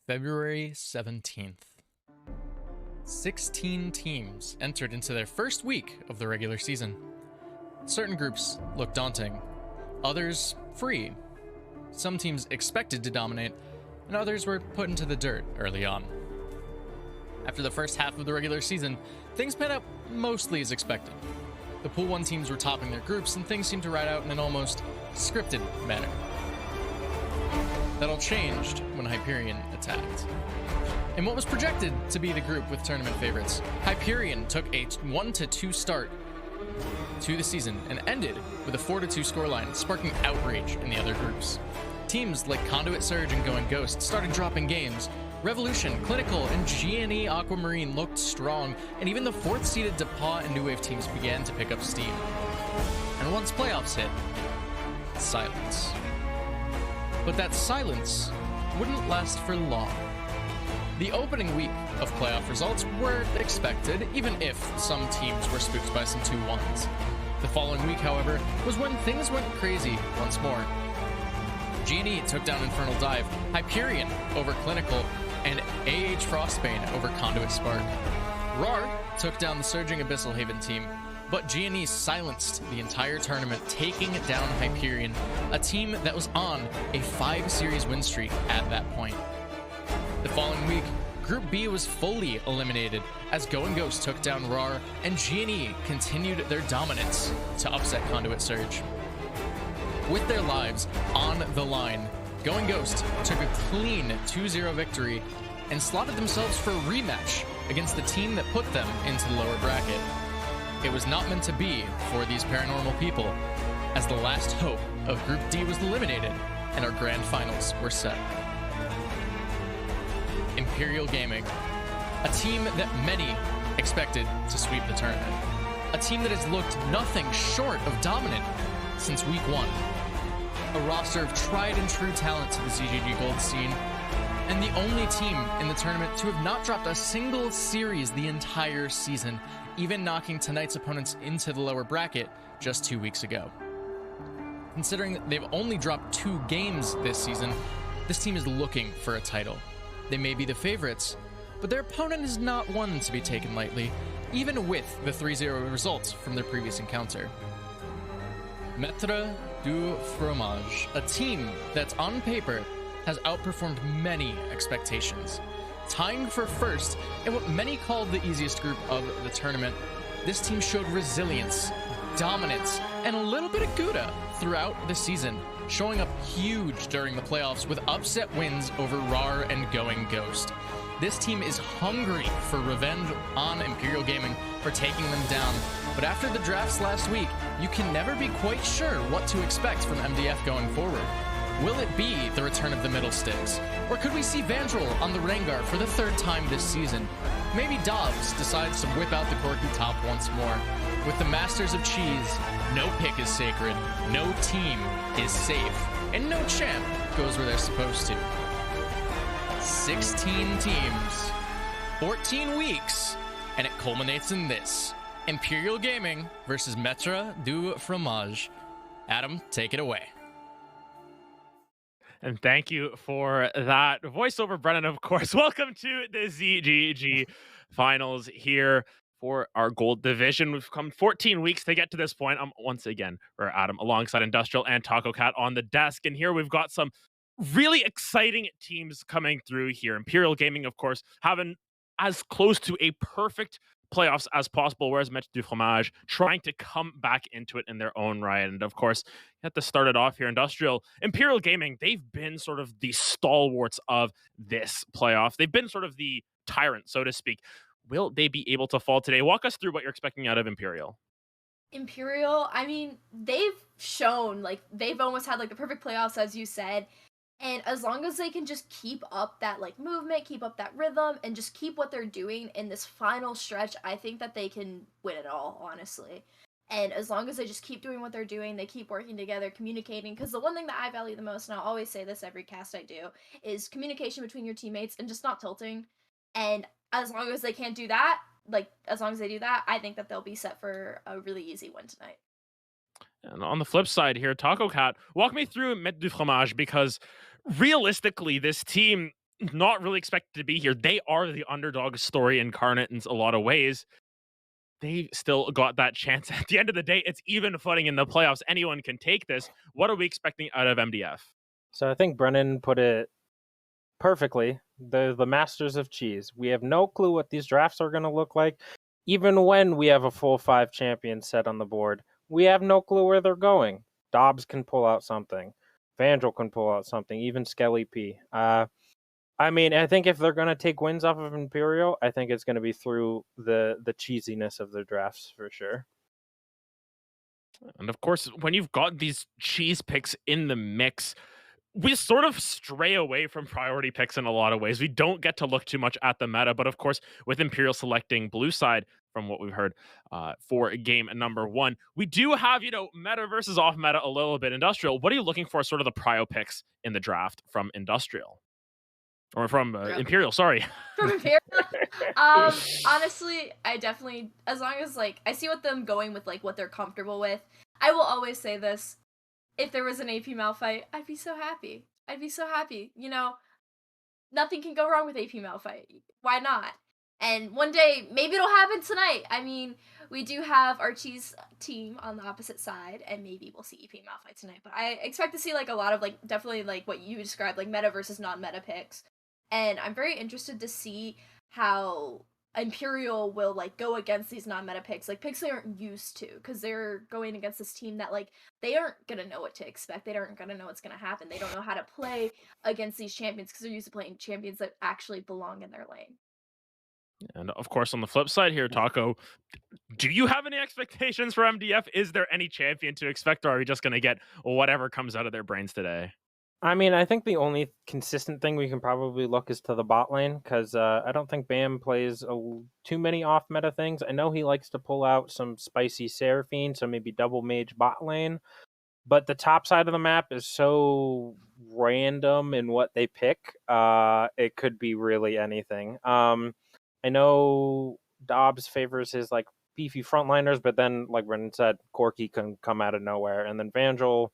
February 17th. 16 teams entered into their first week of the regular season. Certain groups looked daunting, others free. Some teams expected to dominate, and others were put into the dirt early on. After the first half of the regular season, things panned out mostly as expected. The Pool 1 teams were topping their groups, and things seemed to ride out in an almost scripted manner. That all changed when Hyperion attacked. In what was projected to be the group with tournament favorites, Hyperion took a 1-2 start to the season and ended with a 4-2 scoreline, sparking outrage in the other groups. Teams like Conduit Surge and Going Ghost started dropping games. Revolution, Clinical, and GNE Aquamarine looked strong, and even the 4th-seeded DePaul and New Wave teams began to pick up steam. And once playoffs hit, silence. But that silence wouldn't last for long. The opening week of playoff results were expected, even if some teams were spooked by some 2-1s. The following week, however, was when things went crazy once more. GNE took down Infernal Dive, Hyperion over Clinical, and AH Frostbane over Conduit Spark. RAR took down the surging Abyssal Haven team, but GNE silenced the entire tournament, taking down Hyperion, a team that was on a 5-series win streak at that point. The following week, Group B was fully eliminated as Going Ghost took down RAR, and GNE continued their dominance to upset Conduit Surge. With their lives on the line, Going Ghost took a clean 2-0 victory and slotted themselves for a rematch against the team that put them into the lower bracket. It was not meant to be for these paranormal people, as the last hope of Group D was eliminated and our grand finals were set. Imperial Gaming, a team that many expected to sweep the tournament. A team that has looked nothing short of dominant since week 1. A roster of tried and true talent to the ZGG Gold scene, and the only team in the tournament to have not dropped a single series the entire season, even knocking tonight's opponents into the lower bracket just 2 weeks ago. Considering that they've only dropped 2 games this season, this team is looking for a title. They may be the favorites, but their opponent is not one to be taken lightly, even with the 3-0 results from their previous encounter. Maitres du Fromage, a team that's on paper has outperformed many expectations. Tying for first in what many called the easiest group of the tournament, this team showed resilience, dominance, and a little bit of Gouda throughout the season, showing up huge during the playoffs with upset wins over RAR and Going Ghost. This team is hungry for revenge on Imperial Gaming for taking them down, but after the drafts last week, you can never be quite sure what to expect from MDF going forward. Will it be the return of the middle sticks? Or could we see Vandrel on the Rengar for the 3rd time this season? Maybe Dobbs decides to whip out the Corky top once more. With the Masters of Cheese, no pick is sacred, no team is safe, and no champ goes where they're supposed to. 16 teams, 14 weeks, and it culminates in this. Imperial Gaming versus Maitres du Fromage. Adam, take it away. And thank you for that voiceover, Brennan, of course. Welcome to the ZGG finals here for our gold division. We've come 14 weeks to get to this point. Once again, we're Adam alongside Industrial and Taco Cat on the desk. And here we've got some really exciting teams coming through here. Imperial Gaming, of course, having as close to a perfect playoffs as possible, whereas Maitres du Fromage trying to come back into it in their own right. And of course, you have to start it off here. Industrial, Imperial Gaming, they've been sort of the stalwarts of this playoff. They've been sort of the tyrant, so to speak. Will they be able to fall today? Walk us through what you're expecting out of Imperial. Imperial, I mean, they've shown, like, they've almost had, like, the perfect playoffs, as you said. And as long as they can just keep up that, like, movement, keep up that rhythm, and just keep what they're doing in this final stretch, I think that they can win it all, honestly. And as long as they just keep doing what they're doing, they keep working together, communicating, because the one thing that I value the most, and I'll always say this every cast I do, is communication between your teammates and just not tilting. And as long as they can't do that, like, as long as they do that, I think that they'll be set for a really easy win tonight. And on the flip side here, Taco Cat, walk me through Maitres du Fromage, because realistically, this team not really expected to be here. They are the underdog story incarnate in a lot of ways. They still got that chance. At the end of the day, it's even footing in the playoffs. Anyone can take this. What are we expecting out of MDF? So I think Brennan put it perfectly. They're the masters of cheese. We have no clue what these drafts are going to look like. Even when we have a full 5 champions set on the board, we have no clue where they're going. Dobbs can pull out something. Vandal can pull out something. Even Skelly P. I mean, I think if they're going to take wins off of Imperial, I think it's going to be through the cheesiness of their drafts for sure. And of course, when you've got these cheese picks in the mix, we sort of stray away from priority picks in a lot of ways. We don't get to look too much at the meta, but of course, with Imperial selecting blue side, from what we've heard for game number 1, we do have, meta versus off meta a little bit. Industrial, what are you looking for sort of the prio picks in the draft from Industrial? Or from Imperial, sorry. From Imperial? Honestly, I definitely, as long as, I see what them going with, what they're comfortable with. I will always say this. If there was an AP Malphite, I'd be so happy. I'd be so happy. Nothing can go wrong with AP Malphite. Why not? And one day, maybe it'll happen tonight. I mean, we do have our cheese team on the opposite side, and maybe we'll see EP Malphite tonight. But I expect to see, a lot of, definitely, what you described, meta versus non-meta picks. And I'm very interested to see how Imperial will, go against these non-meta picks. Picks they aren't used to, because they're going against this team that, they aren't going to know what to expect. They aren't going to know what's going to happen. They don't know how to play against these champions, because they're used to playing champions that actually belong in their lane. And of course, on the flip side here, Taco, do you have any expectations for MDF? Is there any champion to expect, or are we just going to get whatever comes out of their brains today? I mean, I think the only consistent thing we can probably look is to the bot lane, because I don't think Bam plays too many off-meta things. I know he likes to pull out some spicy Seraphine, so maybe double mage bot lane. But the top side of the map is so random in what they pick. It could be really anything. I know Dobbs favors his beefy frontliners, but then, like Brendan said, Corki can come out of nowhere. And then Vandal,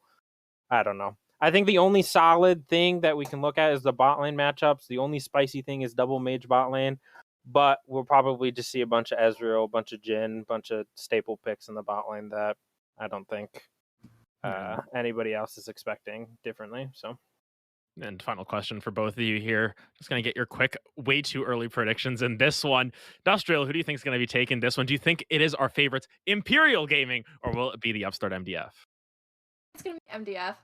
I don't know. I think the only solid thing that we can look at is the bot lane matchups. The only spicy thing is double mage bot lane. But we'll probably just see a bunch of Ezreal, a bunch of Jhin, a bunch of staple picks in the bot lane that I don't think anybody else is expecting differently. So. And final question for both of you here. Just going to get your quick, way too early predictions in this one. Industrial, who do you think is going to be taking this one? Do you think it is our favorites, Imperial Gaming, or will it be the upstart MDF? It's going to be MDF.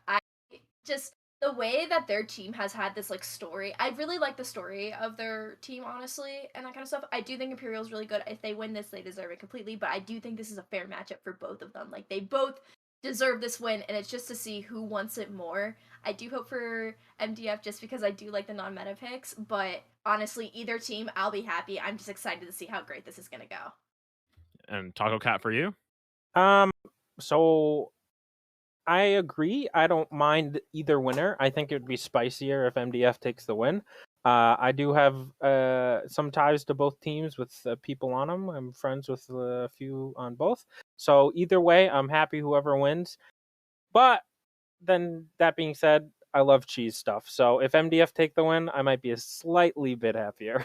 Just the way that their team has had this story, I really like the story of their team, honestly, and that kind of stuff. I do think Imperial's really good. If they win this, they deserve it completely, but I do think this is a fair matchup for both of them. They both deserve this win, and it's just to see who wants it more. I do hope for MDF just because I do like the non-meta picks, but honestly, either team, I'll be happy. I'm just excited to see how great this is going to go. And Taco Cat for you? So I agree. I don't mind either winner. I think it would be spicier if MDF takes the win. I do have some ties to both teams with people on them. I'm friends with a few on both. So either way, I'm happy whoever wins. But then that being said, I love cheese stuff. So if MDF take the win, I might be a slightly bit happier.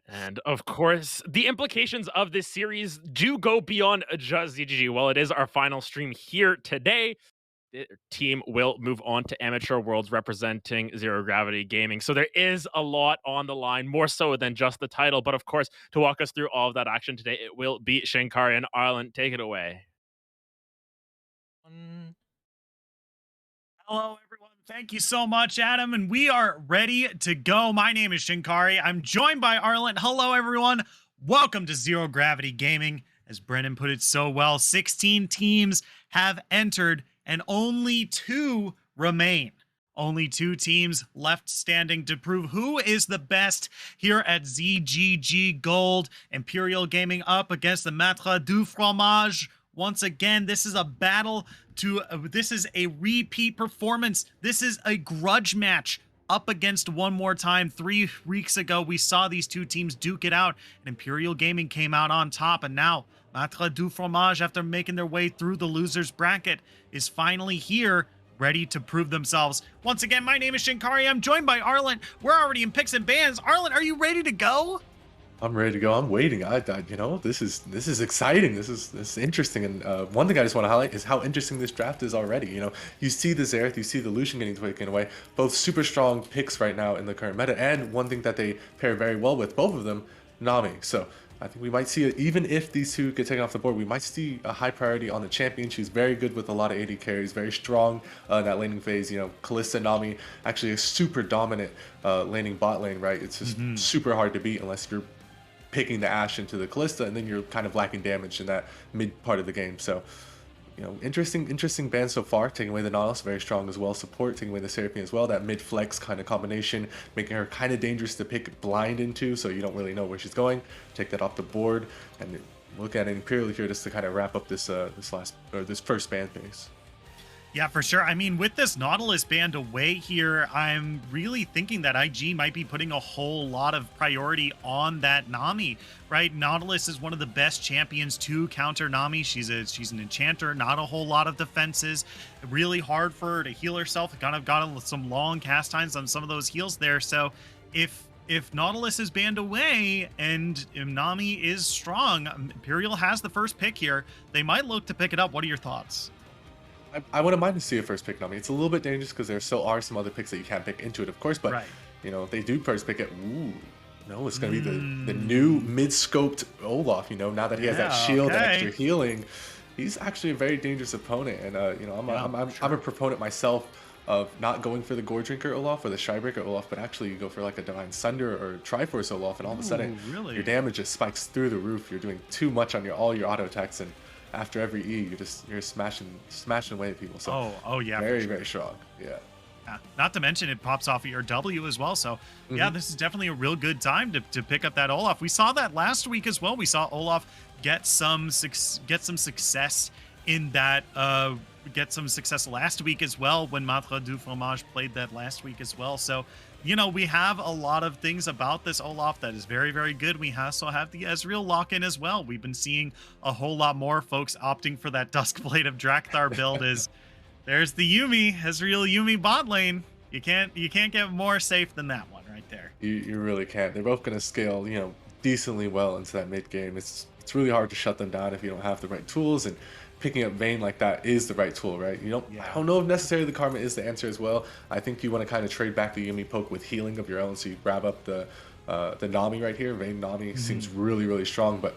And of course, the implications of this series do go beyond just ZGG. While it is our final stream here today, the team will move on to Amateur Worlds representing Zero Gravity Gaming. So there is a lot on the line, more so than just the title. But of course, to walk us through all of that action today, it will be Shinkari and Ireland. Take it away. Hello, everyone. Thank you so much, Adam. And we are ready to go. My name is Shinkari. I'm joined by Arlen. Hello, everyone. Welcome to Zero Gravity Gaming. As Brennan put it so well, 16 teams have entered and only 2 remain. Only 2 teams left standing to prove who is the best here at ZGG Gold. Imperial Gaming up against the Maitres du Fromage. Once again, this is a battle this is a repeat performance. This is a grudge match up against one more time. 3 weeks ago, we saw these 2 teams duke it out, and Imperial Gaming came out on top, and now Maitres du Fromage, after making their way through the losers bracket, is finally here ready to prove themselves. Once again, my name is Shinkari. I'm joined by Arlen. We're already in picks and bans. Arlen, are you ready to go? I'm ready to go. I'm waiting. You know, this is exciting. This is interesting. And one thing I just want to highlight is how interesting this draft is already. You know, you see the Xerath, you see the Lucian getting taken away. Both super strong picks right now in the current meta. And one thing that they pair very well with, both of them, Nami. So I think we might see it, even if these two get taken off the board, we might see a high priority on the champion. She's very good with a lot of AD carries, very strong in that laning phase. You know, Kalista, Nami, actually a super dominant laning bot lane, right? It's just super hard to beat unless you're picking the Ashe into the Kalista, and then you're kind of lacking damage in that mid part of the game. So, you know, interesting ban so far. Taking away the Nautilus, very strong as well. Support, taking away the Seraphine as well. That mid flex kind of combination, making her kind of dangerous to pick blind into, so you don't really know where she's going. Take that off the board, and look at Imperial here just to kind of wrap up this this first ban phase. Yeah, for sure. I mean, with this Nautilus band away here, I'm really thinking that IG might be putting a whole lot of priority on that Nami, right? Nautilus is one of the best champions to counter Nami. She's an enchanter, not a whole lot of defenses. Really hard for her to heal herself. Kind of got some long cast times on some of those heals there. So if Nautilus is banned away and Nami is strong, Imperial has the first pick here. They might look to pick it up. What are your thoughts? I wouldn't mind to see a first pick Nami. It's a little bit dangerous because there still are some other picks that you can't pick into it, of course. But you know, if they do first pick it, ooh, no, it's gonna be the new mid-scoped Olaf. You know, now that he has that shield and extra healing, he's actually a very dangerous opponent. And you know, I'm a proponent myself of not going for the Gore Drinker Olaf or the Shybreaker Olaf, but actually you go for like a Divine Sunder or Triforce Olaf, and all of a sudden your damage just spikes through the roof. You're doing too much on all your auto attacks, and after every E, you're smashing away at people. So yeah, very strong. Yeah. Not to mention it pops off of your W as well. So yeah, this is definitely a real good time to pick up that Olaf. We saw that last week as well. We saw Olaf get some success in that. Get some success last week as well when Maitres du Fromage played that last week as well. So, you know, we have a lot of things about this Olaf that is very good. We also have the Ezreal lock-in as well. We've been seeing a whole lot more folks opting for that Duskblade of Drakthar build. There's the Ezreal Yuumi bot lane. You can't get more safe than that one right there. You really can't. They're both going to scale, you know, decently well into that mid game. It's really hard to shut them down if you don't have the right tools, and picking up Vayne like that is the right tool, right? I don't know if necessarily the Karma is the answer as well. I think you want to kind of trade back the Yuumi poke with healing of your own, so you grab up the Nami right here. Vayne Nami seems really strong, but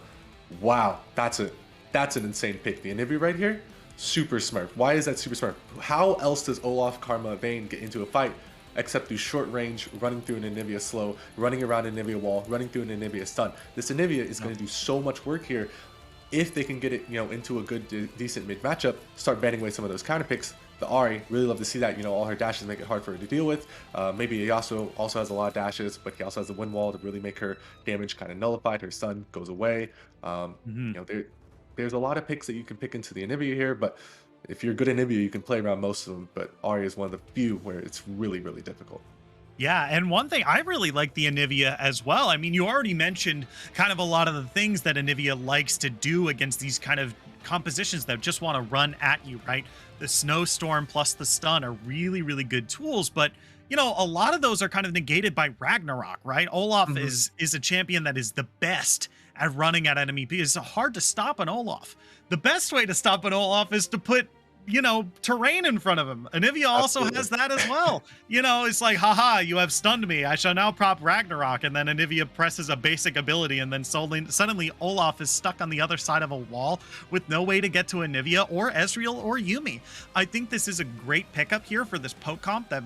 wow, that's an insane pick. The Anivia right here, super smart. Why is that super smart? How else does Olaf, Karma, Vayne get into a fight except through short range, running through an Anivia slow, running around an Anivia wall, running through an Anivia stun? This Anivia is going to do so much work here. If they can get it, you know, into a good, decent mid matchup, start banning away some of those counter picks. The Ahri, really love to see that. You know, all her dashes make it hard for her to deal with. Maybe Yasuo also has a lot of dashes, but he also has the wind wall to really make her damage kind of nullified. Her stun goes away. You know, there's a lot of picks that you can pick into the Anivia here, but if you're good at Anivia, you can play around most of them. But Ahri is one of the few where it's really difficult. Yeah, and one thing I really like the Anivia as well. I mean, you already mentioned kind of a lot of the things that Anivia likes to do against these kind of compositions that just want to run at you, right? The Snowstorm plus the stun are really good tools, but you know, a lot of those are kind of negated by Ragnarok, right? Olaf is a champion that is the best at running at enemy because it's hard to stop an Olaf. The best way to stop an Olaf is to put, you know, terrain in front of him. Anivia also has that as well. You know, it's like, haha, you have stunned me. I shall now prop Ragnarok. And then Anivia presses a basic ability, and then suddenly Olaf is stuck on the other side of a wall with no way to get to Anivia or Ezreal or Yuumi. I think this is a great pickup here for this poke comp that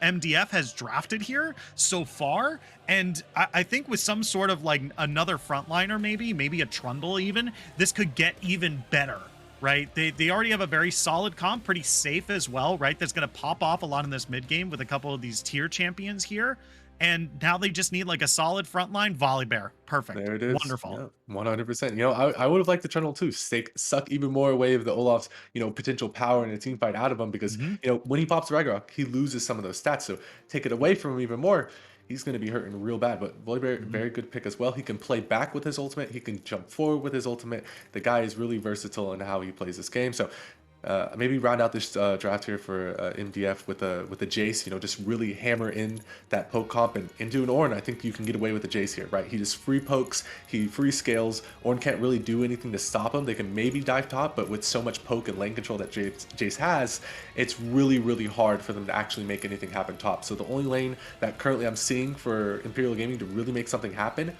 MDF has drafted here so far. And I think with some sort of like another frontliner, maybe a Trundle even, this could get even better. Right, they already have a very solid comp, pretty safe as well, right? That's going to pop off a lot in this mid game with a couple of these tier champions here, and now they just need like a solid frontline. Volibear, perfect, there it is, wonderful, 100%. You know, I would have liked the Trundle too. Suck even more away of the Olaf's, you know, potential power in a team fight out of him, because you know, when he pops Ragnarok, he loses some of those stats. So take it away from him even more, he's going to be hurting real bad. But Volibear, very good pick as well. He can play back with his ultimate. He can jump forward with his ultimate. The guy is really versatile in how he plays this game. So maybe round out this draft here for MDF with a Jace, just really hammer in that poke comp and into an Ornn. I think you can get away with the Jace here, right? He just free pokes, he free scales. Ornn can't really do anything to stop him. They can maybe dive top, but with so much poke and lane control that Jace has, it's really, really hard for them to actually make anything happen top. So the only lane that currently I'm seeing for Imperial Gaming to really make something happen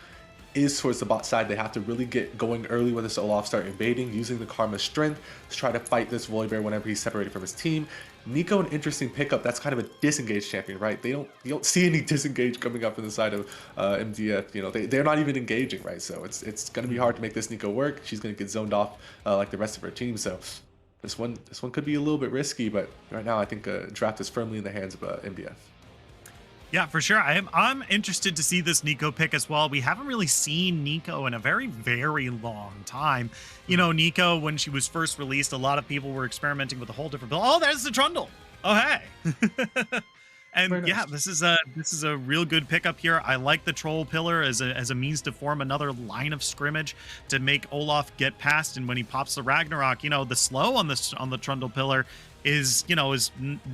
is towards the bot side. They have to really get going early when this Olaf start invading, using the Karma's strength to try to fight this Volibear whenever he's separated from his team. Neeko, an interesting pickup. That's kind of a disengaged champion, right? You don't see any disengage coming up from the side of MDF. They're not even engaging, right? So it's going to be hard to make this Neeko work. She's going to get zoned off like the rest of her team. So this one could be a little bit risky, but right now I think draft is firmly in the hands of MDF. Yeah, for sure. I'm interested to see this Neeko pick as well. We haven't really seen Neeko in a very, very long time. Neeko, when she was first released, a lot of people were experimenting with a whole different build. Oh, there's the Trundle. Oh, hey. And Very yeah, nice. this is a real good pickup here. I like the Troll Pillar as a means to form another line of scrimmage to make Olaf get past. And when he pops the Ragnarok, the slow on the Trundle Pillar is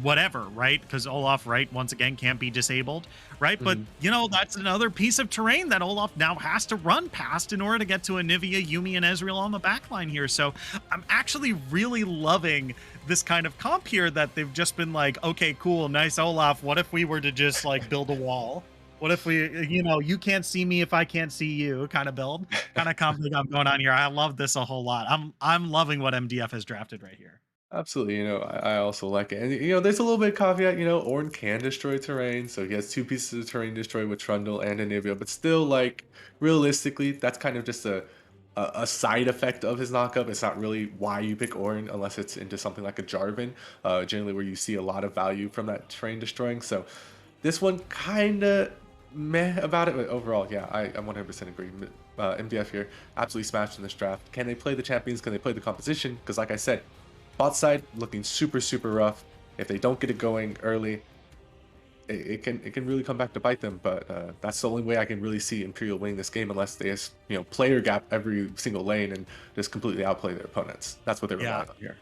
whatever, right? Because Olaf, right, once again can't be disabled, right? But that's another piece of terrain that Olaf now has to run past in order to get to Anivia, Yuumi, and Ezreal on the backline here. So I'm actually really loving this kind of comp here, that they've just been like, okay, cool, nice Olaf. What if we were to just like build a wall? What if we, you can't see me if I can't see you kind of build, kind of comp that I'm going on here. I love this a whole lot. I'm loving what MDF has drafted right here. Absolutely, I also like it. And, there's a little bit of caveat, Ornn can destroy terrain, so he has two pieces of terrain destroyed with Trundle and Anivia, but still, like, realistically, that's kind of just a side effect of his knockup. It's not really why you pick Ornn unless it's into something like a Jarvan, generally where you see a lot of value from that terrain destroying. So this one kind of meh about it, but overall, yeah, I 100% agree. MDF here, absolutely smashed in this draft. Can they play the champions? Can they play the competition? Because like I said, bot side looking super, super rough. If they don't get it going early, it can really come back to bite them. But that's the only way I can really see Imperial winning this game, unless they just player gap every single lane and just completely outplay their opponents. That's what they're relying on here.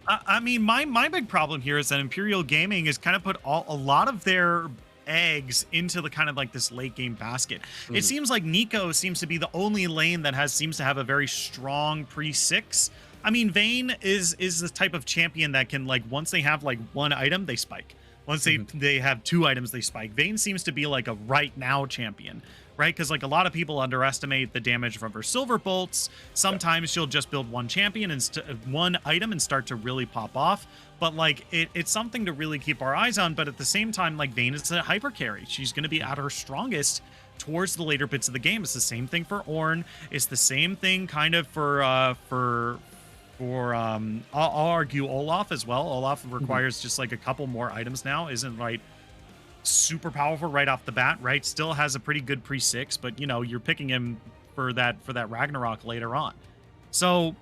I mean, my big problem here is that Imperial Gaming has kind of put a lot of their eggs into the kind of like this late game basket. It seems like Neeko seems to be the only lane that seems to have a very strong pre-6. I mean, Vayne is the type of champion that can, like, once they have like one item, they spike. Once they have two items, they spike. Vayne seems to be like a right now champion, right? Because like a lot of people underestimate the damage from her silver bolts. Sometimes she'll just build one champion and one item and start to really pop off. But like it's something to really keep our eyes on. But at the same time, like Vayne is a hyper carry. She's going to be at her strongest towards the later bits of the game. It's the same thing for Ornn. It's the same thing kind of for I'll argue Olaf as well. Olaf requires just like a couple more items now. Isn't like super powerful right off the bat, right? Still has a pretty good pre-6, but you're picking him for that Ragnarok later on. So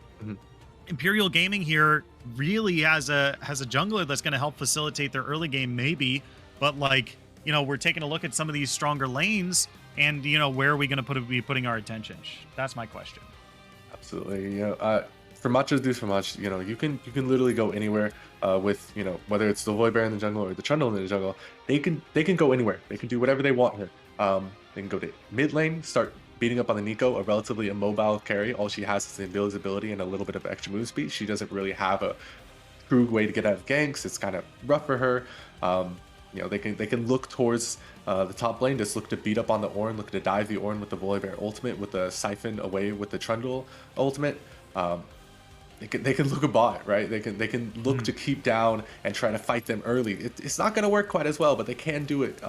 Imperial Gaming here really has a jungler that's going to help facilitate their early game, maybe, but like we're taking a look at some of these stronger lanes, and where are we going to be putting our attention? That's my question. Absolutely. Fromage do Fromage, you can literally go anywhere with, whether it's the Volibear in the jungle or the Trundle in the jungle. They can go anywhere. They can do whatever they want here. They can go to mid lane, start beating up on the Neeko, a relatively immobile carry. All she has is the invisibility and a little bit of extra move speed. She doesn't really have a true way to get out of ganks. It's kind of rough for her. They can look towards the top lane, just look to beat up on the Ornn, look to dive the Ornn with the Volibear ultimate, with the Siphon away with the Trundle ultimate. They can look a bot, right? They can look to keep down and try to fight them early. It's not going to work quite as well, but they can do it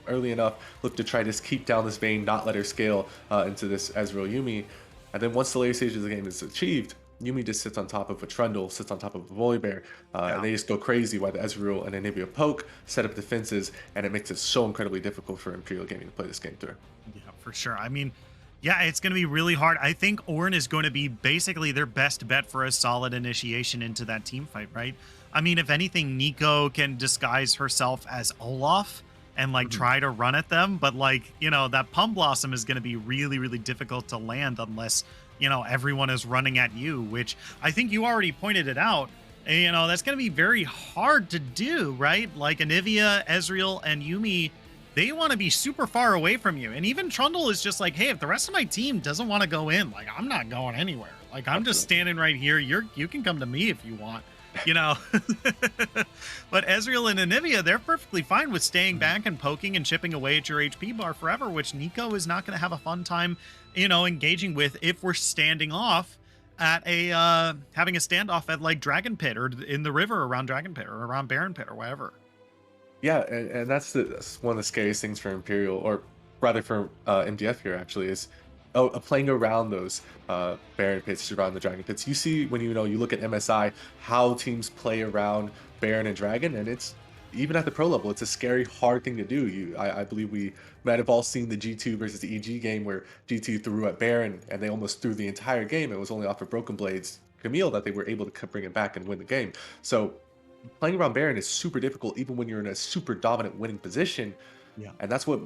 early enough. Look to try to keep down this Vayne, not let her scale into this Ezreal Yuumi. And then once the later stage of the game is achieved, Yuumi just sits on top of a Trundle, sits on top of a Volibear, and they just go crazy while the Ezreal and Anivia poke, set up defenses, and it makes it so incredibly difficult for Imperial Gaming to play this game through. Yeah, for sure. I mean, yeah, it's going to be really hard. I think Ornn is going to be basically their best bet for a solid initiation into that team fight, right? I mean, if anything, Neeko can disguise herself as Olaf and like try to run at them, but like, that Pum Blossom is going to be really, really difficult to land unless, everyone is running at you, which I think you already pointed it out. You know, that's going to be very hard to do, right? Like Anivia, Ezreal, and Yuumi, they want to be super far away from you. And even Trundle is just like, hey, if the rest of my team doesn't want to go in, like, I'm not going anywhere. Like, I'm just standing right here. You can come to me if you want, you know. But Ezreal and Anivia, they're perfectly fine with staying back and poking and chipping away at your HP bar forever, which Nico is not going to have a fun time, you know, engaging with if we're standing off at a having a standoff at like Dragon Pit or in the river around Dragon Pit or around Baron Pit or whatever. Yeah, and that's one of the scariest things for Imperial, or rather for MDF here actually, is playing around those Baron pits, around the Dragon pits. You see when you look at MSI how teams play around Baron and Dragon, and it's even at the pro level, it's a scary, hard thing to do. I believe we might have all seen the G2 versus the EG game where G2 threw at Baron and they almost threw the entire game. It was only off of Broken Blades Camille that they were able to bring it back and win the game. So playing around Baron is super difficult, even when you're in a super dominant winning position. Yeah. And that's what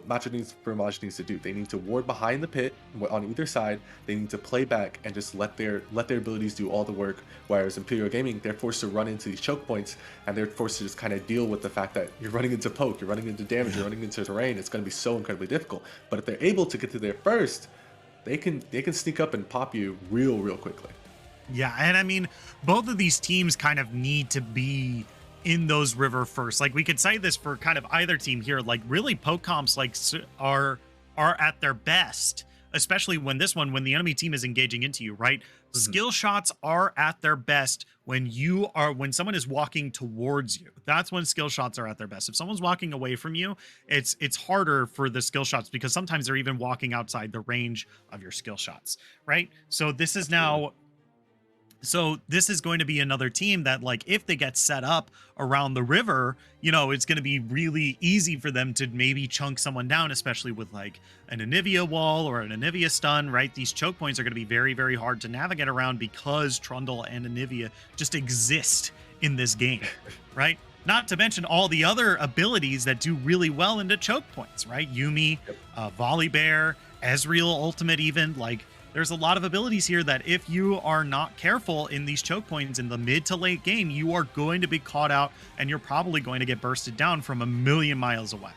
Fromage needs to do. They need to ward behind the pit on either side. They need to play back and just let their abilities do all the work. Whereas Imperial Gaming, they're forced to run into these choke points, and they're forced to just kind of deal with the fact that you're running into poke, you're running into damage, you're running into terrain. It's going to be so incredibly difficult. But if they're able to get to there first, they can sneak up and pop you real quickly. Yeah, and I mean, both of these teams kind of need to be in those river first. Like, we could say this for kind of either team here. Like, really, poke comps like are at their best, especially when the enemy team is engaging into you, right? Mm-hmm. Skill shots are at their best when someone is walking towards you. That's when skill shots are at their best. If someone's walking away from you, it's harder for the skill shots because sometimes they're even walking outside the range of your skill shots, right? So this is now. So this is going to be another team that, like, if they get set up around the river, you know, it's going to be really easy for them to maybe chunk someone down, especially with like an Anivia wall or an Anivia stun, right? These choke points are going to be very, very hard to navigate around because Trundle and Anivia just exist in this game, right? Not to mention all the other abilities that do really well into choke points, right? Yuumi, Volibear, Ezreal ultimate even, like, there's a lot of abilities here that if you are not careful in these choke points in the mid to late game, you are going to be caught out and you're probably going to get bursted down from a million miles away.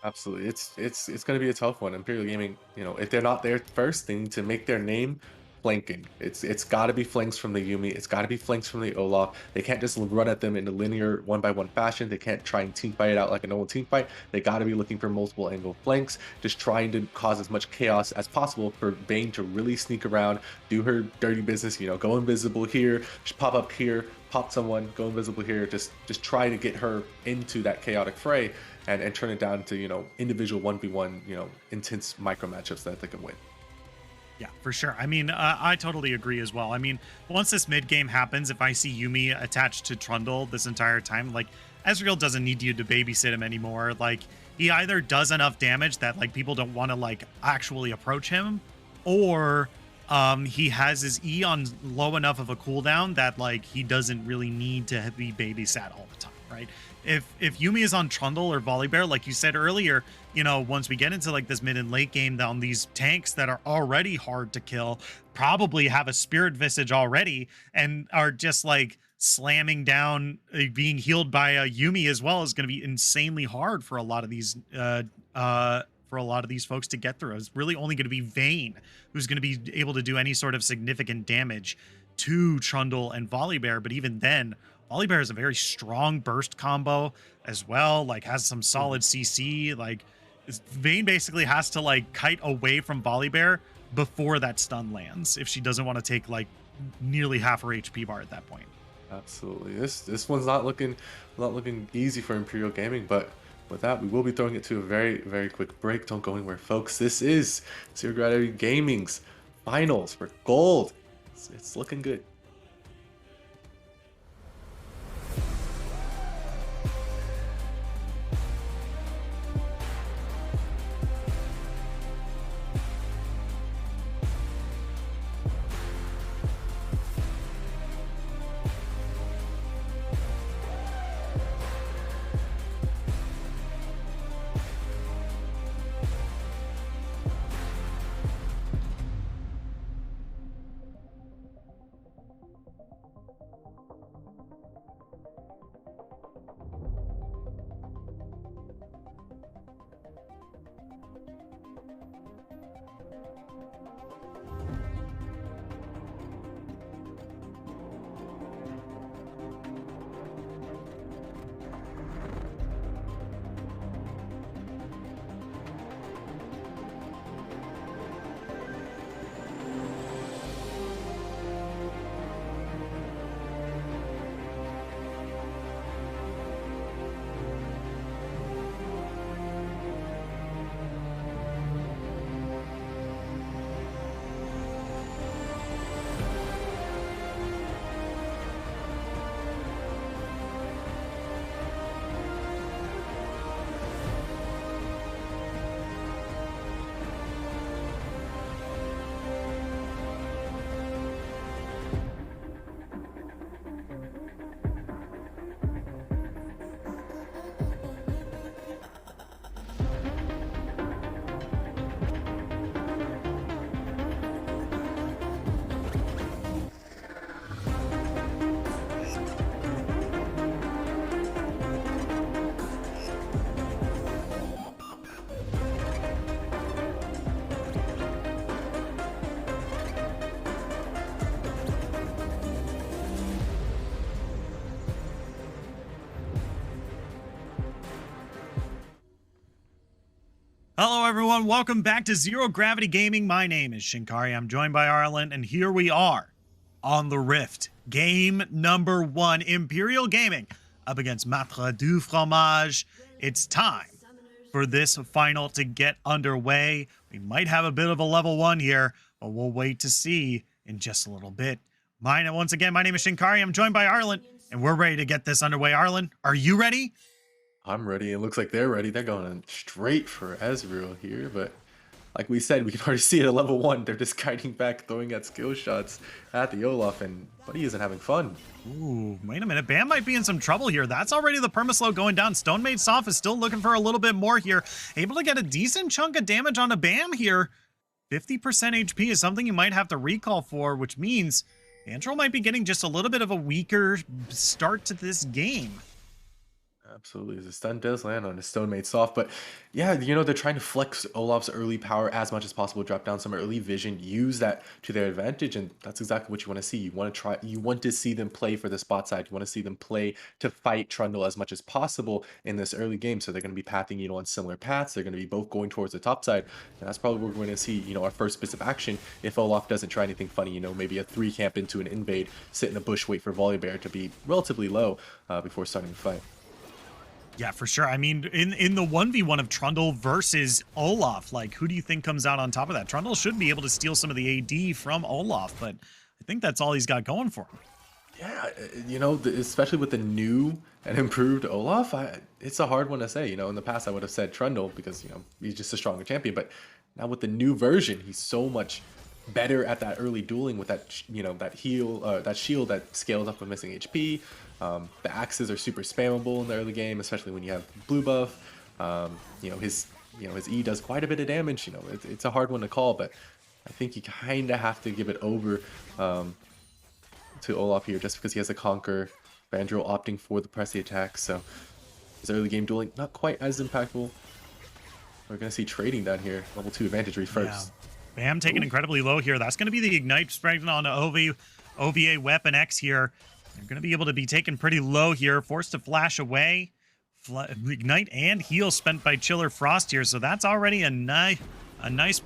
Absolutely. It's going to be a tough one. Imperial Gaming, you know, if they're not there first, they need to make their name flanking. It's got to be flanks from the Yuumi. It's got to be flanks from the Olaf. They can't just run at them in a linear 1-by-1 fashion. They can't try and team fight it out like a normal team fight. They got to be looking for multiple angle flanks, just trying to cause as much chaos as possible for Vayne to really sneak around, do her dirty business, you know, go invisible here, just pop up here, pop someone, go invisible here, just try to get her into that chaotic fray and turn it down to, you know, individual 1v1, you know, intense micro matchups that they can win. Yeah, for sure. I mean, I totally agree as well. I mean, once this mid game happens, if I see Yuumi attached to Trundle this entire time, like, Ezreal doesn't need you to babysit him anymore. Like, he either does enough damage that, like, people don't want to, like, actually approach him, or he has his E on low enough of a cooldown that, like, he doesn't really need to be babysat all the time, right? If Yuumi is on Trundle or Volibear, like you said earlier, you know, once we get into like this mid and late game down, these tanks that are already hard to kill probably have a Spirit Visage already and are just like slamming down, being healed by a Yuumi as well is going to be insanely hard for a lot of these folks to get through. It's really only going to be Vayne who's going to be able to do any sort of significant damage to Trundle and Volibear, but even then, Volibear is a very strong burst combo as well, like has some solid CC. Like, Vayne basically has to like kite away from Volibear before that stun lands if she doesn't want to take like nearly half her HP bar at that point. Absolutely. This one's not looking easy for Imperial Gaming, but with that, we will be throwing it to a very, very quick break. Don't go anywhere, folks. This is Zero Gravity Gaming's finals for gold. It's looking good. Hello, everyone. Welcome back to Zero Gravity Gaming. My name is Shinkari. I'm joined by Arlen, and here we are on the Rift. Game number 1, Imperial Gaming up against Maitres du Fromage. It's time for this final to get underway. We might have a bit of a level 1 here, but we'll wait to see in just a little bit. Once again, my name is Shinkari. I'm joined by Arlen, and we're ready to get this underway. Arlen, are you ready? I'm ready. It looks like they're ready. They're going straight for Ezreal here, but like we said, we can already see it at level 1. They're just kiting back, throwing at skill shots at the Olaf, and Buddy isn't having fun. Ooh, wait a minute. Bam might be in some trouble here. That's already the permaslow going down. Stone Made Soft is still looking for a little bit more here. Able to get a decent chunk of damage on a Bam here. 50% HP is something you might have to recall for, which means Andrew might be getting just a little bit of a weaker start to this game. Absolutely. The stun does land on a Stone Made Soft, but yeah, they're trying to flex Olaf's early power as much as possible, drop down some early vision, use that to their advantage, and that's exactly what you want to see. You want to see them play for the spot side. You want to see them play to fight Trundle as much as possible in this early game. So they're going to be pathing, on similar paths. They're going to be both going towards the top side. And that's probably where we're going to see, our first bits of action if Olaf doesn't try anything funny, maybe a 3 camp into an invade, sit in a bush, wait for Volibear to be relatively low before starting the fight. Yeah, for sure. I mean, in the 1v1 of Trundle versus Olaf, like, who do you think comes out on top of that? Trundle should be able to steal some of the AD from Olaf, but I think that's all he's got going for him. Yeah, especially with the new and improved Olaf, it's a hard one to say. In the past I would have said Trundle because, he's just a stronger champion, but now with the new version, he's so much better at that early dueling with that, that heal, that shield that scales up with missing HP. The axes are super spammable in the early game, especially when you have blue buff. His E does quite a bit of damage. It's a hard one to call, but I think you kind of have to give it over to Olaf here, just because he has a Conquer. Vandrel opting for the pressy attack, so his early game dueling not quite as impactful. We're gonna see trading down here, level 2 advantage first. Yeah. Bam taken incredibly low here. That's gonna be the Ignite spread on the OVA Weapon X here. They're going to be able to be taken pretty low here, forced to flash away. Ignite and heal spent by Chiller Frost here, so that's already a nice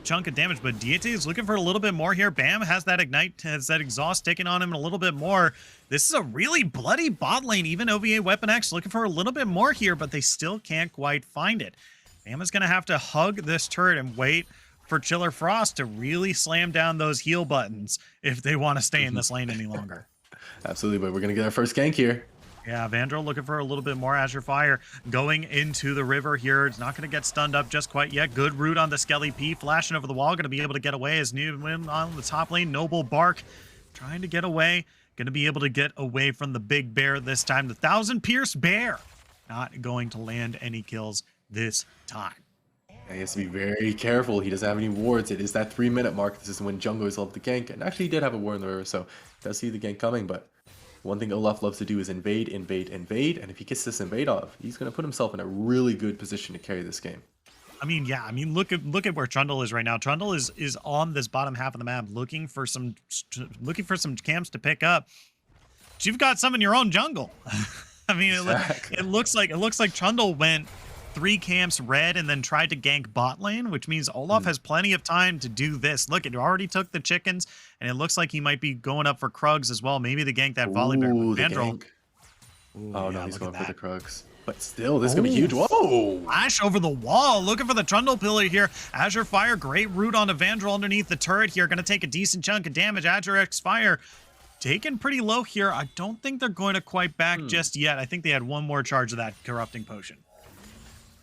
chunk of damage. But Diete is looking for a little bit more here. Bam has that Ignite, has that Exhaust taking on him a little bit more. This is a really bloody bot lane. Even OVA Weapon X looking for a little bit more here, but they still can't quite find it. Bam is going to have to hug this turret and wait for Chiller Frost to really slam down those heal buttons if they want to stay in this lane any longer. Absolutely, but we're going to get our first gank here. Yeah, Vandrel looking for a little bit more. Azure Fire going into the river here. It's not going to get stunned up just quite yet. Good root on the Skelly P. Flashing over the wall. Going to be able to get away as new win on the top lane. Noble Bark trying to get away. Going to be able to get away from the big bear this time. The 1,000 Pierce Bear not going to land any kills this time. He has to be very careful. He doesn't have any wards. It is that 3-minute mark. This is when junglers love the gank. And actually, he did have a ward in the river, so he does see the gank coming. But one thing Olaf loves to do is invade. And if he gets this invade off, he's going to put himself in a really good position to carry this game. I mean, yeah. I mean, look at where Trundle is right now. Trundle is on this bottom half of the map, looking for some camps to pick up. But you've got some in your own jungle. I mean, exactly. it looks like Trundle went 3 camps red and then tried to gank bot lane, which means Olaf has plenty of time to do this. Look, it already took the chickens, and it looks like he might be going up for Krugs as well. Maybe to gank that Volibear with Vandrel. Oh, no, he's going for the Krugs. But still, this is going to be huge. Whoa! Flash over the wall, looking for the Trundle pillar here. Azure Fire, great root onto Vandrel underneath the turret here. Going to take a decent chunk of damage. Azure X Fire taken pretty low here. I don't think they're going to quite back just yet. I think they had one more charge of that Corrupting Potion.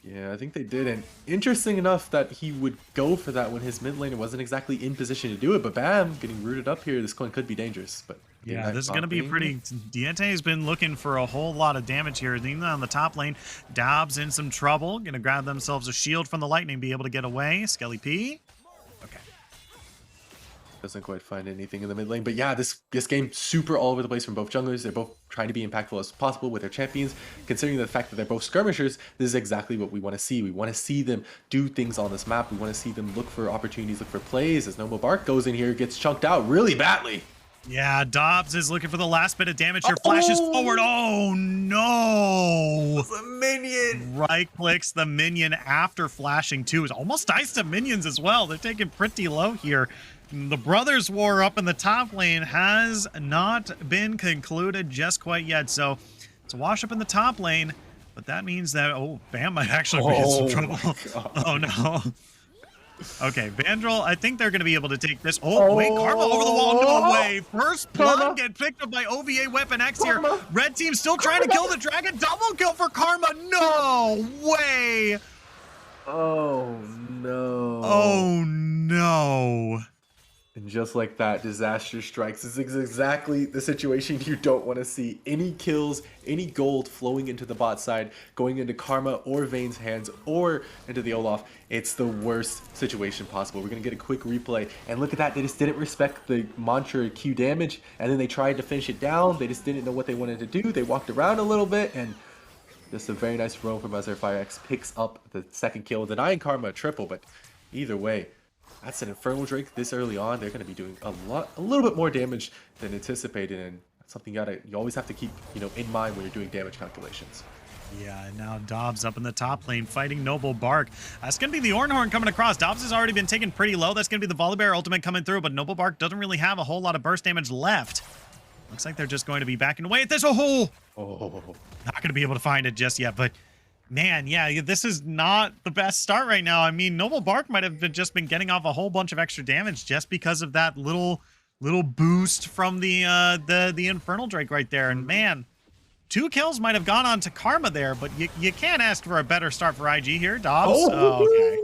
Yeah, I think they did, and interesting enough that he would go for that when his mid laner wasn't exactly in position to do it, but bam, getting rooted up here, this one could be dangerous, but... Yeah, this is going to be pretty... Diente has been looking for a whole lot of damage here, even on the top lane. Dobbs in some trouble, going to grab themselves a shield from the lightning, be able to get away. Skelly P. Okay. Doesn't quite find anything in the mid lane, but yeah, this game super all over the place from both junglers. They're both trying to be impactful as possible with their champions. Considering the fact that they're both skirmishers, this is exactly what we want to see. We want to see them do things on this map. We want to see them look for opportunities, look for plays. As Noble Bark goes in here, gets chunked out really badly. Yeah, Dobbs is looking for the last bit of damage here. Flashes forward. Oh, no. The minion. Right clicks the minion after flashing too. It's almost dice to minions as well. They're taking pretty low here. The brothers war up in the top lane has not been concluded just quite yet. So it's a wash up in the top lane, but that means that, Bam might actually be in some trouble. Oh no. Okay, Vandal, I think they're going to be able to take this. Oh, wait, Karma over the wall. No way. First blood get picked up by OVA Weapon X here. Red team still trying to kill the dragon. Double kill for Karma. No way. Oh, no. Oh, no. And just like that, disaster strikes. This is exactly the situation you don't want to see. Any kills, any gold flowing into the bot side, going into Karma or Vayne's hands or into the Olaf. It's the worst situation possible. We're going to get a quick replay. And look at that. They just didn't respect the mantra Q damage. And then they tried to finish it down. They just didn't know what they wanted to do. They walked around a little bit. And just a very nice roam from Azerfire picks up the second kill, denying Karma a triple. But either way, that's an Infernal Drake this early on. They're going to be doing a little bit more damage than anticipated, and that's something you always have to keep in mind when you're doing damage calculations. Yeah, and now Dobbs up in the top lane fighting Noble Bark. That's going to be the Ornhorn coming across. Dobbs has already been taken pretty low. That's going to be the Volibear ultimate coming through, but Noble Bark doesn't really have a whole lot of burst damage left. Looks like they're just going to be backing away at this. Not going to be able to find it just yet, but man, yeah, this is not the best start right now. I mean, Noble Bark might have just been getting off a whole bunch of extra damage just because of that little boost from the Infernal Drake right there. And man, 2 kills might have gone on to Karma there, but you can't ask for a better start for IG here. Dobbs. Oh, okay.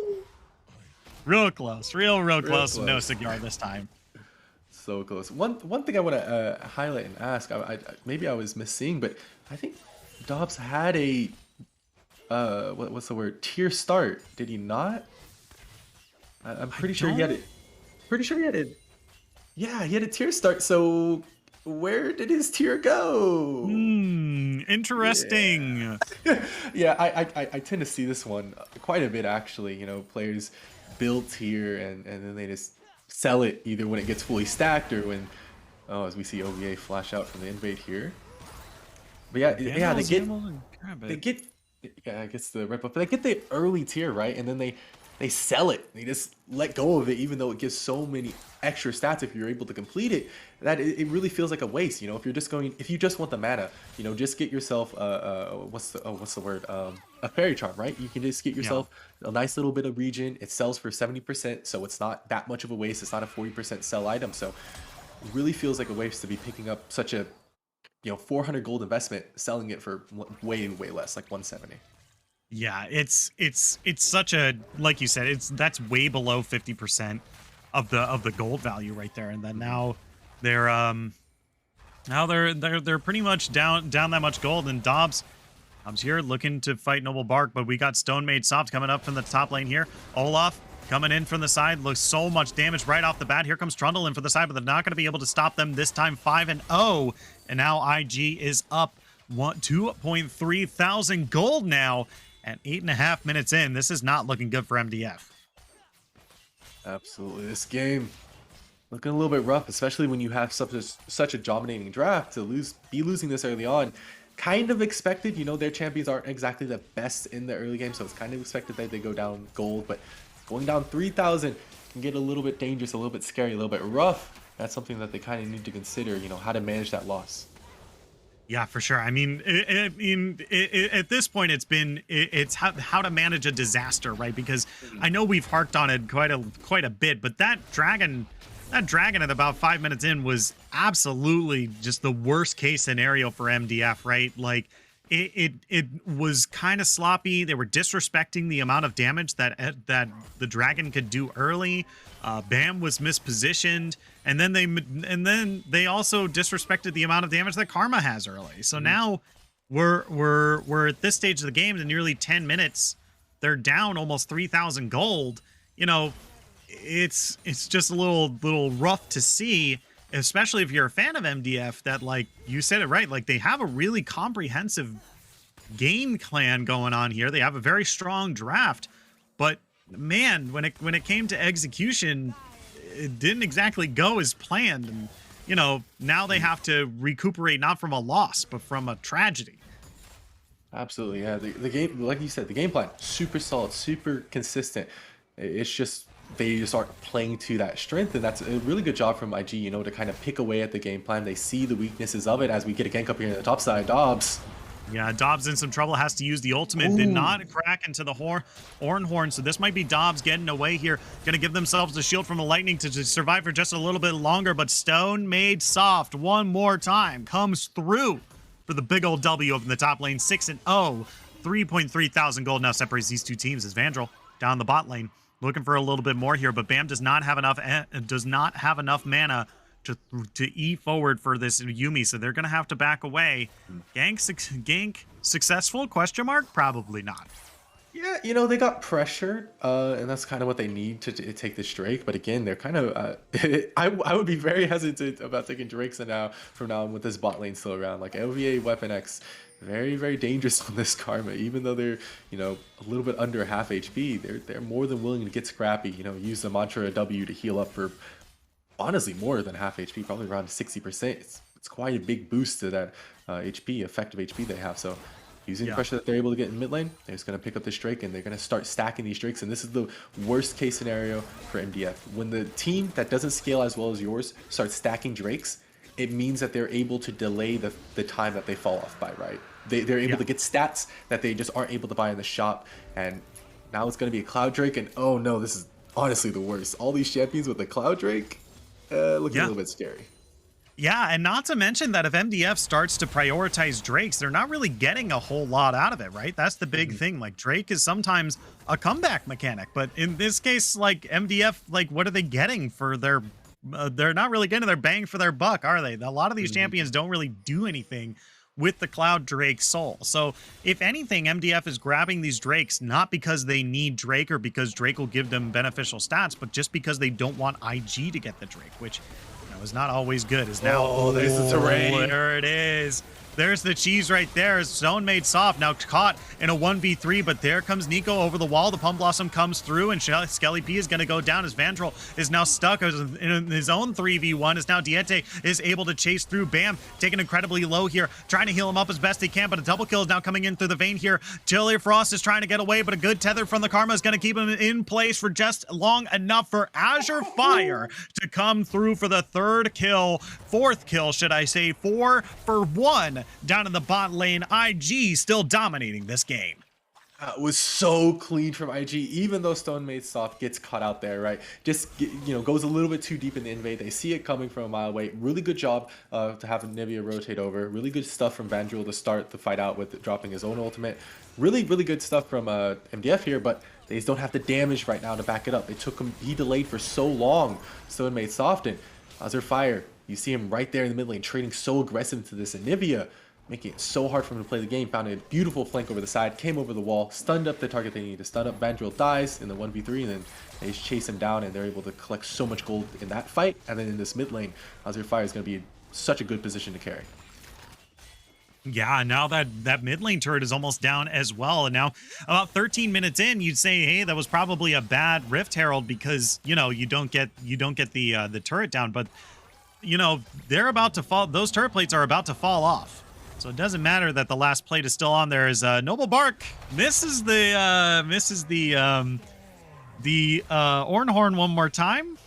Real close. Real close. No cigar this time. So close. One thing I want to highlight and ask, maybe I was missing, but I think Dobbs had a what's the word? Tier start, did he not? I'm pretty sure he had it. Pretty sure he had it. Yeah, he had a tier start. So where did his tier go? Interesting. Yeah, I tend to see this one quite a bit actually. Players build tier and then they just sell it either when it gets fully stacked or when, as we see OVA flash out from the invade here. But yeah, they get. Yeah, I guess the red buff, but they get the early tier, right? And then they sell it. They just let go of it, even though it gives so many extra stats if you're able to complete it. That it really feels like a waste. If you just want the mana, just get yourself what's the word? A fairy charm, right? You can just get yourself a nice little bit of regen. It sells for 70%, so it's not that much of a waste. It's not a 40% sell item, so it really feels like a waste to be picking up such a 400 gold investment, selling it for way less, like 170. Yeah, it's such a, like you said, that's way below 50% of the gold value right there. And then now they're pretty much down that much gold. And Dobbs here looking to fight Noble Bark, but we got Stone Made Soft coming up from the top lane here. Olaf coming in from the side, looks so much damage right off the bat. Here comes Trundle in for the side, but they're not going to be able to stop them this time. 5-0, and now IG is up 2.3 thousand gold now at 8.5 minutes in. This is not looking good for MDF. Absolutely, this game looking a little bit rough, especially when you have such a dominating draft. To be losing this early on, kind of expected. Their champions aren't exactly the best in the early game, so it's kind of expected that they go down gold, but going down 3,000 can get a little bit dangerous, a little bit scary, a little bit rough. That's something that they kind of need to consider, how to manage that loss. Yeah, for sure. I mean, at this point, it's how to manage a disaster, right? Because I know we've harked on it quite a bit, but that dragon at about 5 minutes in was absolutely just the worst case scenario for MDF, right? Like it was kind of sloppy. They were disrespecting the amount of damage that the dragon could do early. Bam was mispositioned, and then they also disrespected the amount of damage that Karma has early. So now we're at this stage of the game, in nearly 10 minutes, they're down almost 3,000 gold. It's just a little rough to see, especially if you're a fan of MDF, that, like you said it right, like they have a really comprehensive game plan going on here. They have a very strong draft, but man, when it came to execution, it didn't exactly go as planned. And you know, now they have to recuperate not from a loss, but from a tragedy. Absolutely, yeah. The game, like you said, the game plan super solid, super consistent. It's just they just aren't playing to that strength, and that's a really good job from IG. You know, to kind of pick away at the game plan. They see the weaknesses of it as we get a gank up here in the top side. Dobbs. Yeah, Dobbs in some trouble, has to use the ultimate. Ooh. Did not crack into the Ornhorn, so this might be Dobbs getting away here. Gonna give themselves the shield from the lightning to survive for just a little bit longer, but Stone made soft one more time. Comes through for the big old W over in the top lane. 6-0. 3.3 thousand gold now separates these two teams as Vandal down the bot lane. Looking for a little bit more here, but Bam does not have enough mana to E forward for this Yuumi, so they're gonna have to back away. Gank successful? Question mark? Probably not. Yeah, you know, they got pressured, and that's kind of what they need to take this Drake. But again, they're kind of, I would be very hesitant about taking Drakes from now on with this bot lane still around. Like LVA Weapon X, very, very dangerous on this Karma. Even though they're, you know, a little bit under half HP, they're more than willing to get scrappy. You know, use the Mantra W to heal up for honestly more than half HP, probably around 60%. It's quite a big boost to that HP, effective HP they have. So using the pressure that they're able to get in mid lane, they're just going to pick up this Drake and they're going to start stacking these Drakes. And this is the worst case scenario for MDF. When the team that doesn't scale as well as yours starts stacking Drakes, it means that they're able to delay the time that they fall off by, right? They're able to get stats that they just aren't able to buy in the shop. And now it's going to be a Cloud Drake, and oh no, this is honestly the worst. All these champions with the Cloud Drake, looking a little bit scary. Yeah, and not to mention that if MDF starts to prioritize Drakes, they're not really getting a whole lot out of it, right? That's the big thing. Like, Drake is sometimes a comeback mechanic, but in this case, like, MDF, like, what are they getting for their... they're not really getting their bang for their buck, are they? A lot of these champions don't really do anything with the Cloud Drake soul. So if anything, MDF is grabbing these Drakes not because they need Drake or because Drake will give them beneficial stats, but just because they don't want IG to get the Drake, which, you know, is not always good. Is now, oh, there's the terrain. There it is. There's the cheese right there. Zone made soft. Now caught in a 1v3, but there comes Nico over the wall. The Pump Blossom comes through, and Skelly P is going to go down as Vandal is now stuck in his own 3v1. As now Diete is able to chase through. Bam, taken incredibly low here, trying to heal him up as best he can, but a double kill is now coming in through the vein here. Chiller Frost is trying to get away, but a good tether from the Karma is going to keep him in place for just long enough for Azure Fire to come through for the fourth kill, should I say, 4 for 1. Down in the bot lane, IG still dominating this game. It was so clean from IG, even though Stone Made Soft gets caught out there, right? Just, you know, goes a little bit too deep in the invade. They see it coming from a mile away. Really good job to have Nivea rotate over. Really good stuff from Vandal to start the fight out with dropping his own ultimate. Really, really good stuff from MDF here, but they just don't have the damage right now to back it up. It took him, he delayed for so long. Stone Made Soft, and Azure Fire, you see him right there in the mid lane, trading so aggressive into this, and Nivea making it so hard for him to play the game. Found a beautiful flank over the side, came over the wall, stunned up the target they needed to stun up. Vandal dies in the 1v3, and then they just chase him down, and they're able to collect so much gold in that fight. And then in this mid lane, Azure Fire is going to be such a good position to carry. Yeah, now that mid lane turret is almost down as well, and now about 13 minutes in, you'd say, hey, that was probably a bad Rift Herald because, you know, you don't get the turret down, but you know, they're about to fall. Those turret plates are about to fall off. So it doesn't matter that the last plate is still on there. As Noble Bark misses the Ornhorn one more time.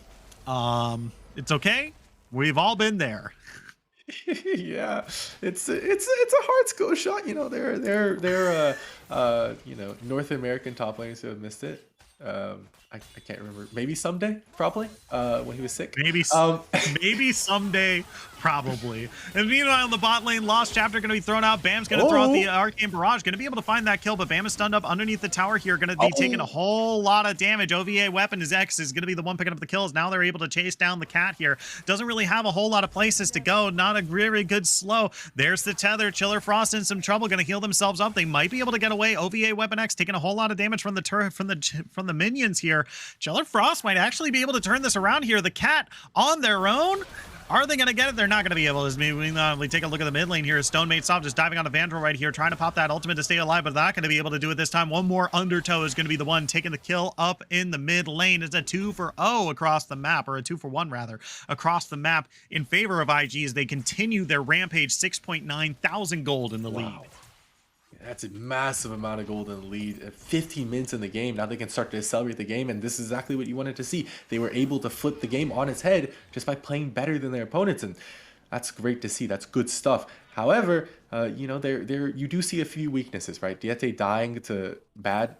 It's okay. We've all been there. Yeah, it's a hard skill shot. You know, they're you know, North American top laners who have missed it. I can't remember. Maybe someday, probably. When he was sick. Maybe someday, probably. And meanwhile, in the bot lane, Lost Chapter going to be thrown out. Bam's going to throw out the Arcane Barrage. Going to be able to find that kill, but Bam is stunned up underneath the tower here. Going to be taking a whole lot of damage. OVA Weapon is X is going to be the one picking up the kills. Now they're able to chase down the cat here. Doesn't really have a whole lot of places to go. Not a very good slow. There's the tether. Chiller Frost in some trouble. Going to heal themselves up. They might be able to get away. OVA Weapon X taking a whole lot of damage from the turret from the minions here. Chiller Frost might actually be able to turn this around here. The cat on their own. Are they going to get it? They're not going to be able to. We take a look at the mid lane here. Stonemate Soft just diving onto Vandal right here, trying to pop that ultimate to stay alive, but not going to be able to do it this time. One more Undertow is going to be the one taking the kill up in the mid lane. It's a 2-for-0 across the map, or a 2-for-1 rather, across the map in favor of IG as they continue their rampage. 6.9 thousand gold in the lead. That's a massive amount of gold in the lead. 15 minutes in the game. Now they can start to accelerate the game, and this is exactly what you wanted to see. They were able to flip the game on its head just by playing better than their opponents, and that's great to see. That's good stuff. However, you know, you do see a few weaknesses, right? Diete dying to Bam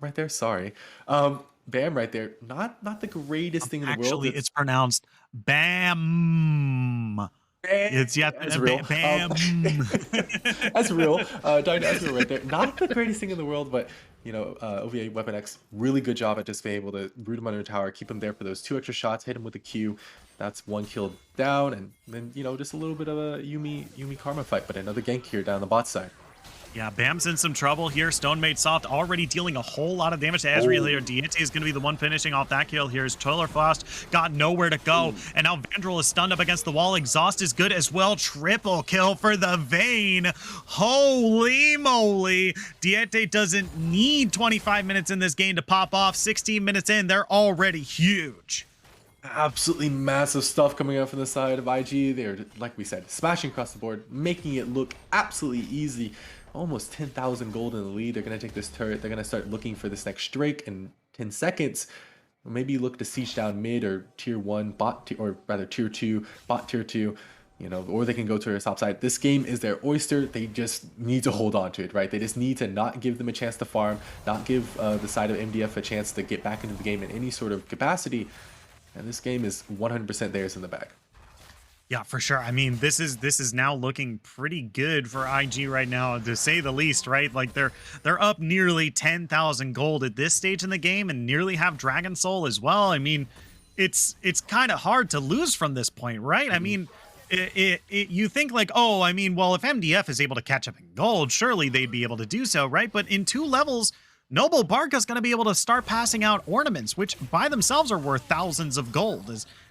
right there. Sorry, Bam right there. Not the greatest thing in the world. Actually, it's pronounced Bam. It's that's real. Bam. That's real. That's real right there. Not the greatest thing in the world, but you know, OVA Weapon X, really good job at just being able to root him under the tower, keep him there for those 2 extra shots, hit him with a Q. That's 1 kill down, and then you know, just a little bit of a Yuumi Karma fight, but another gank here down the bot side. Yeah, Bam's in some trouble here. Stonemate Soft already dealing a whole lot of damage to Ezreal here. Diete is going to be the one finishing off that kill here. As Toilerfrost got nowhere to go. And now Vandal is stunned up against the wall. Exhaust is good as well. Triple kill for the Vayne. Holy moly. Diete doesn't need 25 minutes in this game to pop off. 16 minutes in, they're already huge. Absolutely massive stuff coming out from the side of IG. They're, like we said, smashing across the board, making it look absolutely easy. Almost 10,000 gold in the lead. They're going to take this turret. They're going to start looking for this next Drake in 10 seconds. Maybe look to siege down mid or tier 1 bot, or rather tier 2, bot tier 2, you know, or they can go to their top side. This game is their oyster. They just need to hold on to it, right? They just need to not give them a chance to farm, not give the side of MDF a chance to get back into the game in any sort of capacity. And this game is 100% theirs in the bag. Yeah, for sure. I mean, this is now looking pretty good for IG right now, to say the least, right? Like they're up nearly 10,000 gold at this stage in the game, and nearly have Dragon Soul as well. I mean, it's kind of hard to lose from this point, right? I mean, you think like, oh, I mean, well, if MDF is able to catch up in gold, surely they'd be able to do so, right? But in 2 levels, Noble Barca's going to be able to start passing out ornaments, which by themselves are worth thousands of gold.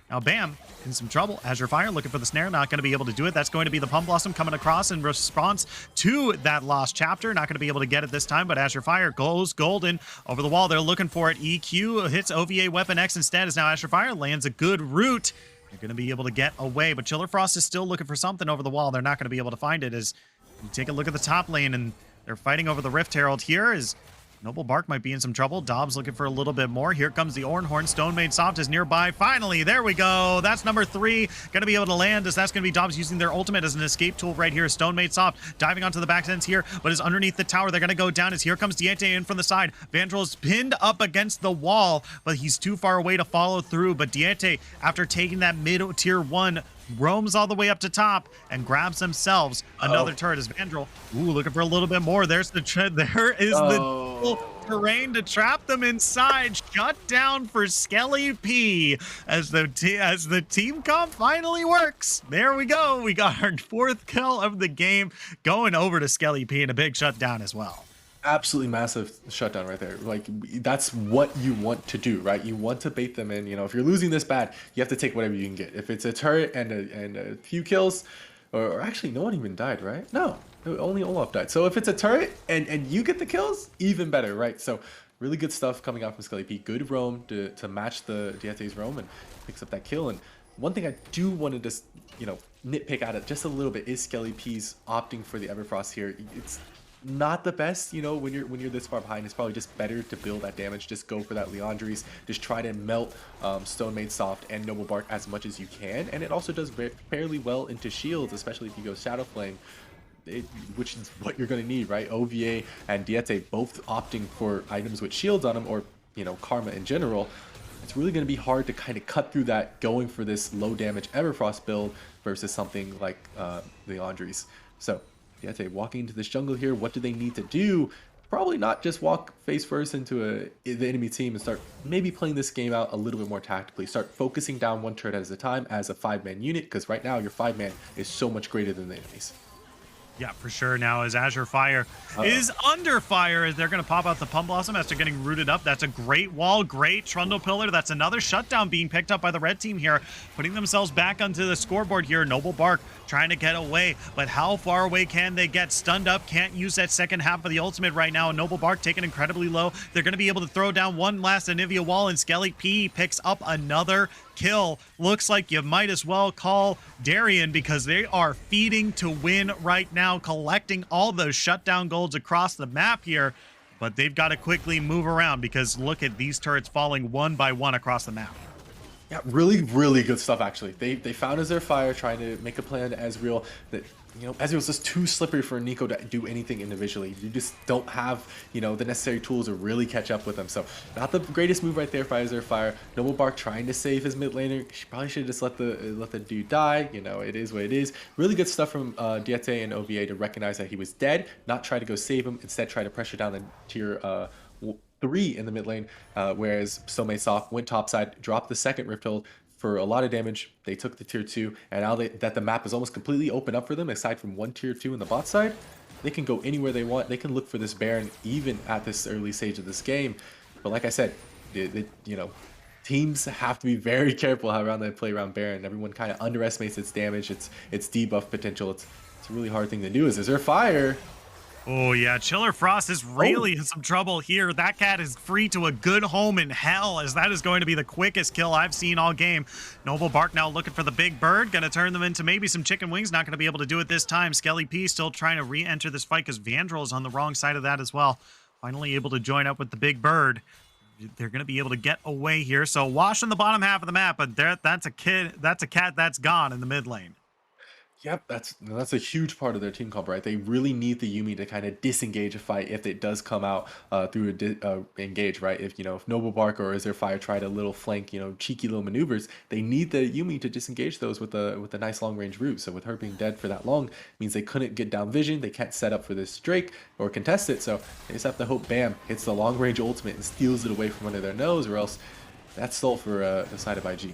Now Bam in some trouble. Azure Fire looking for the snare, not going to be able to do it. That's going to be the Pump Blossom coming across in response to that lost chapter. Not going to be able to get it this time, but Azure Fire goes golden over the wall. They're looking for it. EQ hits OVA Weapon X instead, as now Azure Fire lands a good root. They're going to be able to get away, but Chiller Frost is still looking for something over the wall. They're not going to be able to find it. As you take a look at the top lane, and they're fighting over the Rift Herald here. As Noble Bark might be in some trouble. Dobbs looking for a little bit more. Here comes the Ornhorn. Stonemate Soft is nearby. Finally, there we go. That's number 3. Going to be able to land, as that's going to be Dobbs using their ultimate as an escape tool right here. Stonemate Soft diving onto the back ends here, but is underneath the tower. They're going to go down as here comes Diete in from the side. Vandal is pinned up against the wall, but he's too far away to follow through. But Diete, after taking that mid tier 1, roams all the way up to top and grabs themselves another turret as Vandal. Ooh, looking for a little bit more. There is the terrain to trap them inside. Shut down for Skelly P as the team comp finally works. There we go. We got our 4th kill of the game going over to Skelly P, and a big shutdown as well. Absolutely massive shutdown right there. Like, that's what you want to do, right? You want to bait them in. You know, if you're losing this bad, you have to take whatever you can get. If it's a turret and a few kills, or actually no one even died, right? No, only Olaf died. So if it's a turret and you get the kills, even better, right? So really good stuff coming out from Skelly P. Good roam to match the Diete's roam, and picks up that kill. And one thing I do want to just, you know, nitpick at it just a little bit is Skelly P's opting for the Everfrost here. It's not the best, you know, when you're this far behind. It's probably just better to build that damage. Just go for that Leandries. Just try to melt Stonemate Soft and Noble Bark as much as you can, and it also does fairly well into shields, especially if you go Shadow Flame, which is what you're going to need, right? OVA and Diete both opting for items with shields on them, or, you know, Karma in general. It's really going to be hard to kind of cut through that going for this low damage Everfrost build versus something like Leandries. So Diete walking into this jungle here, what do they need to do? Probably not just walk face first into the enemy team and start maybe playing this game out a little bit more tactically. Start focusing down one turret at a time as a 5-man unit, because right now your 5-man is so much greater than the enemies. Yeah, for sure. Now as Azure Fire is under fire, as they're going to pop out the Pump Blossom after getting rooted up. That's a great wall, great Trundle Pillar. That's another shutdown being picked up by the red team here, putting themselves back onto the scoreboard here. Noble Bark trying to get away, but how far away can they get? Stunned up, can't use that second half of the ultimate right now. Noble Bark taken incredibly low. They're going to be able to throw down one last Anivia wall, and Skelly P picks up another kill. Looks like you might as well call Darien, because they are feeding to win right now, collecting all those shutdown golds across the map here, but they've got to quickly move around because look at these turrets falling one by one across the map. Yeah, really, really good stuff, actually. They found Azure Fire trying to make a play on Ezreal that, you know, Ezreal's just too slippery for Nico to do anything individually. You just don't have, you know, the necessary tools to really catch up with them. So not the greatest move right there for Azure Fire. Noble Bark trying to save his mid laner. She probably should have just let the dude die. You know, it is what it is. Really good stuff from Diete and OVA to recognize that he was dead, not try to go save him, instead try to pressure down the tier 3 in the mid lane, whereas Soulmate Soft went topside, dropped the second Rift Hold for a lot of damage. They took the tier 2, and now that the map is almost completely open up for them, aside from one tier 2 in the bot side, they can go anywhere they want. They can look for this Baron even at this early stage of this game. But like I said, you know, teams have to be very careful how around they play around Baron. Everyone kind of underestimates its damage, its debuff potential. It's a really hard thing to do. Is there fire? Oh, yeah. Chiller Frost is really in some trouble here. That cat is free to a good home in hell, as that is going to be the quickest kill I've seen all game. Noble Bark now looking for the big bird. Going to turn them into maybe some chicken wings. Not going to be able to do it this time. Skelly P still trying to re-enter this fight because Vandrel is on the wrong side of that as well. Finally able to join up with the big bird. They're going to be able to get away here. So Wash in the bottom half of the map, but that's a cat that's gone in the mid lane. Yep, that's a huge part of their team comp, right? They really need the Yuumi to kind of disengage a fight if it does come out through a engage, right? If, you know, if Noble Bark or Azure Fire tried a little flank, you know, cheeky little maneuvers, they need the Yuumi to disengage those with a nice long range route. So with her being dead for that long, means they couldn't get down vision, they can't set up for this Drake or contest it. So they just have to hope Bam hits the long range ultimate and steals it away from under their nose, or else that's stole for the side of IG.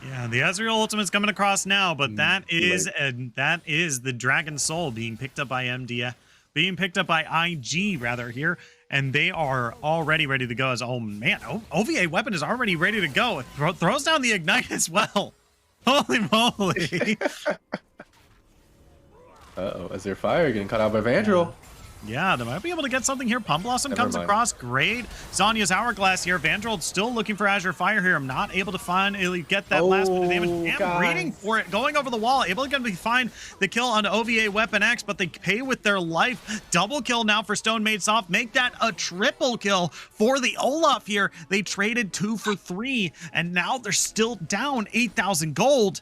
Yeah, the Ezreal ultimate's coming across now, but that is the Dragon Soul being picked up by MDF, being picked up by IG rather here, and they are already ready to go. As oh man, OVA weapon is already ready to go. It throws down the ignite as well. Holy moly! Azure Fire getting cut out by Vandrel. Yeah, they might be able to get something here. Pump Blossom comes across. Great. Zanya's Hourglass here. Vandrel still looking for Azure Fire here. I'm not able to finally get that last bit of damage. Damn, reading for it. Going over the wall. Able to find the kill on OVA Weapon X, but they pay with their life. Double kill now for Stone Made Soft. Make that a triple kill for the Olaf here. They traded 2 for 3, and now they're still down 8,000 gold.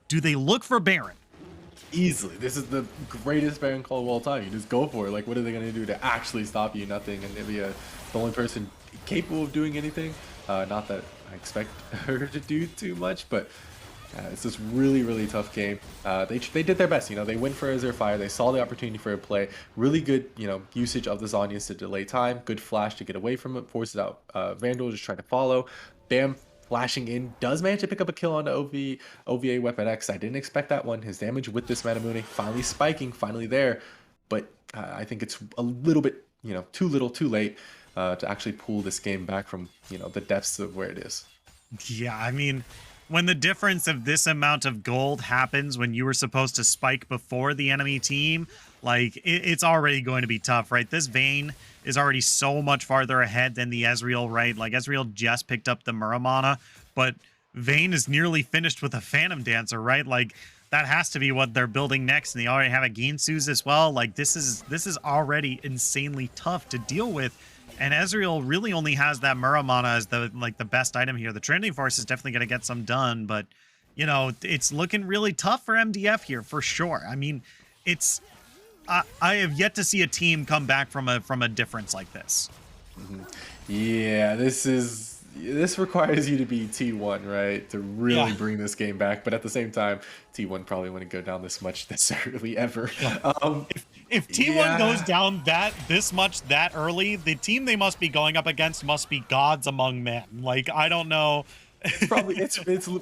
Do they look for Baron? Easily. This is the greatest Baron call of all time. You just go for it. Like, what are they going to do to actually stop you? Nothing. And Nivea, the only person capable of doing anything. Not that I expect her to do too much, but it's this really, really tough game. They did their best. You know, they went for Azure Fire. They saw the opportunity for a play. Really good, you know, usage of the Zanyas to delay time. Good flash to get away from it. Forces out Vandal, just trying to follow. Bam. Flashing in, does manage to pick up a kill on the OVA Weapon X. I didn't expect that one. His damage with this Manamune finally spiking, finally there. But I think it's a little bit, you know, too little, too late to actually pull this game back from, you know, the depths of where it is. Yeah, I mean, when the difference of this amount of gold happens when you were supposed to spike before the enemy team, like, it's already going to be tough, right? This Vayne is already so much farther ahead than the Ezreal, right? Like, Ezreal just picked up the Muramana, but Vayne is nearly finished with a Phantom Dancer, right? Like, that has to be what they're building next, and they already have a Ginsu's as well. Like, this is already insanely tough to deal with, and Ezreal really only has that Muramana as the best item here. The Trinity Force is definitely going to get some done, but, you know, it's looking really tough for MDF here, for sure. I mean, it's... I have yet to see a team come back from a difference like this. Yeah, this requires you to be T1, right? To really bring this game back. But at the same time, T1 probably wouldn't go down this much necessarily ever. If T1 goes down this much that early, the team they must be going up against must be gods among men. Like, I don't know It's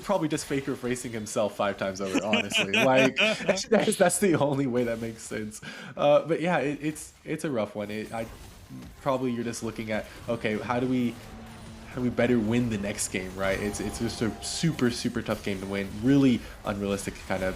probably just Faker racing himself 5 times over, honestly. Like that's the only way that makes sense. But yeah, it's a rough one. Probably you're just looking at, okay, how do we better win the next game, right? It's just a super tough game to win. Really unrealistic to kind of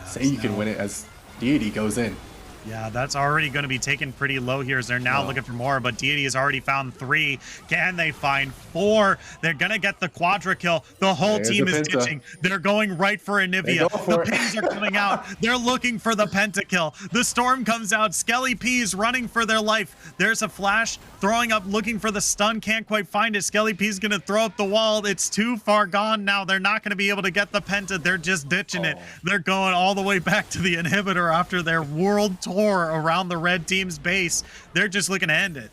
say you can win it as Deity goes in. Yeah, that's already going to be taken pretty low here as they're now looking for more, but Deity has already found 3. Can they find 4? They're going to get the quadra kill. The whole team is ditching. They're going right for Anivia. The pings are coming out. They're looking for the pentakill. The storm comes out. Skelly P's running for their life. There's a flash, throwing up, looking for the stun. Can't quite find it. Skelly P's going to throw up the wall. It's too far gone now. They're not going to be able to get the penta. They're just ditching it. They're going all the way back to the inhibitor after their world tour around the red team's base. They're just looking to end it.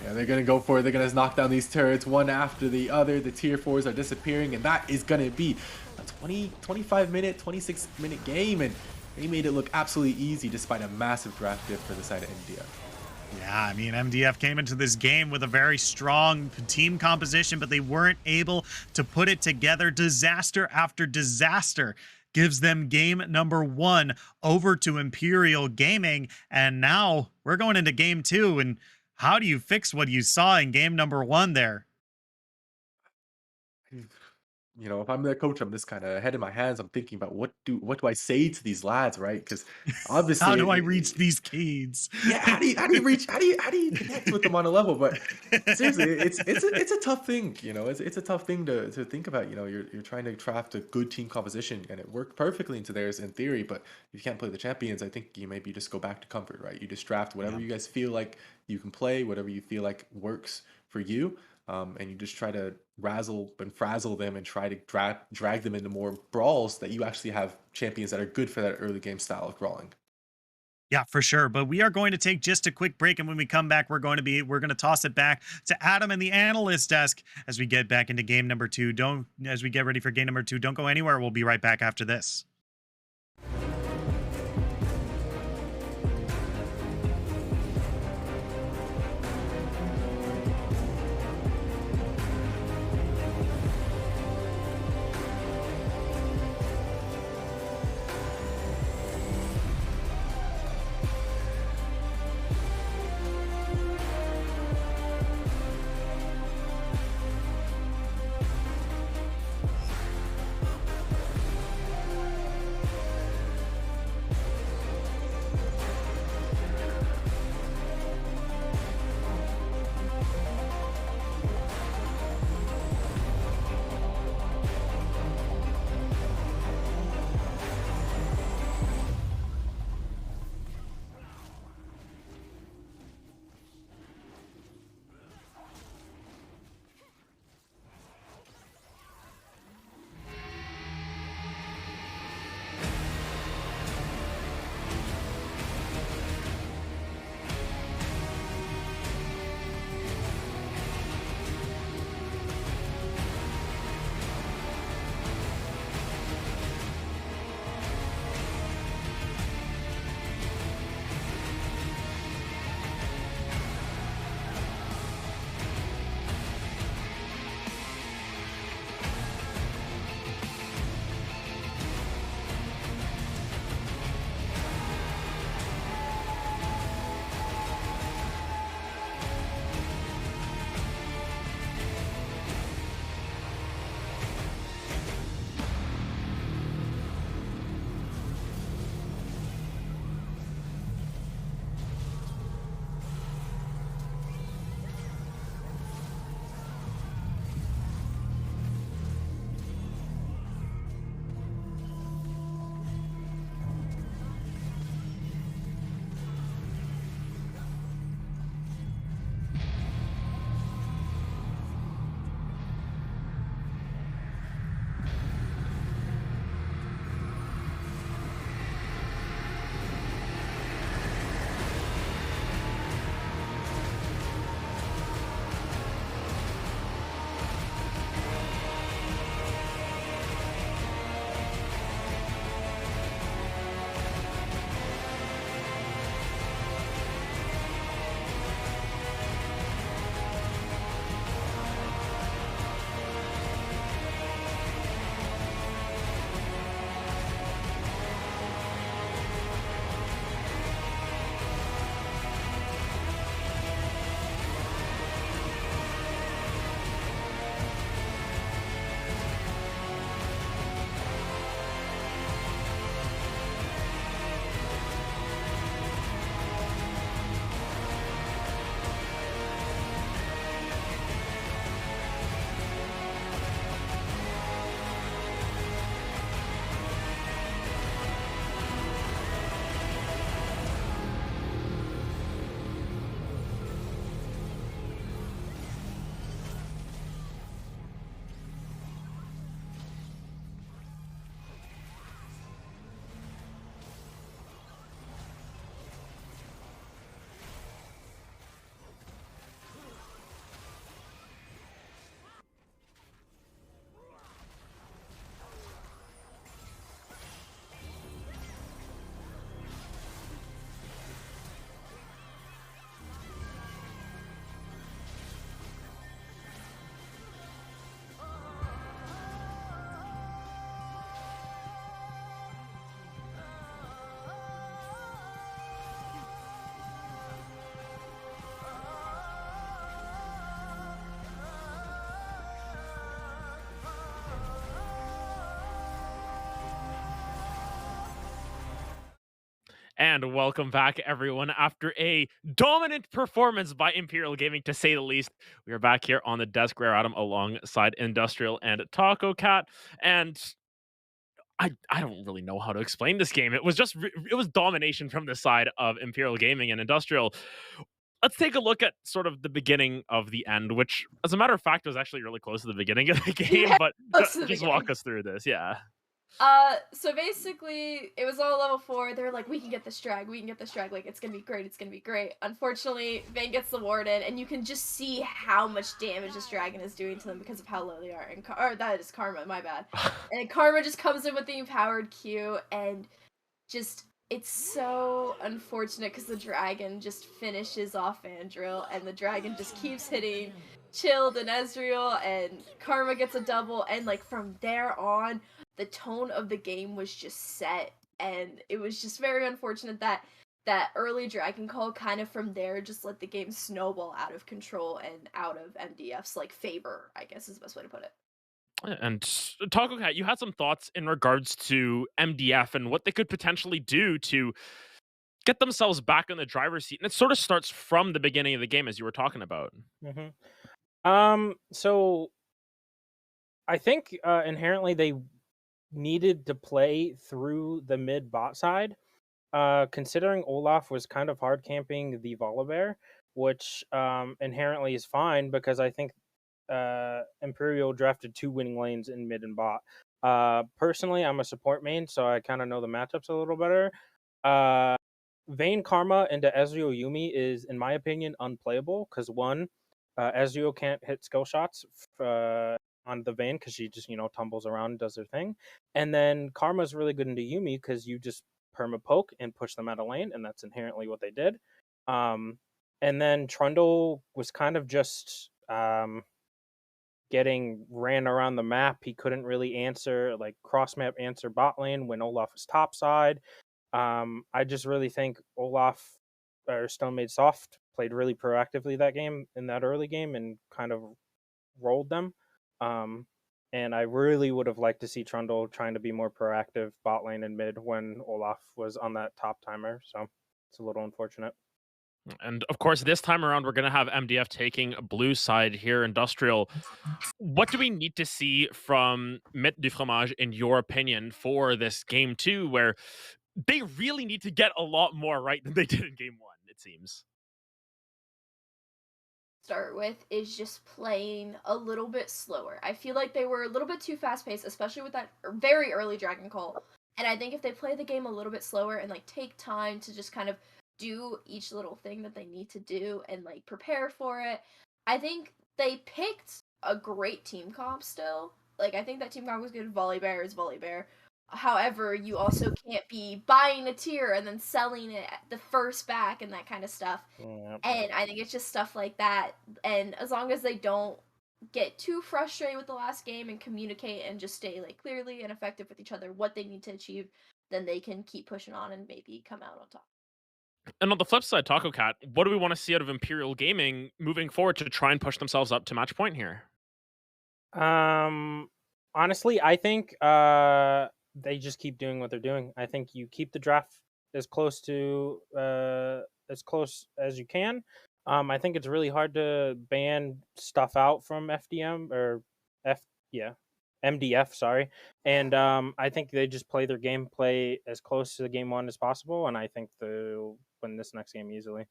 Yeah, they're gonna go for it. They're gonna knock down these turrets one after the other. The tier 4s are disappearing, and that is gonna be a 25-minute, 26-minute game, and they made it look absolutely easy despite a massive draft dip for the side of MDF. Yeah, I mean, MDF came into this game with a very strong team composition, but they weren't able to put it together. Disaster after disaster gives them game number 1 over to Imperial Gaming. And now we're going into game 2. And how do you fix what you saw in game number 1 there? You know, if I'm the coach, I'm just kind of head in my hands. I'm thinking about what do I say to these lads, right? Because obviously, how do I reach these kids? Yeah, how do you connect with them on a level? But seriously, it's a tough thing. You know, it's a tough thing to think about. You know, you're trying to craft a good team composition, and it worked perfectly into theirs in theory. But if you can't play the champions, I think you maybe just go back to comfort, right? You just draft whatever you guys feel like you can play, whatever you feel like works for you. And you just try to razzle and frazzle them and try to drag them into more brawls that you actually have champions that are good for that early game style of brawling. Yeah, for sure. But we are going to take just a quick break, and when we come back, we're going to toss it back to Adam and the analyst desk as we get back into game number 2. As we get ready for game number 2, don't go anywhere. We'll be right back after this. And welcome back, everyone. After a dominant performance by Imperial Gaming, to say the least, we are back here on the desk, Rare Atom, alongside Industrial and Taco Cat. And I don't really know how to explain this game. It was just it was domination from the side of Imperial Gaming and Industrial. Let's take a look at sort of the beginning of the end, which, as a matter of fact, was actually really close to the beginning of the game. Yeah, But close to the just beginning. walk us through this, yeah. So basically, it was all level 4. They were like, we can get this drag, like, it's gonna be great. Unfortunately, Vayne gets the warden, and you can just see how much damage this dragon is doing to them because of how low they are. And or that is Karma, my bad. And Karma just comes in with the empowered Q, and just, it's so unfortunate because the dragon just finishes off Vandril, and the dragon just keeps hitting Chilled and Ezreal, and Karma gets a double, and like from there on, the tone of the game was just set, and it was just very unfortunate that that early dragon call kind of from there just let the game snowball out of control and out of MDF's like favor, I guess is the best way to put it. And Taco Cat, you had some thoughts in regards to MDF and what they could potentially do to get themselves back in the driver's seat. And it sort of starts from the beginning of the game, as you were talking about. So I think inherently they needed to play through the mid bot side. Considering Olaf was kind of hard camping the Volibear, which inherently is fine because I think Imperial drafted 2 winning lanes in mid and bot. Personally, I'm a support main, so I kind of know the matchups a little better. Vayne Karma into Ezreal Yuumi is, in my opinion, unplayable because one, Ezreal can't hit skill shots on the Vayne because she just, tumbles around and does her thing. And then Karma's really good into Yuumi because you just perma poke and push them out of lane, and that's inherently what they did. And then Trundle was kind of just getting ran around the map. He couldn't really answer, like cross map answer bot lane when Olaf was top side. I just really think Olaf or Stone Made Soft played really proactively that game in that early game and kind of rolled them. And I really would have liked to see Trundle trying to be more proactive bot lane and mid when Olaf was on that top timer. So it's a little unfortunate. And of course, this time around, we're going to have MDF taking blue side here, Industrial. What do we need to see from Maitres du Fromage, in your opinion, for this game 2, where they really need to get a lot more right than they did in game 1, it seems? Start with is just playing a little bit slower. I feel like they were a little bit too fast paced, especially with that very early dragon call. And I think if they play the game a little bit slower and like take time to just kind of do each little thing that they need to do and like prepare for it, I think they picked a great team comp still. Like I think that team comp was good. Volibear is Volibear. However, you also can't be buying a tier and then selling it at the first back and that kind of stuff. Yeah. And I think it's just stuff like that. And as long as they don't get too frustrated with the last game and communicate and just stay like clearly and effective with each other what they need to achieve, then they can keep pushing on and maybe come out on top. And on the flip side, Taco Cat, what do we want to see out of Imperial Gaming moving forward to try and push themselves up to match point here? Honestly, I think they just keep doing what they're doing. I think you keep the draft as close as you can. I think it's really hard to ban stuff out from FDM or MDF, sorry. And I think they just play their gameplay as close to the game 1 as possible, and I think they'll win this next game easily.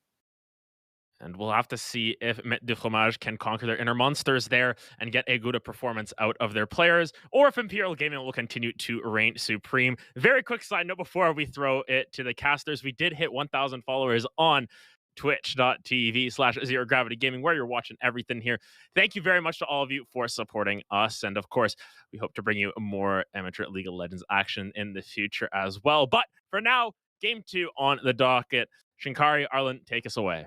And we'll have to see if Maitres du Fromage can conquer their inner monsters there and get a good performance out of their players, or if Imperial Gaming will continue to reign supreme. Very quick side note before we throw it to the casters. We did hit 1,000 followers on twitch.tv/Zero Gravity Gaming, where you're watching everything here. Thank you very much to all of you for supporting us. And of course, we hope to bring you more amateur League of Legends action in the future as well. But for now, game 2 on the docket. Shinkari, Arlen, take us away.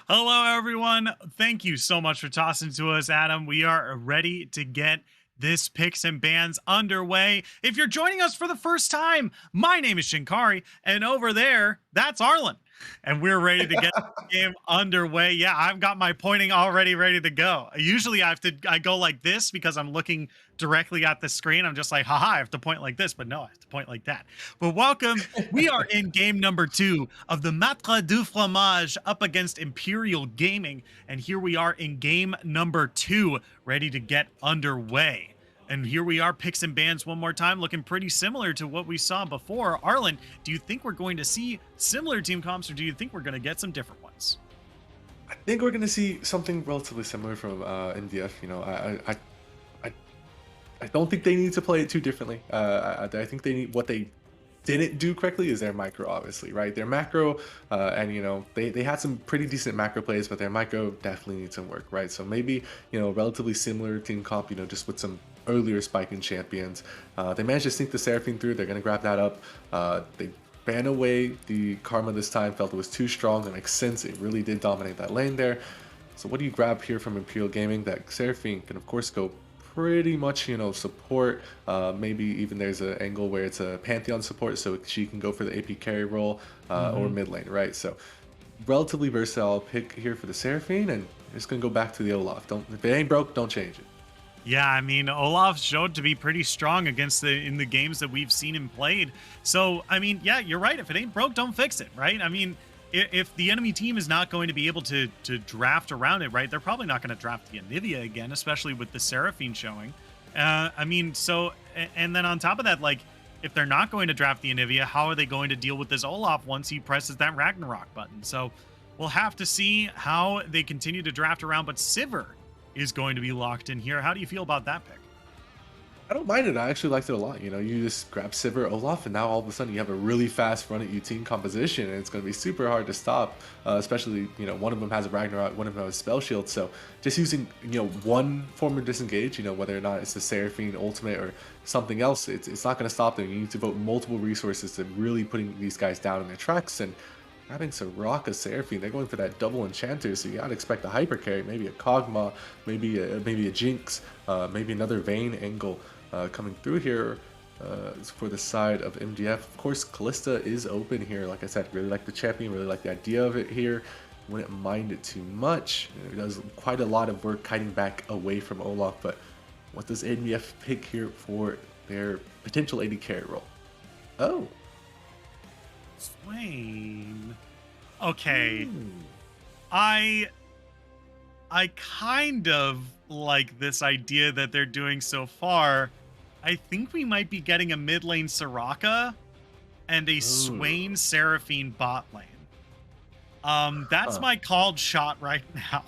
Hello, everyone. Thank you so much for tossing to us, Adam. We are ready to get this picks and bans underway. If you're joining us for the first time, my name is Shinkari, and over there, that's Arlen. and we're ready to get the game underway. Yeah, I've got my pointing already ready to go. Usually I go like this because I'm looking directly at the screen. I'm just like, haha, I have to point like this, but no, I have to point like that. But welcome. We are in game number 2 of the Maitres du Fromage up against Imperial Gaming. And here we are in game number 2, ready to get underway. And here we are, picks and bans one more time, looking pretty similar to what we saw before. Arlen, do you think we're going to see similar team comps, or do you think we're going to get some different ones? I think we're going to see something relatively similar from MDF. You know, I don't think they need to play it too differently. I think they need, what they didn't do correctly is their micro, obviously, right? Their macro, and you know, they had some pretty decent macro plays, but their micro definitely needs some work, right? So maybe, you know, relatively similar team comp, you know, just with some earlier spiking champions. They managed to sneak the Seraphine through. They're going to grab that up. They ban away the Karma this time, felt it was too strong. It makes sense. It really did dominate that lane there. So what do you grab here from Imperial Gaming? That Seraphine can, of course, go pretty much, you know, support. Maybe even there's an angle where it's a Pantheon support, so she can go for the AP carry role or mid lane, right? So relatively versatile pick here for the Seraphine, and just going to go back to the Olaf. If it ain't broke, don't change it. Yeah, I mean, Olaf showed to be pretty strong against in the games that we've seen him played. So, I mean, yeah, you're right. If it ain't broke, don't fix it, right? I mean, if the enemy team is not going to be able to draft around it, right, they're probably not going to draft the Anivia again, especially with the Seraphine showing. I mean, so, and then on top of that, like, if they're not going to draft the Anivia, how are they going to deal with this Olaf once he presses that Ragnarok button? So we'll have to see how they continue to draft around, but Sivir is going to be locked in here. How do you feel about that pick? I don't mind it. I actually liked it a lot. You know, you just grab Sivir, Olaf, and now all of a sudden you have a really fast run at you team composition, and it's going to be super hard to stop. Especially, you know, one of them has a Ragnarok, one of them has a Spell Shield. So just using, you know, one form of disengage, you know, whether or not it's the Seraphine ultimate or something else, it's not going to stop them. You need to devote multiple resources to really putting these guys down in their tracks. And having Soraka, Seraphine, they're going for that double enchanter, so you gotta expect a hyper carry, maybe a Kog'Maw, maybe a Jinx, maybe another Vayne angle coming through here for the side of MDF. Of course, Kalista is open here. Like I said, really like the champion, really like the idea of it here. Wouldn't mind it too much. It does quite a lot of work kiting back away from Olaf, but what does MDF pick here for their potential AD carry role? Oh. Swain. Okay. I kind of like this idea that they're doing so far. I think we might be getting a mid lane Soraka and a Swain Seraphine bot lane. That's my called shot right now.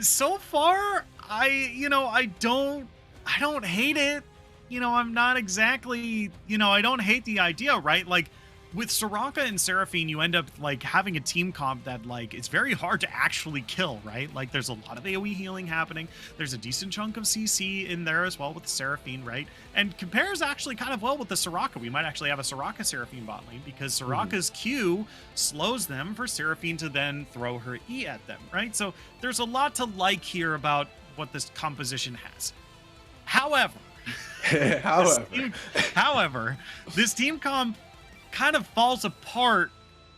So far, I don't hate it. You know, I'm not exactly, you know, I don't hate the idea, right? Like with Soraka and Seraphine, you end up like having a team comp that like it's very hard to actually kill, right? Like there's a lot of AoE healing happening. There's a decent chunk of CC in there as well with the Seraphine, right? And compares actually kind of well with the Soraka. We might actually have a Soraka Seraphine bot lane because Soraka's Q slows them for Seraphine to then throw her E at them, right? So there's a lot to like here about what this composition has. However, this team comp kind of falls apart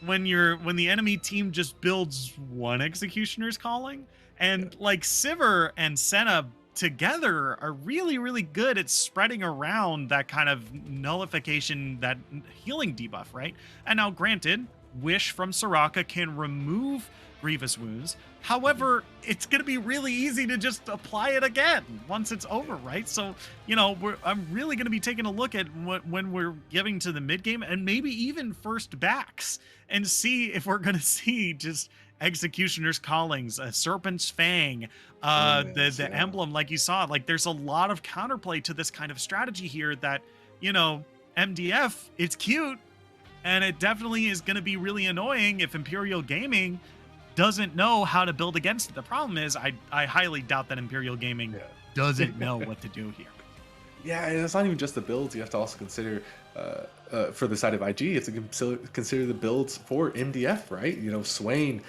when the enemy team just builds one Executioner's Calling, and like Sivir and Senna together are really, really good at spreading around that kind of nullification, that healing debuff, right? And now granted, Wish from Soraka can remove Grievous Wounds. However, it's going to be really easy to just apply it again once it's over, right? So, you know, I'm really going to be taking a look at when we're getting to the mid game and maybe even first backs and see if we're going to see just Executioner's Callings, a Serpent's Fang, the emblem like you saw. Like there's a lot of counterplay to this kind of strategy here that, you know, MDF, it's cute, and it definitely is going to be really annoying if Imperial Gaming doesn't know how to build against it. The problem is I highly doubt that Imperial Gaming doesn't know what to do here. Yeah, and it's not even just the builds. You have to also consider, for the side of IG, you have to consider the builds for MDF, right? You know, Swain,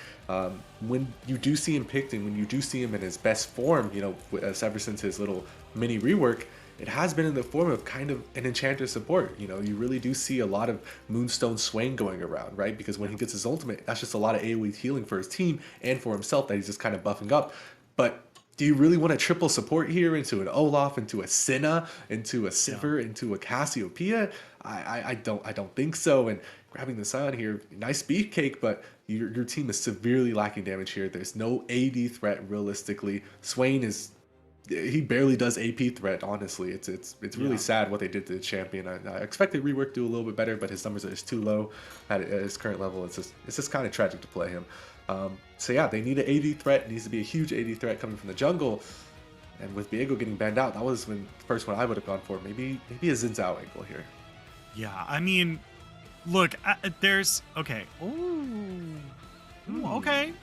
when you do see him picked and when you do see him in his best form, you know, ever since his little mini rework, it has been in the form of kind of an enchanter support. You know, you really do see a lot of Moonstone Swain going around, right? Because when he gets his ultimate, that's just a lot of AoE healing for his team and for himself that he's just kind of buffing up. But do you really want to triple support here into an Olaf, into a Senna, into a Sivir, into a Cassiopeia? I don't think so. And grabbing the Scion here, nice beefcake, but your team is severely lacking damage here. There's no AD threat realistically. Swain he barely does AP threat, honestly. It's really sad what they did to the champion. I expected Rework to do a little bit better, but his numbers are just too low at his current level. It's just kind of tragic to play him. So yeah, they need an AD threat. It needs to be a huge AD threat coming from the jungle. And with Viego getting banned out, that was the first one I would have gone for. Maybe a Xin Zhao angle here. Yeah, I mean, look, there's okay. Ooh, okay.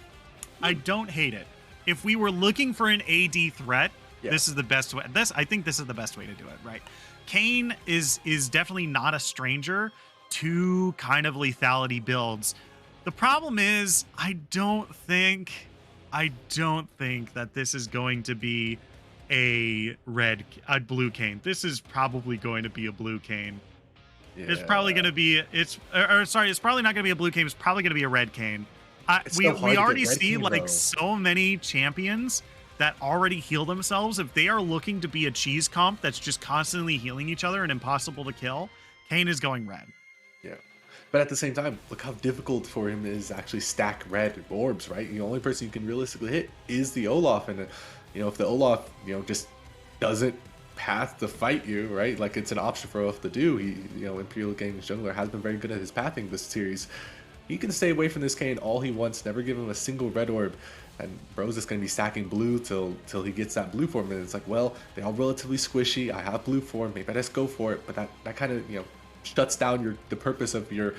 I don't hate it. If we were looking for an AD threat, this is the best way. I think this is the best way to do it, right? Kayn is definitely not a stranger to kind of lethality builds. The problem is, I don't think that this is going to be a blue Kayn. This is probably going to be a blue Kayn. Yeah. It's probably going to be it's probably not going to be a blue Kayn. It's probably going to be a red Kayn. We already see like so many champions that already heal themselves. If they are looking to be a cheese comp that's just constantly healing each other and impossible to kill, Kayn is going red. Yeah. But at the same time, look how difficult for him is actually stack red orbs, right? The only person you can realistically hit is the Olaf. And, if the Olaf, just doesn't path to fight you, right? Like it's an option for Olaf to do. He, Imperial Gaming's jungler has been very good at his pathing this series. He can stay away from this Kayn all he wants, never give him a single red orb. And bro's just going to be stacking blue till he gets that blue form. And it's like, well, they're all relatively squishy. I have blue form. Maybe I just go for it. But that kind of, shuts down the purpose of your,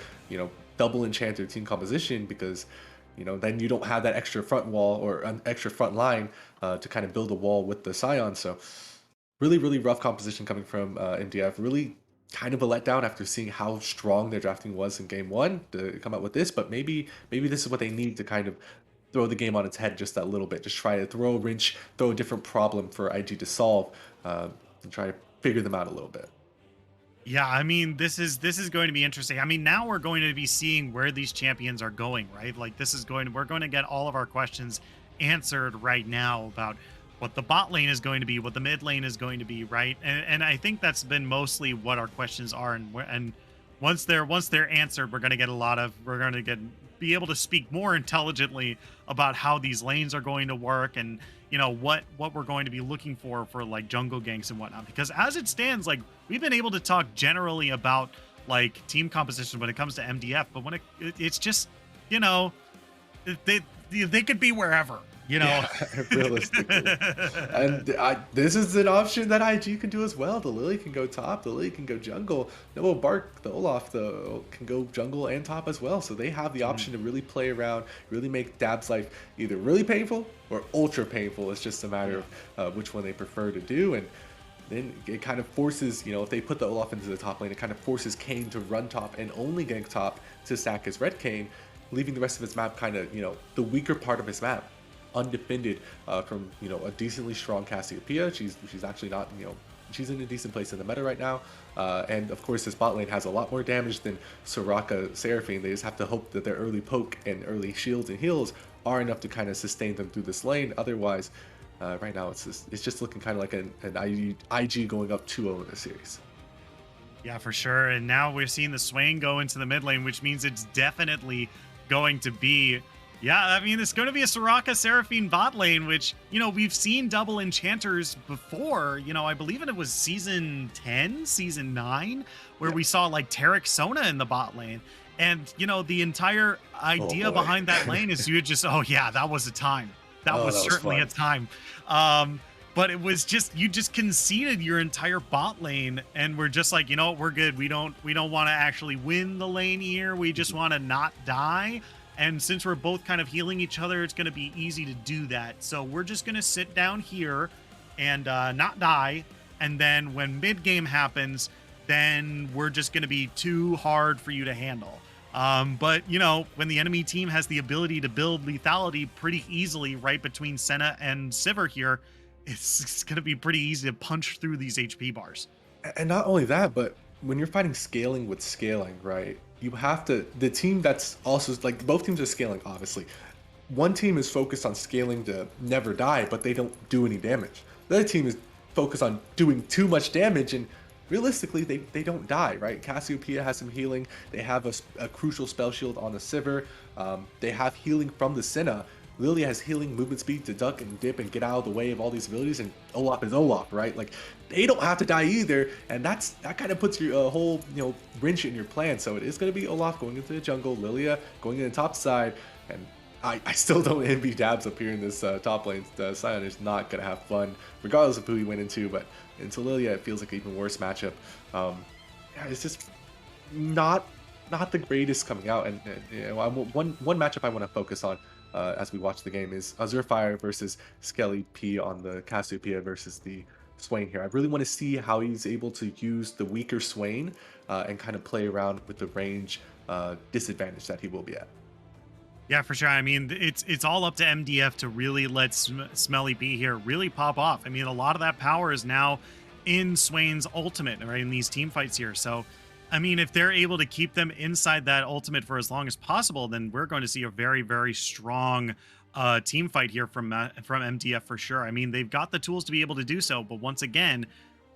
double enchanter team composition, because, then you don't have that extra front wall or an extra front line to kind of build a wall with the Scion. So really, really rough composition coming from MDF. Really kind of a letdown after seeing how strong their drafting was in game one to come out with this. But maybe this is what they need to kind of throw the game on its head just that little bit. Just try to throw a wrench, throw a different problem for IG to solve, and try to figure them out a little bit. Yeah, I mean, this is going to be interesting. I mean, now we're going to be seeing where these champions are going, right? Like we're going to get all of our questions answered right now about what the bot lane is going to be, what the mid lane is going to be, right? And I think that's been mostly what our questions are. And once they're answered, we're going to be able to speak more intelligently about how these lanes are going to work, and what we're going to be looking for like jungle ganks and whatnot. Because as it stands, like we've been able to talk generally about like team composition when it comes to MDF, but when it's just they could be wherever. Yeah, realistically. And this is an option that IG can do as well. The Lily can go top, the Lily can go jungle. Noah Bark, the Olaf, can go jungle and top as well. So they have the option to really play around, really make Dab's life either really painful or ultra painful. It's just a matter of which one they prefer to do. And then it kind of forces, if they put the Olaf into the top lane, it kind of forces Kayn to run top and only gank top to stack his red Kayn, leaving the rest of his map kind of, the weaker part of his map undefended from a decently strong Cassiopeia. She's actually not, she's in a decent place in the meta right now, and of course this bot lane has a lot more damage than Soraka Seraphine. They just have to hope that their early poke and early shields and heals are enough to kind of sustain them through this lane. Otherwise, right now it's just looking kind of like an IG going up 2-0 in the series. Yeah, for sure. And now we're seeing the Swain go into the mid lane, which means it's definitely going to be it's going to be a Soraka Seraphine bot lane, which, we've seen double enchanters before. I believe it was season 10, season 9, where we saw like Tarek Sona in the bot lane. And, the entire idea behind that lane is you just, that was a time. That was certainly a time. But it was just, you just conceded your entire bot lane and we're just like, we're good. We don't want to actually win the lane here. We just want to not die. And since we're both kind of healing each other, it's going to be easy to do that. So we're just going to sit down here and not die. And then when mid game happens, then we're just going to be too hard for you to handle. But, when the enemy team has the ability to build lethality pretty easily right between Senna and Sivir here, it's going to be pretty easy to punch through these HP bars. And not only that, but when you're fighting scaling with scaling, right? You have to, the team that's also, like, both teams are scaling, obviously. One team is focused on scaling to never die, but they don't do any damage. The other team is focused on doing too much damage, and realistically, they don't die, right? Cassiopeia has some healing. They have a crucial spell shield on the Sivir. They have healing from the Senna. Lilia has healing, movement speed to duck and dip and get out of the way of all these abilities, and Olaf is Olaf, right? Like, they don't have to die either, and that kind of puts your whole, wrench in your plan. So it is going to be Olaf going into the jungle, Lilia going in the top side, and I still don't envy Dabs up here in this top lane. Sion is not going to have fun, regardless of who he went into, but into Lilia, it feels like an even worse matchup. Yeah, it's just not the greatest coming out, and one matchup I want to focus on as we watch the game is Azurfire versus Skelly P on the Cassiopeia versus the Swain here. I really want to see how he's able to use the weaker Swain and kind of play around with the range disadvantage that he will be at. Yeah, for sure. I mean, it's all up to MDF to really let Smelly P here really pop off. I mean, a lot of that power is now in Swain's ultimate, right, in these team fights here. So, I mean, if they're able to keep them inside that ultimate for as long as possible, then we're going to see a very, very strong team fight here from MDF for sure. I mean, they've got the tools to be able to do so, but once again,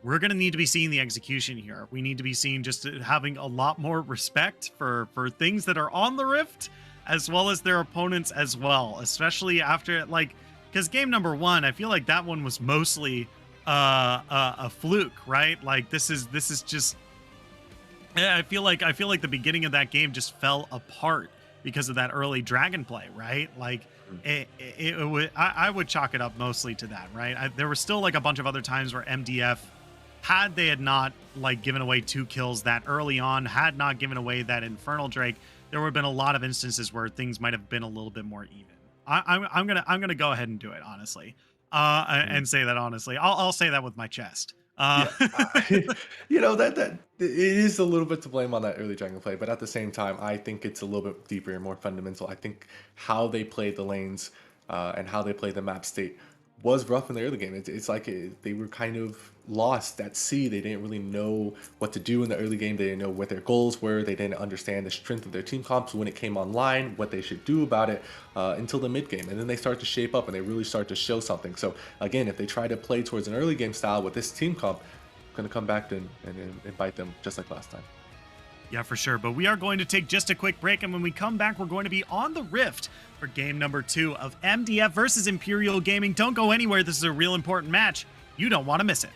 we're going to need to be seeing the execution here. We need to be seeing just having a lot more respect for things that are on the Rift, as well as their opponents as well, especially after, like, because game number 1, I feel like that one was mostly a fluke, right? Like, this is just, I feel like the beginning of that game just fell apart because of that early dragon play, right? Like, I would chalk it up mostly to that, right? There was still like a bunch of other times where MDF, had they had not like given away 2 kills that early on, had not given away that Infernal Drake, there would have been a lot of instances where things might have been a little bit more even. I'm gonna go ahead and do it honestly, and say that honestly. I'll say that with my chest. That it is a little bit to blame on that early dragon play, but at the same time, I think it's a little bit deeper and more fundamental. I think how they played the lanes and how they played the map state was rough in the early game. It's like they were kind of lost at sea. They didn't really know what to do in the early game. They didn't know what their goals were. They didn't understand the strength of their team comps when it came online, what they should do about it until the mid game. And then they start to shape up and they really start to show something. So again, if they try to play towards an early game style with this team comp, it's going to come back and bite them just like last time. Yeah, for sure. But we are going to take just a quick break, and when we come back, we're going to be on the Rift for game number 2 of MDF versus Imperial Gaming. Don't go anywhere. This is a real important match. You don't want to miss it.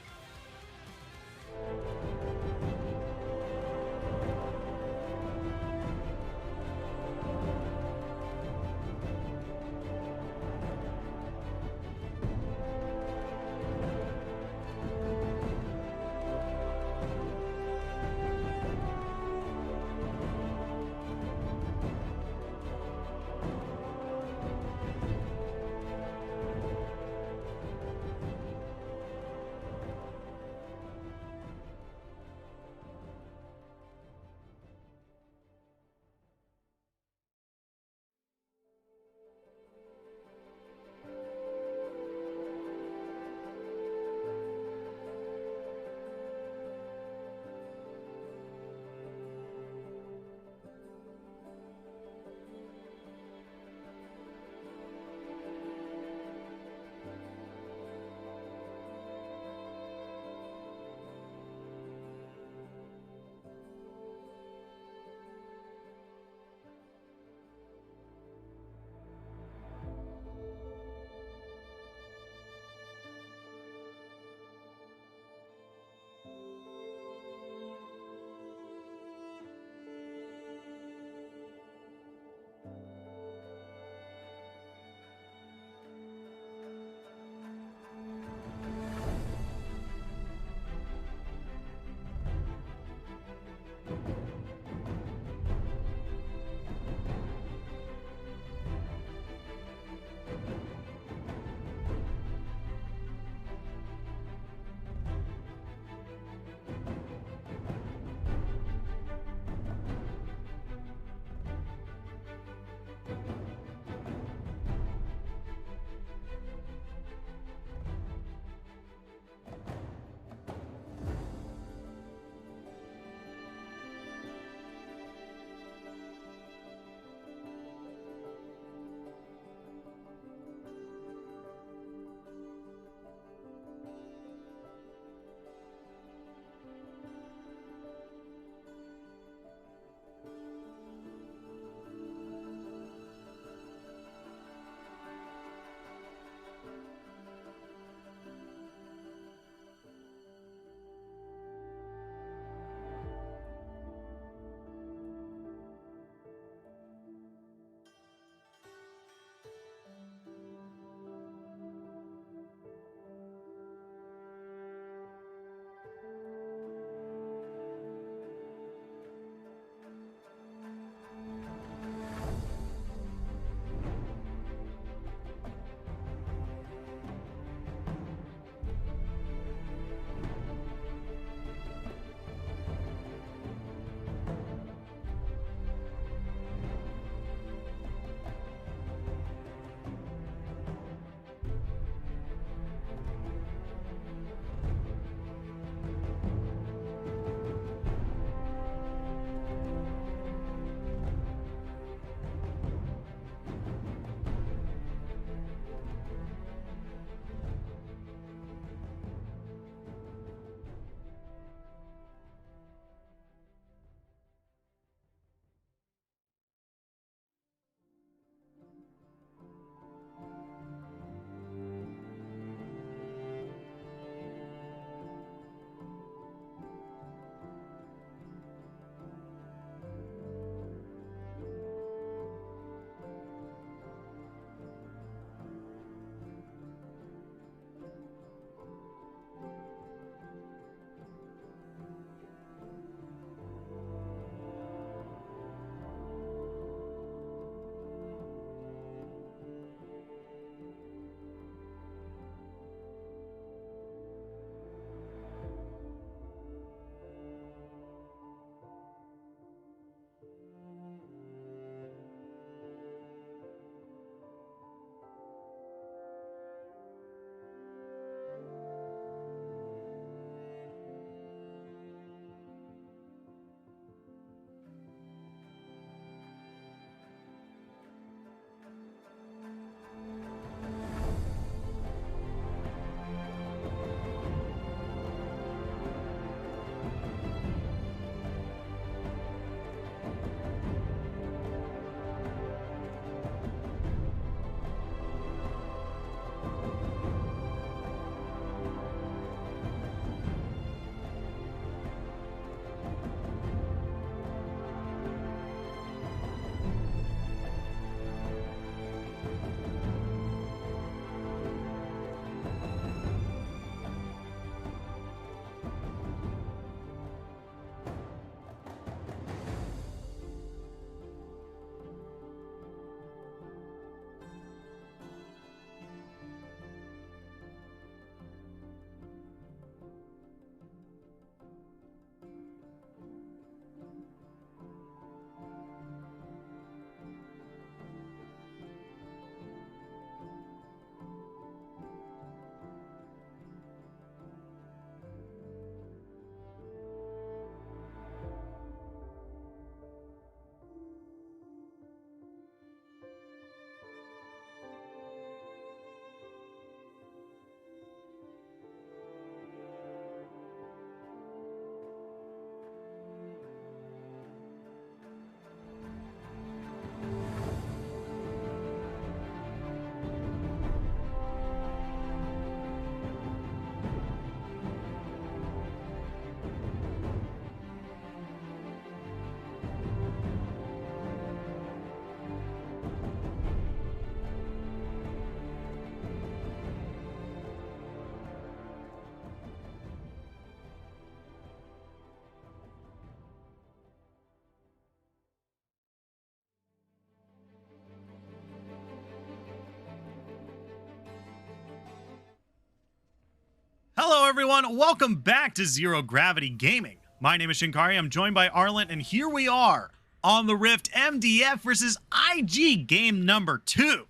everyone. Welcome back to Zero Gravity Gaming. My name is Shinkari. I'm joined by Arlen, and here we are on the Rift, MDF versus IG game number 2.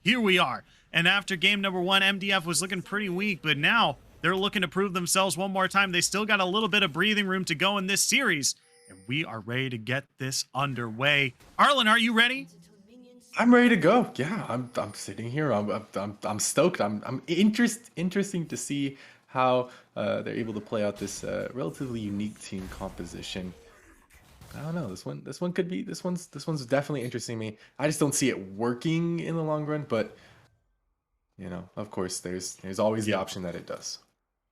Here we are. And after game number 1, MDF was looking pretty weak, but now they're looking to prove themselves one more time. They still got a little bit of breathing room to go in this series, and we are ready to get this underway. Arlen, are you ready? I'm ready to go. Yeah, I'm sitting here. I'm stoked. I'm interesting to see how they're able to play out this relatively unique team composition. I don't know. This one could be. This one's definitely interesting me. I just don't see it working in the long run. But you know, of course, there's always the option that it does.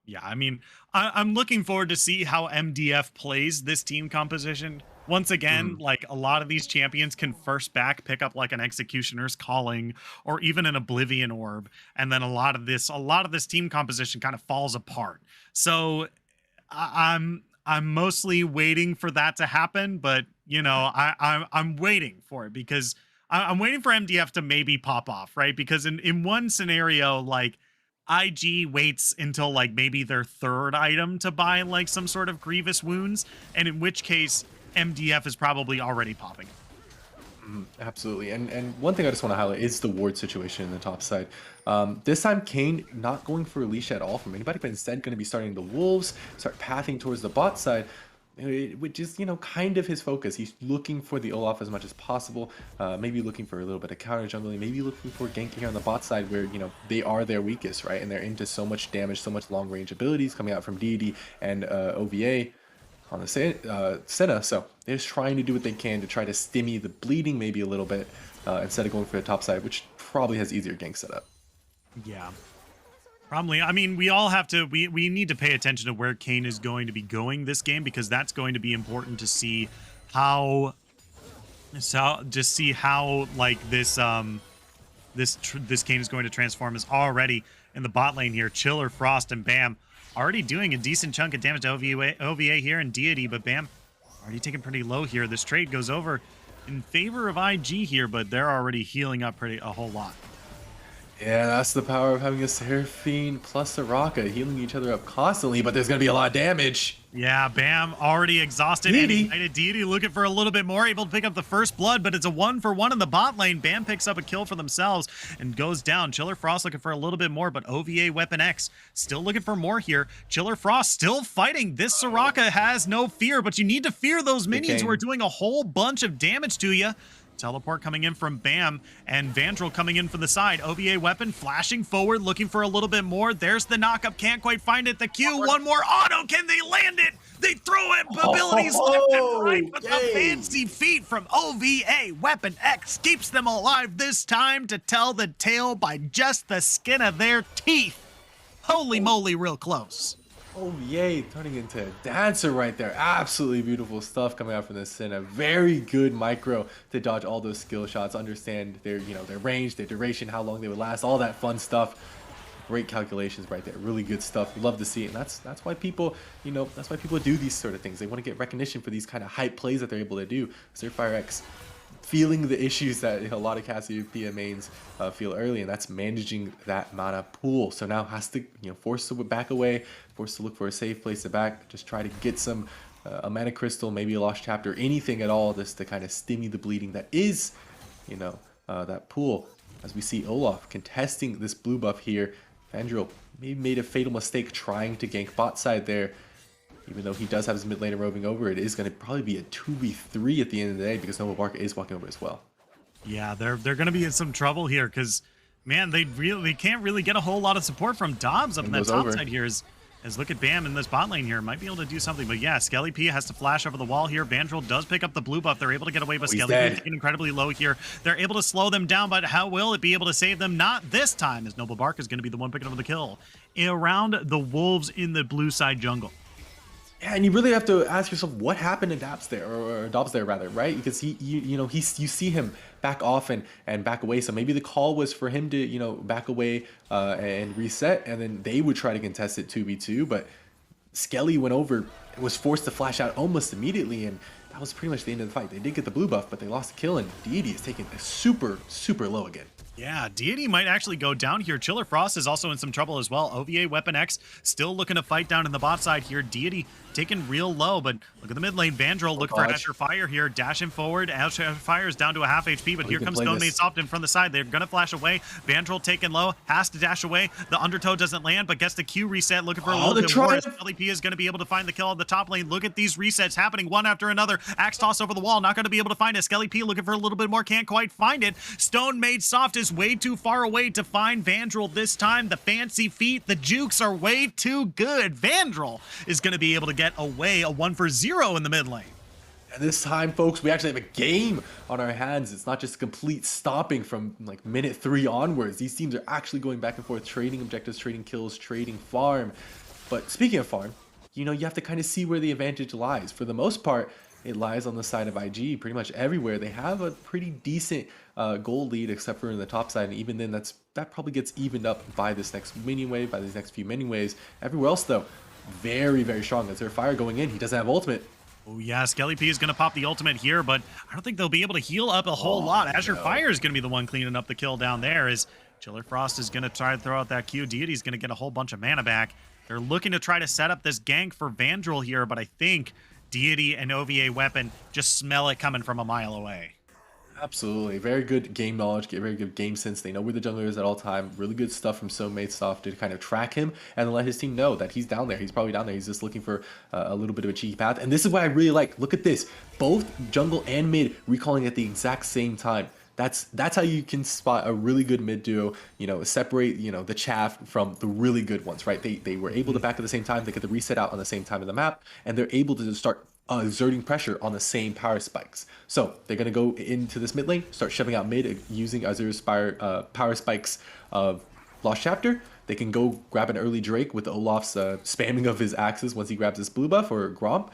Yeah, I mean, I'm looking forward to see how MDF plays this team composition. Once again, like a lot of these champions can first back pick up like an Executioner's Calling or even an Oblivion Orb, and then a lot of this team composition kind of falls apart. So I'm mostly waiting for that to happen, but you know, I'm waiting for it because I'm waiting for MDF to maybe pop off, right? Because in one scenario, like IG waits until like maybe their 3rd item to buy like some sort of grievous wounds, and in which case MDF is probably already popping. Absolutely. And one thing I just want to highlight is the ward situation in the top side. This time Kane not going for Alicia at all from anybody, but instead going to be starting the Wolves, start pathing towards the bot side, which is, you know, kind of his focus. He's looking for the Olaf as much as possible, maybe looking for a little bit of counter jungling, maybe looking for ganking here on the bot side where, you know, they are their weakest, right? And they're into so much damage, so much long range abilities coming out from Deity and OVA on the Senna. So they're just trying to do what they can to try to stimmy the bleeding maybe a little bit instead of going for the top side, which probably has easier gank setup. Yeah. Probably. I mean, we all have to, we need to pay attention to where Kane is going to be going this game, because that's going to be important to see how, just see how like this Kane is going to transform. Is already in the bot lane here. Chiller, Frost, and Bam already doing a decent chunk of damage to OVA here and Deity, but Bam already taken pretty low here. This trade goes over in favor of IG here, but they're already healing up a whole lot. Yeah, that's the power of having a Seraphine plus Soraka healing each other up constantly, but there's going to be a lot of damage. Yeah, Bam already exhausted. Deity looking for a little bit more, able to pick up the first blood, but it's a 1-for-1 in the bot lane. Bam picks up a kill for themselves and goes down. Chiller Frost looking for a little bit more, but OVA Weapon X still looking for more here. Chiller Frost still fighting. This Soraka has no fear, but you need to fear those minions who are doing a whole bunch of damage to you. Teleport coming in from Bam, and Vandrel coming in from the side. OVA Weapon flashing forward, looking for a little bit more. There's the knockup, can't quite find it. The Q, one more auto. Can they land it? They throw it. Abilities left and right, but the fancy feat from OVA Weapon X keeps them alive this time to tell the tale by just the skin of their teeth. Holy moly, real close. Oh yay, turning into a dancer right there. Absolutely beautiful stuff coming out from this Senna. Very good micro to dodge all those skill shots, understand their, you know, their range, their duration, how long they would last, all that fun stuff. Great calculations right there. Really good stuff. Love to see it. And that's why people, you know, that's why people do these sort of things. They want to get recognition for these kind of hype plays that they're able to do. Surefire X feeling the issues that a lot of Cassiopeia mains feel early, and that's managing that mana pool. So now has to, you know, forced to back away, forced to look for a safe place to back, just try to get some a mana crystal, maybe a lost chapter, anything at all, just to kind of stimmy the bleeding that is, you know, that pool. As we see Olaf contesting this blue buff here, Vandrel maybe made a fatal mistake trying to gank bot side there. Even though he does have his mid laner roving over, it is going to probably be a 2v3 at the end of the day because Noble Barker is walking over as well. Yeah, they're going to be in some trouble here because, man, they can't really get a whole lot of support from Dobbs up in that top side here. As look at Bam in this bot lane here, might be able to do something. But yeah, Skelly P has to flash over the wall here. Vandrel does pick up the blue buff. They're able to get away, but Skelly P is getting incredibly low here. They're able to slow them down, but how will it be able to save them? Not this time, as Noble Barker is going to be the one picking up the kill around the Wolves in the blue side jungle. Yeah, and you really have to ask yourself what happened to Dobbs there, or Dobbs there rather, right? Because you see him back off and back away. So maybe the call was for him to, you know, back away and reset, and then they would try to contest it 2v2. But Skelly went over, was forced to flash out almost immediately, and that was pretty much the end of the fight. They did get the blue buff, but they lost the kill, and Deity is taking a super low again. Yeah, Deity might actually go down here. Chiller Frost is also in some trouble as well. OVA Weapon X still looking to fight down in the bot side here. Deity taken real low, but look at the mid lane. Vandrel looking for Azure Fire here. Dashing forward. Azure Fire is down to a half HP, but here comes Stone Made Soft in from the side. They're going to flash away. Vandrel taken low. Has to dash away. The Undertow doesn't land, but gets the Q reset. Looking for a little bit more. Skelly P is going to be able to find the kill on the top lane. Look at these resets happening one after another. Axe toss over the wall. Not going to be able to find it. Skelly P looking for a little bit more. Can't quite find it. Stone Made Soft is way too far away to find Vandrel this time. The fancy feet, the jukes are way too good. Vandrel is going to be able to get away a 1-for-0 in the mid lane. And this time, folks, we actually have a game on our hands. It's not just complete stopping from like minute 3 onwards. These teams are actually going back and forth, trading objectives, trading kills, trading farm. But speaking of farm, you know, you have to kind of see where the advantage lies. For the most part, it lies on the side of IG. Pretty much everywhere they have a pretty decent gold lead, except for in the top side, and even then that probably gets evened up by this next minion wave, by these next few minion waves. Everywhere else though, very, very strong. Azure Fire going in. He doesn't have ultimate. Oh yeah, Skelly P is going to pop the ultimate here, but I don't think they'll be able to heal up a whole lot. Azure Fire is going to be the one cleaning up the kill down there, as Chiller Frost is going to try to throw out that Q. Deity's going to get a whole bunch of mana back. They're looking to try to set up this gank for Vandrel here, but I think Deity and OVA Weapon just smell it coming from a mile away. Absolutely. Very good game knowledge, very good game sense. They know where the jungler is at all time. Really good stuff from Stone Made Soft to kind of track him and let his team know that he's down there. He's probably down there. He's just looking for a little bit of a cheeky path. And this is what I really like. Look at this. Both jungle and mid recalling at the exact same time. That's how you can spot a really good mid duo, you know, separate, you know, the chaff from the really good ones, right? They were able to back at the same time. They get the reset out on the same time of the map, and they're able to start exerting pressure on the same power spikes. So they're going to go into this mid lane, start shoving out mid using Azure's power spikes of Lost Chapter. They can go grab an early Drake with Olaf's spamming of his axes once he grabs his blue buff or Gromp.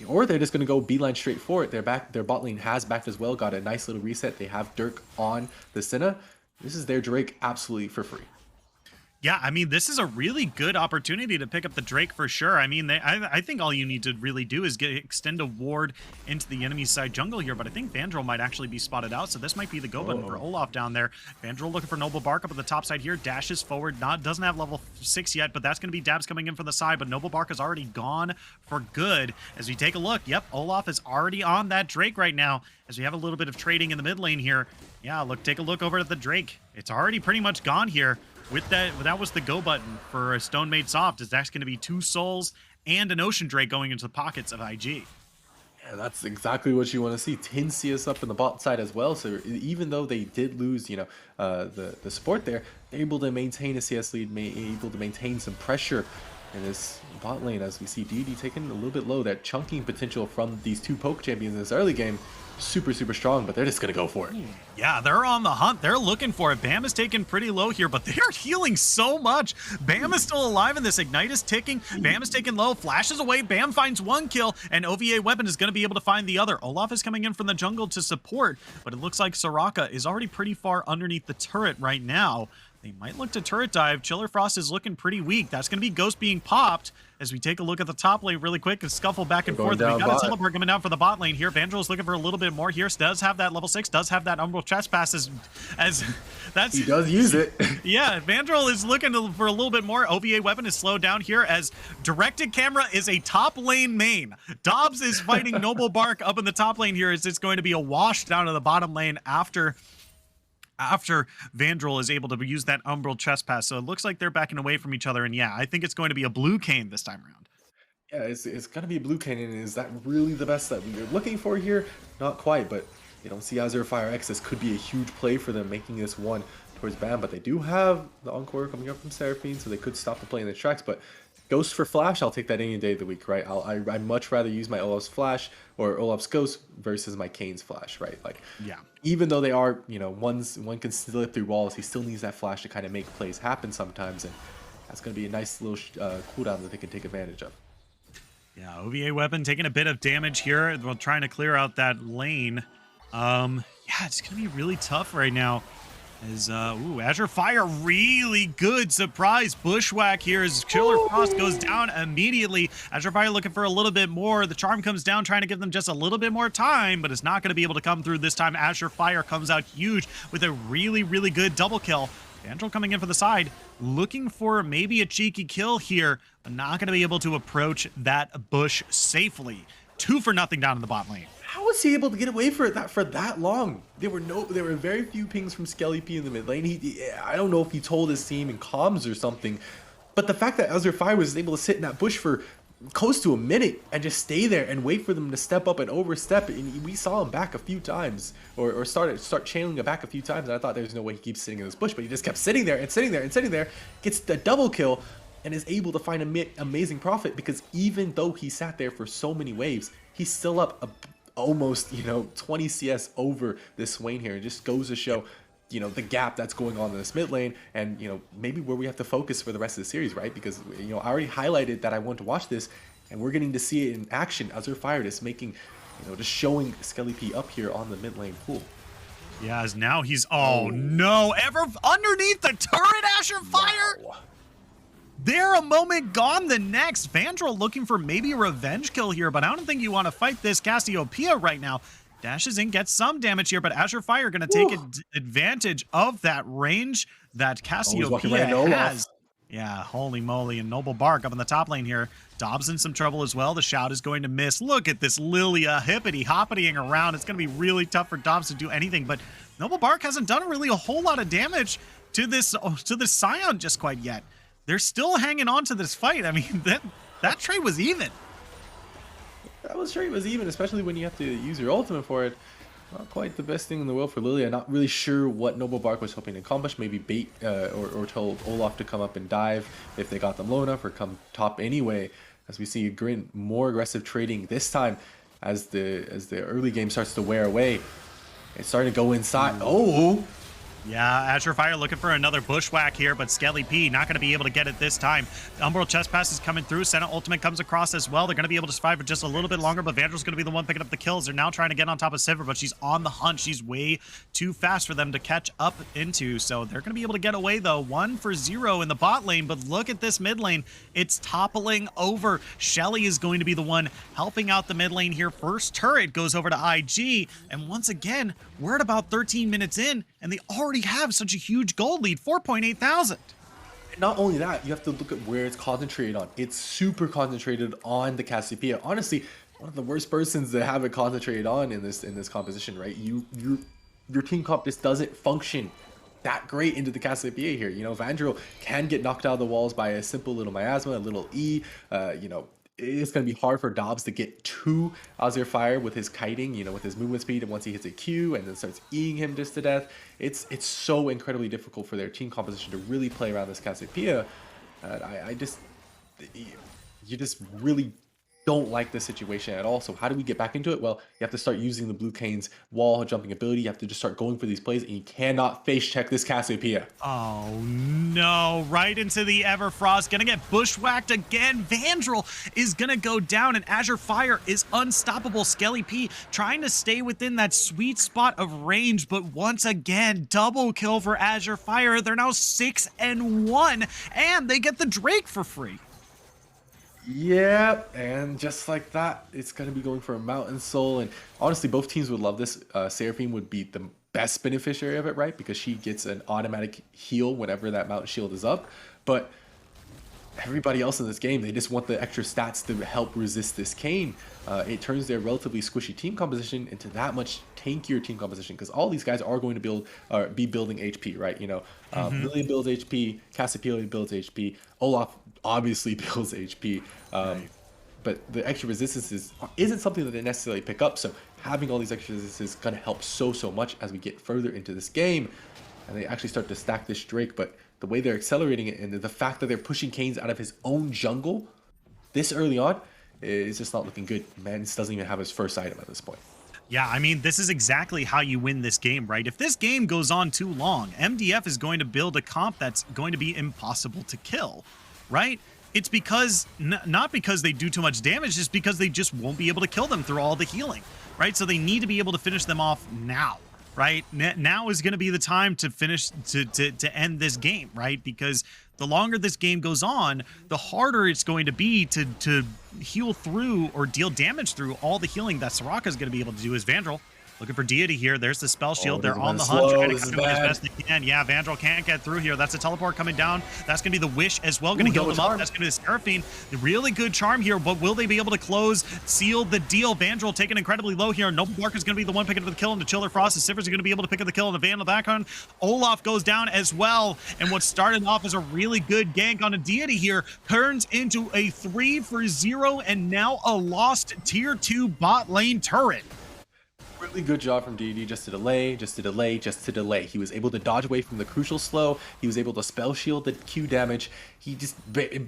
Or they're just going to go beeline straight for it. Their bot lane has backed as well, got a nice little reset. They have Dirk on the Senna. This is their Drake absolutely for free. Yeah, I mean, this is a really good opportunity to pick up the Drake for sure. I mean, I think all you need to really do is extend a ward into the enemy side jungle here, but I think Vandrel might actually be spotted out, so this might be the go button for Olaf down there. Vandrel looking for Noble Bark up at the top side here, dashes forward, doesn't have level 6 yet, but that's going to be Dabs coming in from the side, but Noble Bark is already gone for good. As we take a look, yep, Olaf is already on that Drake right now, as we have a little bit of trading in the mid lane here. Yeah, look, take a look over at the Drake. It's already pretty much gone here. With that was the go button for a Stone Made Soft, is that's going to be 2 souls and an Ocean Drake going into the pockets of IG. Yeah, that's exactly what you want to see. Tin CS up in the bot side as well. So even though they did lose, you know, the support there, they're able to maintain a CS lead, able to maintain some pressure in this bot lane, as we see Deity taking a little bit low. That chunking potential from these 2 poke champions in this early game, super strong, but they're just gonna go for it. Yeah, they're on the hunt. They're looking for it. Bam is taken pretty low here, but they're healing so much. Bam is still alive, and this Ignite is ticking. Bam is taken low, flashes away. Bam finds 1 kill, and OVA Weapon is going to be able to find the other. Olaf is coming in from the jungle to support, but it looks like Soraka is already pretty far underneath the turret right now. They might look to turret dive. Chiller Frost is looking pretty weak. That's going to be Ghost being popped. As we take a look at the top lane really quick and scuffle back and forth. We got a teleport coming down for the bot lane here. Vandrel is looking for a little bit more here. Does have that level 6, does have that Umbral Trespass as that's... He does use it. Yeah, Vandrel is looking for a little bit more. OVA Weapon is slowed down here as directed camera is a top lane main. Dobbs is fighting Noble Bark up in the top lane here as it's going to be a wash down to the bottom lane after Vandrel is able to use that Umbral Trespass. So it looks like they're backing away from each other. And yeah, I think it's going to be a blue cane this time around. Yeah, it's going to be a blue cane. And is that really the best that we're looking for here? Not quite, but you don't see Azure Fire X. This could be a huge play for them, making this one towards Bam. But they do have the Encore coming up from Seraphine, so they could stop the play in the tracks. But Ghost for Flash, I'll take that any day of the week, right? I'd much rather use my Olaf's Flash or Olaf's Ghost versus my Kane's Flash, right? Like, yeah. Even though they are, you know, one can slip through walls, he still needs that Flash to kind of make plays happen sometimes, and that's going to be a nice little cooldown that they can take advantage of. Yeah, OVA Weapon taking a bit of damage here while trying to clear out that lane. Yeah, it's going to be really tough right now. As, Azure Fire, really good surprise bushwhack here as Killer Frost goes down immediately. Azure Fire looking for a little bit more. The charm comes down, trying to give them just a little bit more time, but it's not going to be able to come through this time. Azure Fire comes out huge with a really, really good double kill. Vandal coming in for the side, looking for maybe a cheeky kill here, but not going to be able to approach that bush safely. 2 for nothing down in the bot lane. How was he able to get away for that long? There were very few pings from Skelly P in the mid lane. I don't know if he told his team in comms or something, but the fact that Azure Fire was able to sit in that bush for close to a minute and just stay there and wait for them to step up and overstep, and we saw him back a few times, or start channeling it back a few times, and I thought there's no way he keeps sitting in this bush, but he just kept sitting there and sitting there and sitting there, gets the double kill, and is able to find amazing profit, because even though he sat there for so many waves, he's still up almost 20 CS over this Swain here. It just goes to show the gap that's going on in this mid lane, and maybe where we have to focus for the rest of the series, right? Because I already highlighted that I want to watch this, and we're getting to see it in action. Azure Fire just making just showing Skelly P up here on the mid lane pool. Yeah, as now he's no, ever underneath the turret. Azure Fire. Wow. They're a moment gone the next. Vandal looking for maybe a revenge kill here, but I don't think you want to fight this Cassiopeia right now. Dashes in, gets some damage here, but Azure Fire going to take advantage of that range that Cassiopeia has. Yeah, holy moly. And Noble Bark up in the top lane here. Dobbs in some trouble as well. The shout is going to miss. Look at this Lilia hippity-hoppitying around. It's going to be really tough for Dobbs to do anything, but Noble Bark hasn't done really a whole lot of damage to this Scion just quite yet. They're still hanging on to this fight. I mean, that trade was even. That trade was even, especially when you have to use your ultimate for it. Not quite the best thing in the world for Lilia. Not really sure what Noble Bark was hoping to accomplish. Maybe bait or told Olaf to come up and dive if they got them low enough, or come top anyway. As we see Grin more aggressive trading this time as the early game starts to wear away. It's starting to go inside. Yeah, Azure Fire looking for another bushwhack here, but Skelly P not going to be able to get it this time. Umbral Chest Pass is coming through. Senna Ultimate comes across as well. They're going to be able to survive for just a little bit longer, but Vandal's going to be the one picking up the kills. They're now trying to get on top of Sivir, but she's on the hunt. She's way too fast for them to catch up into, so they're going to be able to get away, though. 1-for-0 in the bot lane, but look at this mid lane. It's toppling over. Shelly is going to be the one helping out the mid lane here. First turret goes over to IG, and once again, we're at about 13 minutes in, and they already have such a huge gold lead, 4.8 thousand. Not only that, you have to look at where it's concentrated on. It's super concentrated on the Cassiopeia. Honestly, one of the worst persons to have it concentrated on in this composition, right? Your team comp just doesn't function that great into the Cassiopeia here. Vandal can get knocked out of the walls by a simple little miasma, a little E. It's going to be hard for Dobbs to get to Azure Fire with his kiting, with his movement speed, and once he hits a Q and then starts eating him just to death, it's so incredibly difficult for their team composition to really play around this Cassiopeia. You just really don't like the situation at all. So how do we get back into it? Well, you have to start using the Blue Cane's wall jumping ability. You have to just start going for these plays, and you cannot face check this Cassiopeia. Oh no, right into the Everfrost, gonna get bushwhacked again. Vandal is gonna go down, and Azure Fire is unstoppable. Skelly P trying to stay within that sweet spot of range, but once again, double kill for Azure Fire. They're now 6-1, and they get the Drake for free. Yeah, and just like that, it's going to be going for a Mountain Soul. And honestly, both teams would love this. Seraphine would be the best beneficiary of it, right? Because she gets an automatic heal whenever that Mountain Shield is up. But everybody else in this game, they just want the extra stats to help resist this Kayn. It turns their relatively squishy team composition into that much tankier team composition, because all these guys are going to be building HP, right? Lilia builds HP, Cassiopeia builds HP, Olaf obviously builds HP, but the extra resistance isn't something that they necessarily pick up. So having all these extra resistances is going to help so much as we get further into this game, and they actually start to stack this Drake. But the way they're accelerating it, and the fact that they're pushing Kane's out of his own jungle this early on, is just not looking good. Mans doesn't even have his first item at this point. Yeah, I mean, this is exactly how you win this game, right? If this game goes on too long, MDF is going to build a comp that's going to be impossible to kill, right? It's because, not because they do too much damage, it's because they just won't be able to kill them through all the healing, right? So they need to be able to finish them off now, right? Now is going to be the time to finish, to end this game, right? Because the longer this game goes on, the harder it's going to be to heal through or deal damage through all the healing that Soraka is going to be able to do as Vandal. Looking for Deity here. There's the spell shield. They're on the hunt, trying to do as best they can. Yeah, Vandal can't get through here. That's a teleport coming down. That's going to be the Wish as well. Going to heal them up. That's going to be the Seraphine. Really good charm here, but will they be able to close, seal the deal? Vandal taken incredibly low here. Noble Bark is going to be the one picking up the kill into Chiller Frost. The Sivers are going to be able to pick up the kill in the Vandal background. Olaf goes down as well. And what started off as a really good gank on a Deity here turns into a 3-for-0 and now a lost tier 2 bot lane turret. Really good job from DD, just to delay, just to delay, just to delay. He was able to dodge away from the crucial slow. He was able to spell shield the Q damage. He just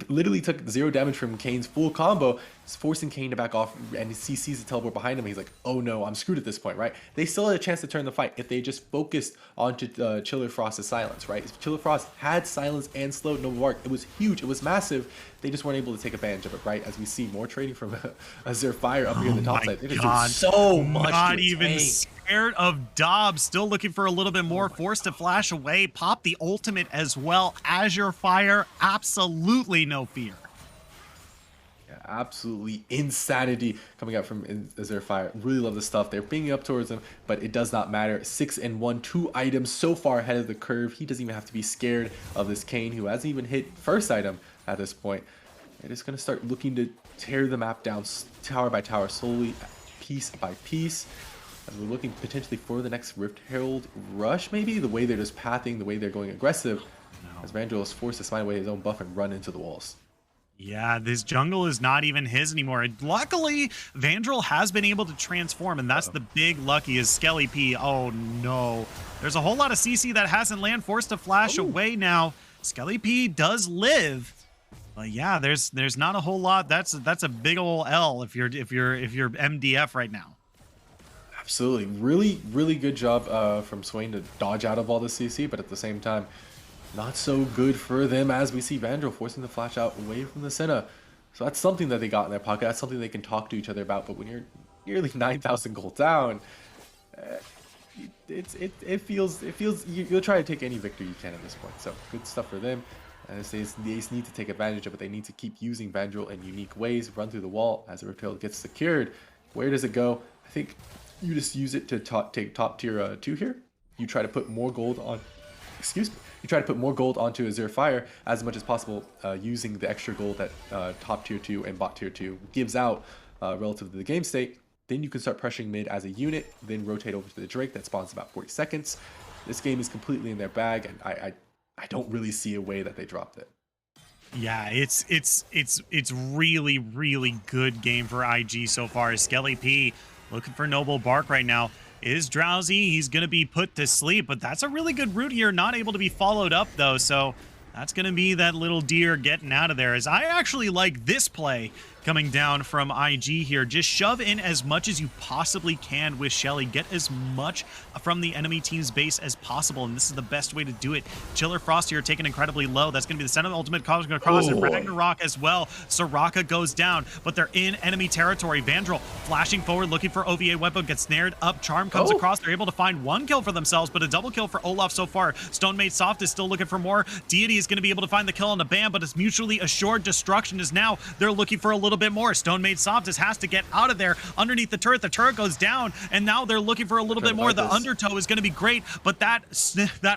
literally took 0 damage from Kane's full combo, forcing Kane to back off, and he sees the teleport behind him. He's like, oh no, I'm screwed at this point, right? They still had a chance to turn the fight if they just focused onto Chiller Frost's silence, right? If Chiller Frost had silence and slowed Noble Arc, it was huge, it was massive. They just weren't able to take advantage of it, right? As we see more trading from Azure Fire up here in the top side. They're just doing so much. Not even scared of Dobbs. Still looking for a little bit more. Forced to flash away. Pop the ultimate as well. Azure Fire, absolutely no fear. Yeah, absolutely insanity coming out from Azure Fire. Really love the stuff. They're pinging up towards him, but it does not matter. 6-1, 2 items so far ahead of the curve. He doesn't even have to be scared of this Kane, who hasn't even hit first item at this point. They're just going to start looking to tear the map down tower by tower, slowly, piece by piece, as we're looking potentially for the next Rift Herald rush, maybe? The way they're just pathing, the way they're going aggressive, as Vandal is forced to smite away his own buff and run into the walls. Yeah, this jungle is not even his anymore. Luckily, Vandal has been able to transform, and that's the big lucky is Skelly P. Oh no. There's a whole lot of CC that hasn't land, forced to flash away now. Skelly P does live. But yeah, there's not a whole lot. That's a big ol' L if you're MDF right now. Absolutely, really good job from Swain to dodge out of all the CC, but at the same time, not so good for them as we see Vandal forcing the flash out away from the Senna. So that's something that they got in their pocket. That's something they can talk to each other about. But when you're nearly 9,000 gold down, it feels you'll try to take any victory you can at this point. So good stuff for them. And they just need to take advantage of it. They need to keep using Vandal in unique ways, run through the wall as the Rift Herald gets secured. Where does it go? I think you just use it to take top tier 2 here. You try to put more gold on, excuse me, you try to put more gold onto Azure Fire as much as possible, using the extra gold that top tier 2 and bot tier 2 gives out relative to the game state. Then you can start pressuring mid as a unit, then rotate over to the Drake that spawns about 40 seconds. This game is completely in their bag, and I don't really see a way that they dropped it. Yeah, it's really good game for IG so far. Skelly P looking for Noble Bark right now. Is drowsy. He's going to be put to sleep, but that's a really good route here. Not able to be followed up though, so that's going to be that little deer getting out of there. As I actually like this play coming down from IG here. Just shove in as much as you possibly can with Shelly. Get as much from the enemy team's base as possible, and this is the best way to do it. Chiller Frost here taken incredibly low. That's going to be the center of the ultimate Cosmic Cross, and Ragnarok as well. Soraka goes down, but they're in enemy territory. Vandal flashing forward, looking for OVA weapon, gets snared up. Charm comes across. They're able to find one kill for themselves, but a double kill for Olaf so far. Stone Made Soft is still looking for more. Deity is going to be able to find the kill on the Bam, but it's mutually assured destruction is now. They're looking for a little bit more. Stone Made Soft has to get out of there underneath the turret. The turret goes down, and now they're looking for a little bit more. The undertow is going to be great, but that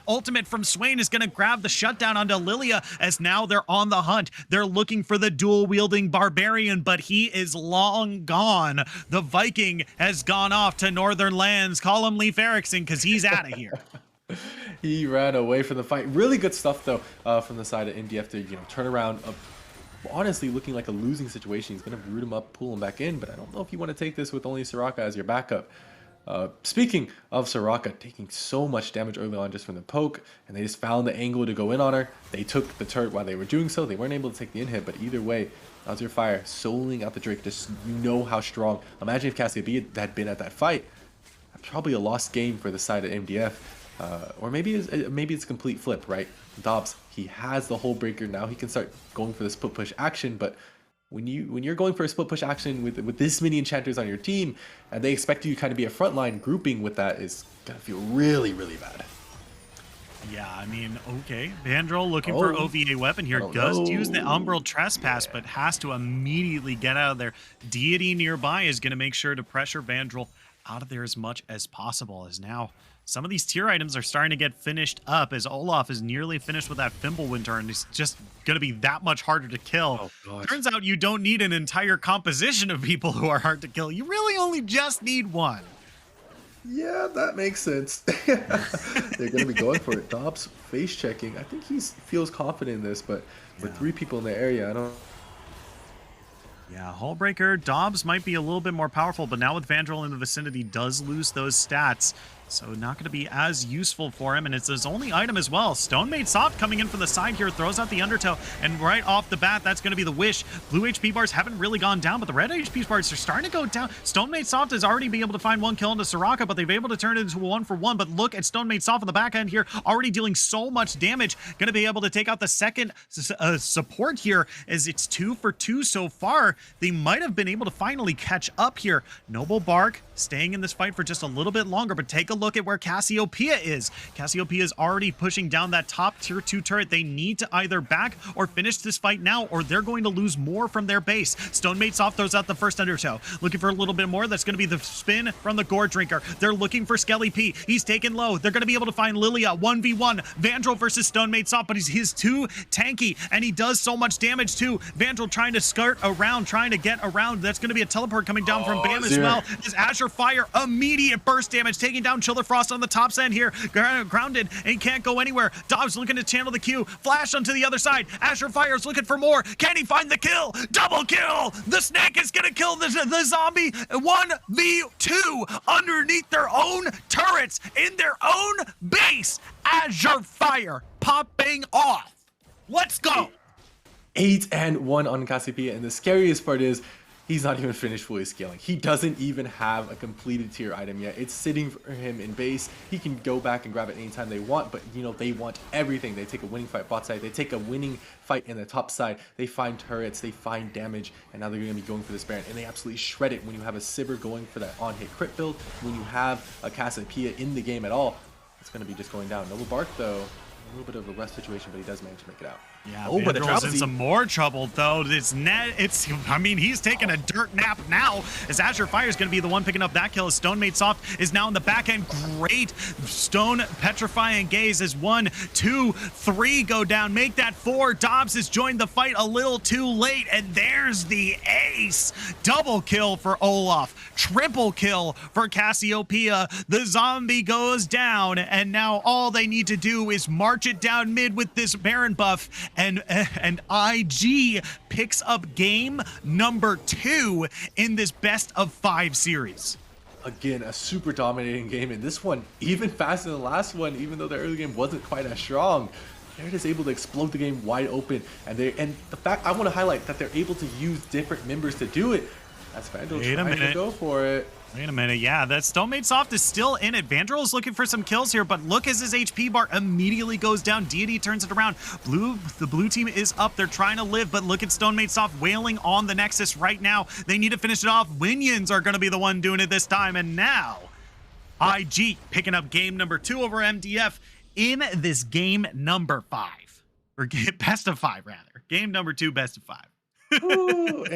ultimate from Swain is going to grab the shutdown onto Lilia, as now they're on the hunt. They're looking for the dual-wielding barbarian, but he is long gone. The Viking has gone off to northern lands. Call him Leif Erikson, because he's out of here. He ran away from the fight. Really good stuff though from the side of MDF to turn around. Honestly, looking like a losing situation. He's going to root him up, pull him back in, but I don't know if you want to take this with only Soraka as your backup. Speaking of Soraka, taking so much damage early on just from the poke, and they just found the angle to go in on her. They took the turret while they were doing so. They weren't able to take the in-hit, but either way, Azure Fire soloing out the Drake. Just, you know how strong. Imagine if Cassia B had been at that fight. Probably a lost game for the side of MDF. Or maybe it's a complete flip, right? Dobbs, he has the whole breaker now. He can start going for this push action, but when you're going for a split push action with this many enchanters on your team, and they expect you to kind of be a frontline, grouping with that is gonna feel really, really bad. Yeah, I mean, okay. Vandal looking for OVA weapon here. Does use the Umbral Trespass, but has to immediately get out of there. Deity nearby is going to make sure to pressure Vandal out of there as much as possible, as now some of these tier items are starting to get finished up, as Olaf is nearly finished with that Fimbulwinter, and it's just going to be that much harder to kill. Turns out you don't need an entire composition of people who are hard to kill. You really only just need one. Yeah, that makes sense. They're going to be going for it. Dobbs face checking. I think he feels confident in this, but with 3 people in the area, I don't... Yeah, Hullbreaker, Dobbs might be a little bit more powerful, but now with Vandal in the vicinity, does lose those stats. So not going to be as useful for him, and it's his only item as well. Stone Made Soft coming in from the side here, throws out the Undertow, and right off the bat, that's going to be the Wish. Blue HP bars haven't really gone down, but the red HP bars are starting to go down. Stone Made Soft has already been able to find 1 kill into Soraka, but they've been able to turn it into a 1-for-1. But look at Stone Made Soft on the back end here, already dealing so much damage. Going to be able to take out the second support here, as it's 2-for-2 so far. They might have been able to finally catch up here. Noble Bark staying in this fight for just a little bit longer, but take a look at where Cassiopeia is. Cassiopeia is already pushing down that top tier 2 turret. They need to either back or finish this fight now, or they're going to lose more from their base. Stone Made Soft throws out the first Undertow. Looking for a little bit more. That's going to be the spin from the Gore Drinker. They're looking for Skelly P. He's taken low. They're going to be able to find Lilia 1v1. Vandal versus Stone Made Soft, but he's too tanky, and he does so much damage too. Vandal trying to skirt around, trying to get around. That's going to be a teleport coming down from Bam as well. As Azure Fire, immediate burst damage, taking down Chiller Frost on the top end here. Grounded, and he can't go anywhere. Dobbs looking to channel the Q. Flash onto the other side. Azure Fire's looking for more. Can he find the kill? Double kill! The snake is going to kill the zombie. 1v2 underneath their own turrets in their own base. Azure Fire popping off. Let's go. 8-1 on Cassiopeia, and the scariest part is he's not even finished fully scaling. He doesn't even have a completed tier item yet. It's sitting for him in base. He can go back and grab it anytime they want, but you know, they want everything. They take a winning fight bot side, they take a winning fight in the top side, they find turrets, they find damage, and now they're going to be going for this Baron, and they absolutely shred it when you have a Sivir going for that on-hit crit build, when you have a Cassiopeia in the game at all. It's going to be just going down. Noble Bark, though, a little bit of a rest situation, but he does manage to make it out. Yeah, but Vandal's in some more trouble, though. I mean, he's taking a dirt nap now, as Azure Fire is going to be the one picking up that kill, as Stone Made Soft is now in the back end. Great Stone Petrifying Gaze as 1, 2, 3 go down. Make that 4. Dobbs has joined the fight a little too late, and there's the ace. Double kill for Olaf. Triple kill for Cassiopeia. The zombie goes down, and now all they need to do is march it down mid with this Baron buff, and IG picks up game number 2 in this best of 5 series. Again, a super dominating game, and this one even faster than the last one, even though the early game wasn't quite as strong. They're just able to explode the game wide open, and the fact I want to highlight that they're able to use different members to do it. That's Vandal trying to go for it. Wait a minute, yeah, that Stone Made Soft is still in it. Vandal is looking for some kills here, but look as his HP bar immediately goes down. Deity turns it around. The blue team is up. They're trying to live, but look at Stone Made Soft wailing on the Nexus right now. They need to finish it off. Winions are going to be the one doing it this time, and now IG picking up game number 2 over MDF in this game number 5. Or best of 5, rather. Game number 2, best of 5. Ooh,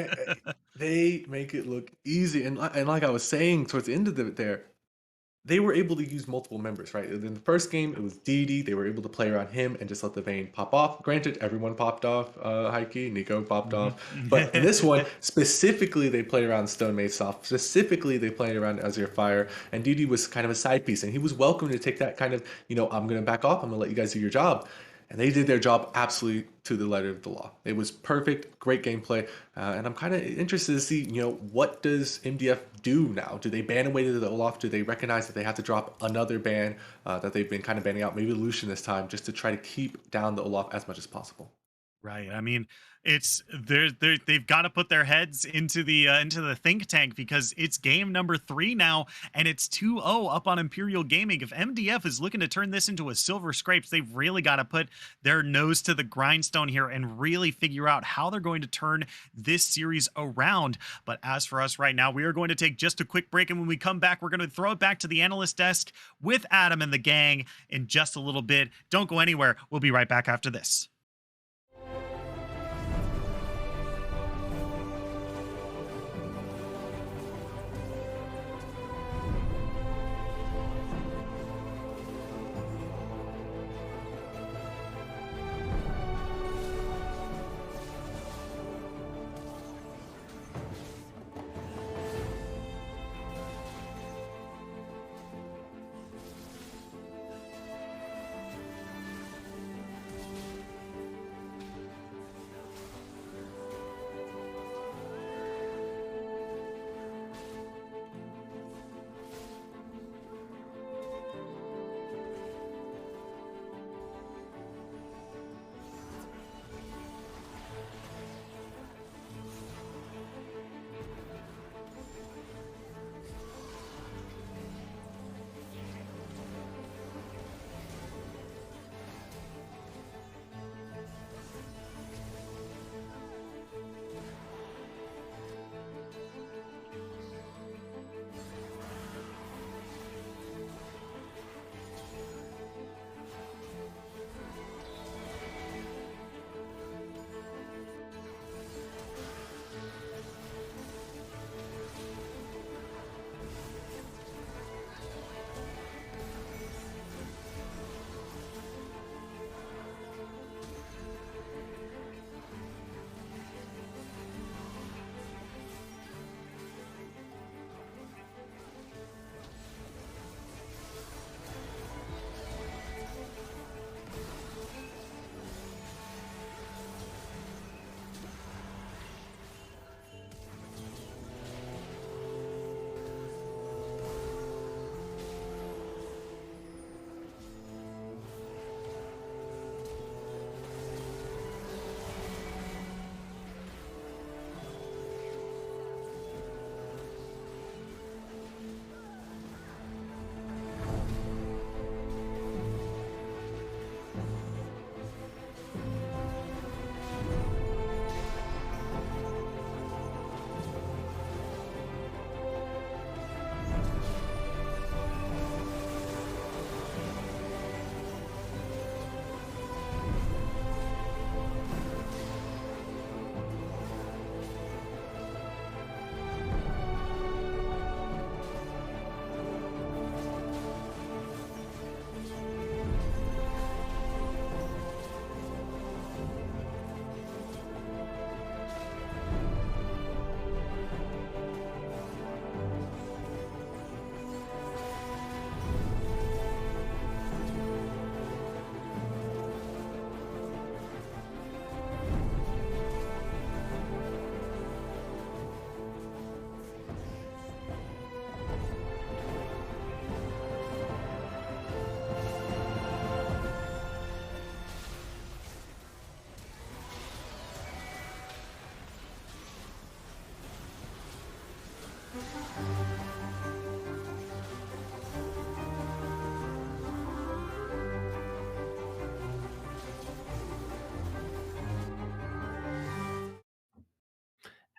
they make it look easy, and like I was saying towards the end of it there, they were able to use multiple members, right? In the first game, it was Deity. They were able to play around him and just let the Vayne pop off. Granted, everyone popped off. Heike, Nico popped off. But in this one, specifically, they played around Stone Made Soft. Specifically, they played around Azure Fire. And Deity was kind of a side piece. And he was welcome to take that kind of, you know, I'm going to back off. I'm going to let you guys do your job. And they did their job absolutely to the letter of the law. It was perfect, great gameplay, and I'm kind of interested to see, you know, what does MDF do now? Do they ban away to the Olaf? Do they recognize that they have to drop another ban that they've been kind of banning out, maybe Lucian this time, just to try to keep down the Olaf as much as possible? Right. I mean, it's they've got to put their heads into the think tank because it's game number 3 now, and it's 2-0 up on Imperial Gaming. If MDF is looking to turn this into a silver scrapes, they've really got to put their nose to the grindstone here and really figure out how they're going to turn this series around. But as for us right now, we are going to take just a quick break, and when we come back, we're going to throw it back to the analyst desk with Adam and the gang in just a little bit. Don't go anywhere. We'll be right back after this.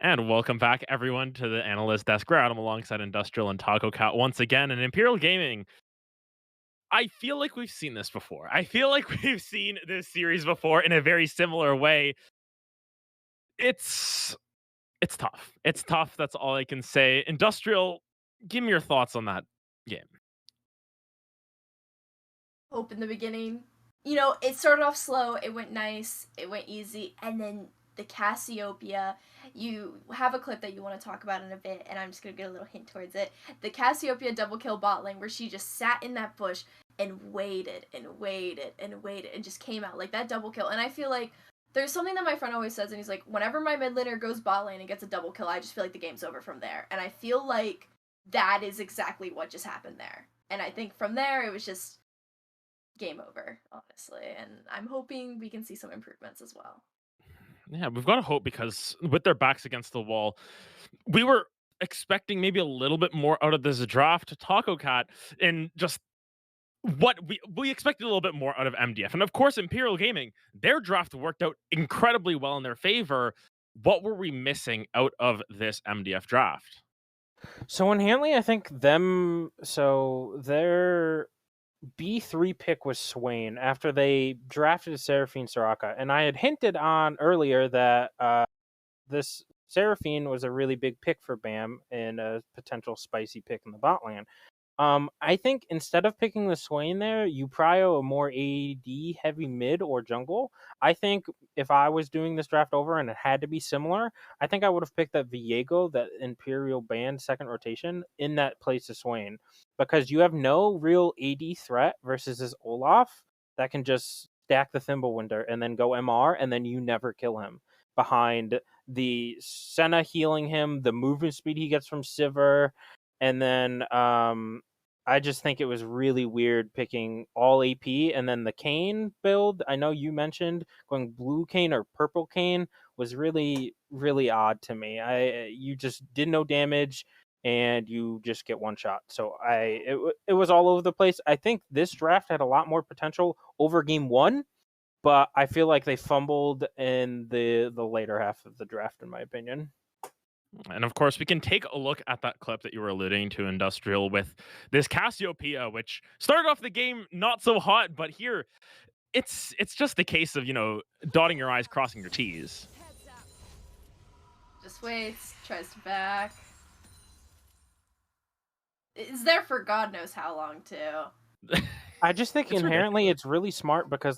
And welcome back, everyone, to the analyst desk. We're Adam alongside Industrial and Taco Cat once again. And Imperial Gaming, I feel like we've seen this before. I feel like we've seen this series before in a very similar way. It's tough. It's tough. That's all I can say. Industrial, give me your thoughts on that game. Hope in the beginning. You know, it started off slow, it went nice, it went easy, and then the Cassiopeia, you have a clip that you want to talk about in a bit, and I'm just going to get a little hint towards it. The Cassiopeia double kill bot lane where she just sat in that bush and waited and waited and waited and just came out like that double kill. And I feel like there's something that my friend always says, and he's like, whenever my mid laner goes bot lane and gets a double kill, I just feel like the game's over from there. And I feel like that is exactly what just happened there. And I think from there, it was just game over, honestly. And I'm hoping we can see some improvements as well. Yeah, we've got to hope because with their backs against the wall, we were expecting maybe a little bit more out of this draft, Taco Cat, and just what we expected a little bit more out of MDF. And of course, Imperial Gaming, their draft worked out incredibly well in their favor. What were we missing out of this MDF draft? So in Hanley, I think their B3 pick was Swain after they drafted Seraphine Soraka. And I had hinted on earlier that this Seraphine was a really big pick for BAM and a potential spicy pick in the bot lane. I think instead of picking the Swain there, you prio a more AD heavy mid or jungle. I think if I was doing this draft over and it had to be similar, I think I would have picked that Viego, that Imperial band second rotation, in that place of Swain. Because you have no real AD threat versus this Olaf that can just stack the Thimblewinder and then go MR and then you never kill him. Behind the Senna healing him, the movement speed he gets from Sivir, and then I just think it was really weird picking all AP and then the Kane build. I know you mentioned going blue Kane or purple Kane was really, really odd to me. You just did no damage and you just get one shot. So it was all over the place. I think this draft had a lot more potential over game one, but I feel like they fumbled in the later half of the draft, in my opinion. And of course, we can take a look at that clip that you were alluding to, Industrial, with this Cassiopeia, which started off the game not so hot, but here it's just the case of, dotting your I's, crossing your T's. Just waits, tries to back. Is there for God knows how long, too. I just think inherently it's really smart because,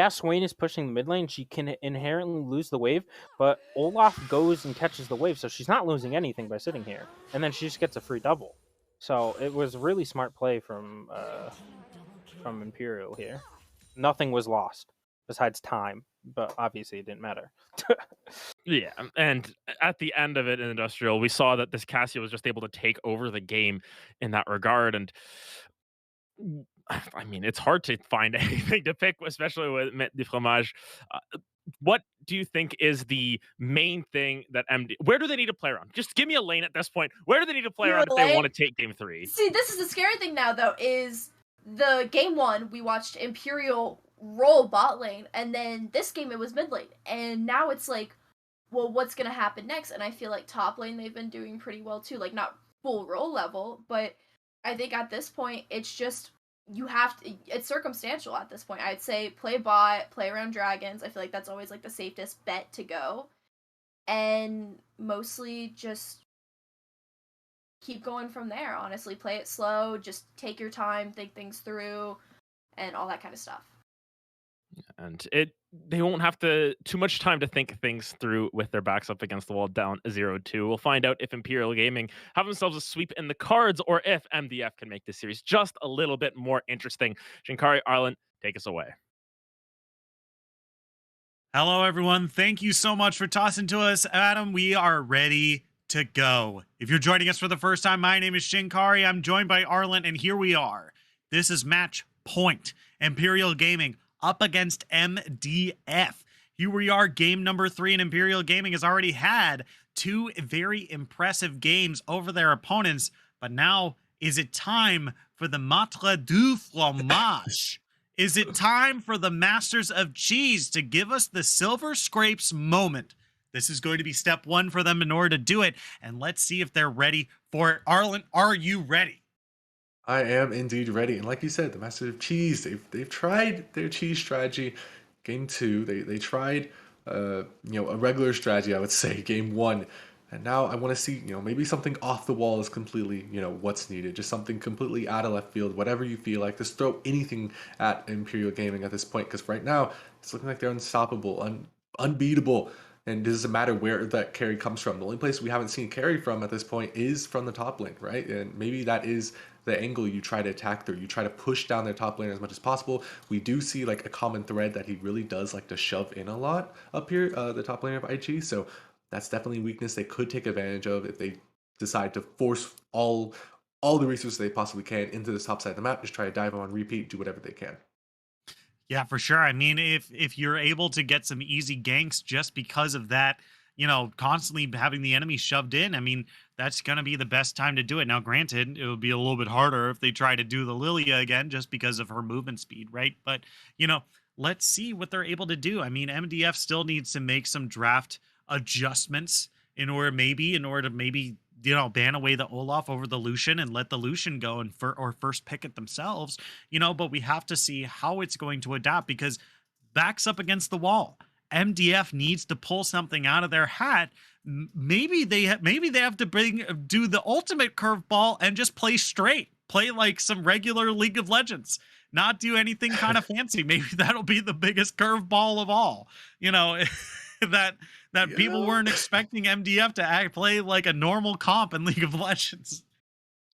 Swain is pushing the mid lane. She can inherently lose the wave, but Olaf goes and catches the wave, so she's not losing anything by sitting here. And then she just gets a free double. So it was really smart play from Imperial here. Nothing was lost besides time, but obviously it didn't matter. Yeah, and at the end of it in Industrial, we saw that this Cassio was just able to take over the game in that regard, and I mean, it's hard to find anything to pick, especially with the Fromage. What do you think is the main thing that MD? Where do they need to play around? Just give me a lane at this point. Where do they need to play around if they want to take game 3? See, this is the scary thing now, though, is the game 1, we watched Imperial roll bot lane, and then this game it was mid lane. And now it's like, well, what's going to happen next? And I feel like top lane they've been doing pretty well, too. Like, not full roll level, but I think at this point, it's just, it's circumstantial at this point. I'd say play bot, play around dragons. I feel like that's always like the safest bet to go. And mostly just keep going from there, honestly. Play it slow, just take your time, think things through, and all that kind of stuff. And they won't have too much time to think things through with their backs up against the wall down 0-2. We'll find out if Imperial Gaming have themselves a sweep in the cards or if MDF can make this series just a little bit more interesting. Shinkari, Arlen, take us away. Hello, everyone. Thank you so much for tossing to us, Adam. We are ready to go. If you're joining us for the first time, my name is Shinkari. I'm joined by Arlen, and here we are. This is match point. Imperial Gaming up against MDF. Here we are, game number 3, and Imperial Gaming has already had 2 very impressive games over their opponents, but now is it time for the Maitres du Fromage? Is it time for the Masters of Cheese to give us the Silver Scrapes moment? This is going to be step 1 for them in order to do it, and let's see if they're ready for it. Arlen, are you ready? I am indeed ready, and like you said, the Masters of Cheese, they've tried their cheese strategy. Game 2, they tried a regular strategy, I would say, game 1, and now I want to see maybe something off the wall is completely what's needed, just something completely out of left field, whatever you feel like. Just throw anything at Imperial Gaming at this point, because right now it's looking like they're unstoppable, unbeatable. And it doesn't matter where that carry comes from. The only place we haven't seen carry from at this point is from the top lane, right? And maybe that is the angle you try to attack through. You try to push down their top lane as much as possible. We do see like a common thread that he really does like to shove in a lot up here, the top lane of IG. So that's definitely a weakness they could take advantage of if they decide to force all the resources they possibly can into this top side of the map. Just try to dive on repeat, do whatever they can. Yeah, for sure. I mean, if you're able to get some easy ganks just because of that, constantly having the enemy shoved in, I mean, that's gonna be the best time to do it. Now, granted, it would be a little bit harder if they try to do the Lilia again just because of her movement speed, right? But you know, let's see what they're able to do. I mean, MDF still needs to make some draft adjustments in order to maybe ban away the Olaf over the Lucian and let the Lucian go and or first pick it themselves, but we have to see how it's going to adapt because backs up against the wall. MDF needs to pull something out of their hat. Maybe they have to do the ultimate curveball and just play straight, play like some regular League of Legends, not do anything kind of fancy. Maybe that'll be the biggest curveball of all. That people weren't expecting MDF to play like a normal comp in League of Legends.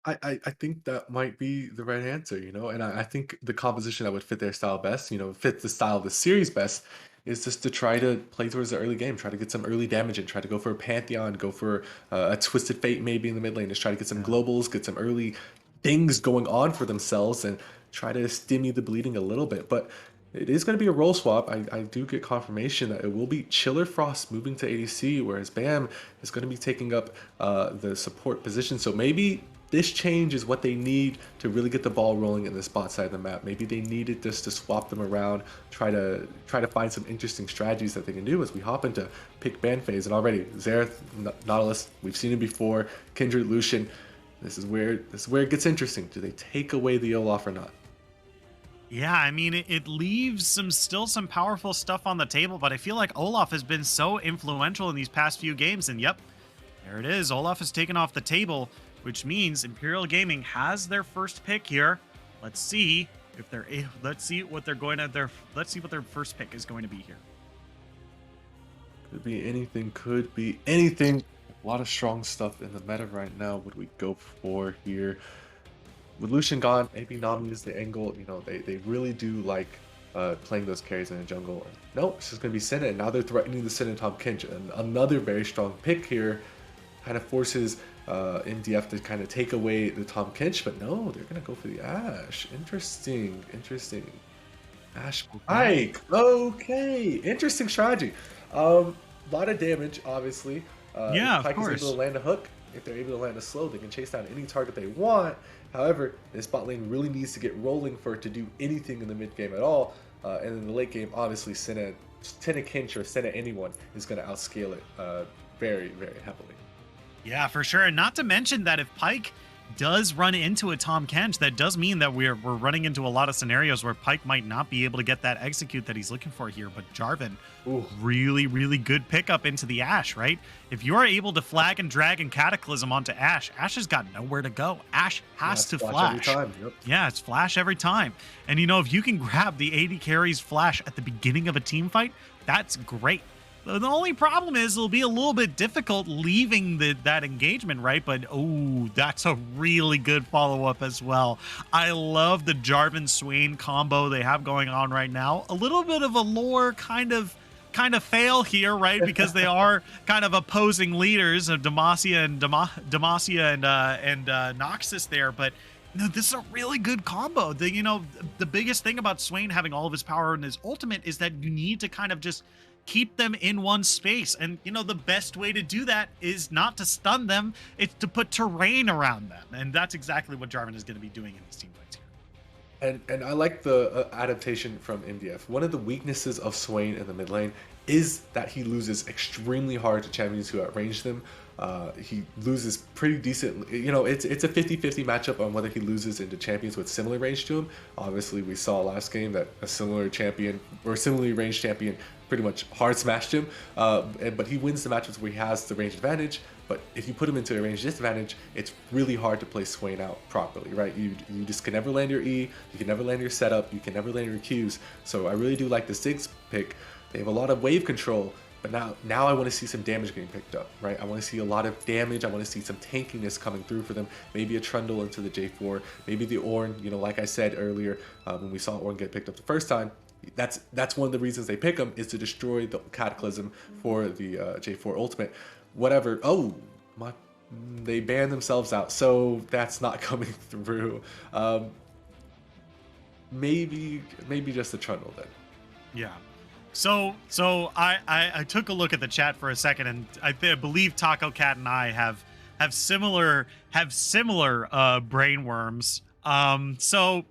I think that might be the right answer, and I think the composition that would fit their style best, fit the style of the series best, is just to try to play towards the early game, try to get some early damage and try to go for a Pantheon, go for a Twisted Fate maybe in the mid lane, just try to get some globals, get some early things going on for themselves and try to stimulate the bleeding a little bit. But it is going to be a role swap. I do get confirmation that it will be Chiller Frost moving to ADC, whereas Bam is going to be taking up the support position. So maybe this change is what they need to really get the ball rolling in the spot side of the map. Maybe they needed just to swap them around, try to find some interesting strategies that they can do as we hop into pick ban phase. And already, Xerath, Nautilus, we've seen it before, Kindred, Lucian. This is where it gets interesting. Do they take away the Olaf or not? Yeah, I mean, it leaves still some powerful stuff on the table, but I feel like Olaf has been so influential in these past few games, and yep, there it is. Olaf is taken off the table, which means Imperial Gaming has their first pick here. Let's see if they're let's see what their first pick is going to be here. Could be anything, could be anything. A lot of strong stuff in the meta right now. What do we go for here? With Lucian gone, maybe Nami is the angle. They really do like playing those carries in the jungle. No, it's just going to be Senna, and now they're threatening the Senna Tahm Kench. And another very strong pick here kind of forces MDF to kind of take away the Tahm Kench, but no, they're going to go for the Ashe. Interesting. Ashe Pike. Okay, interesting strategy. A lot of damage, obviously. Yeah, if Pike is able to land a hook, if they're able to land a slow, they can chase down any target they want. However, this bot lane really needs to get rolling for it to do anything in the mid game at all. And in the late game, obviously, Senna Kench or Senna anyone is going to outscale it very, very heavily. Yeah, for sure. And not to mention that if Pike does run into a Tahm Kench, that does mean that we're running into a lot of scenarios where Pike might not be able to get that execute that he's looking for here. But Jarvan, really, really good pickup into the Ashe, right? If you're able to flag and drag and Cataclysm onto Ashe, Ashe has got nowhere to go. Ashe has to flash. Every time. Yep. Yeah, it's flash every time. And if you can grab the AD carry's flash at the beginning of a team fight, that's great. The only problem is it'll be a little bit difficult leaving that engagement, right? But, that's a really good follow-up as well. I love the Jarvan Swain combo they have going on right now. A little bit of a lore kind of fail here, right? Because they are kind of opposing leaders of Demacia and Noxus there, but no, this is a really good combo. The biggest thing about Swain having all of his power in his ultimate is that you need to kind of just keep them in one space. And, the best way to do that is not to stun them, it's to put terrain around them. And that's exactly what Jarvan is going to be doing in these team fights here. And I like the adaptation from MDF. One of the weaknesses of Swain in the mid lane is that he loses extremely hard to champions who outrange them. He loses pretty decently. It's a 50-50 matchup on whether he loses into champions with similar range to him. Obviously, we saw last game that a similar champion or similarly ranged champion pretty much hard smashed him. But he wins the matchups where he has the range advantage. But if you put him into a range disadvantage, it's really hard to play Swain out properly, right? You just can never land your E, you can never land your setup, you can never land your Qs. So I really do like the Ziggs pick. They have a lot of wave control, but now I want to see some damage getting picked up, right? I want to see a lot of damage. I want to see some tankiness coming through for them. Maybe a Trundle into the J4, maybe the Ornn, like I said earlier, when we saw Ornn get picked up the first time. That's one of the reasons they pick him, is to destroy the Cataclysm for the J4 ultimate. Whatever. They banned themselves out, so that's not coming through. maybe just a Trundle then. Yeah. So I took a look at the chat for a second, and I believe Taco Cat and I have similar brain worms. So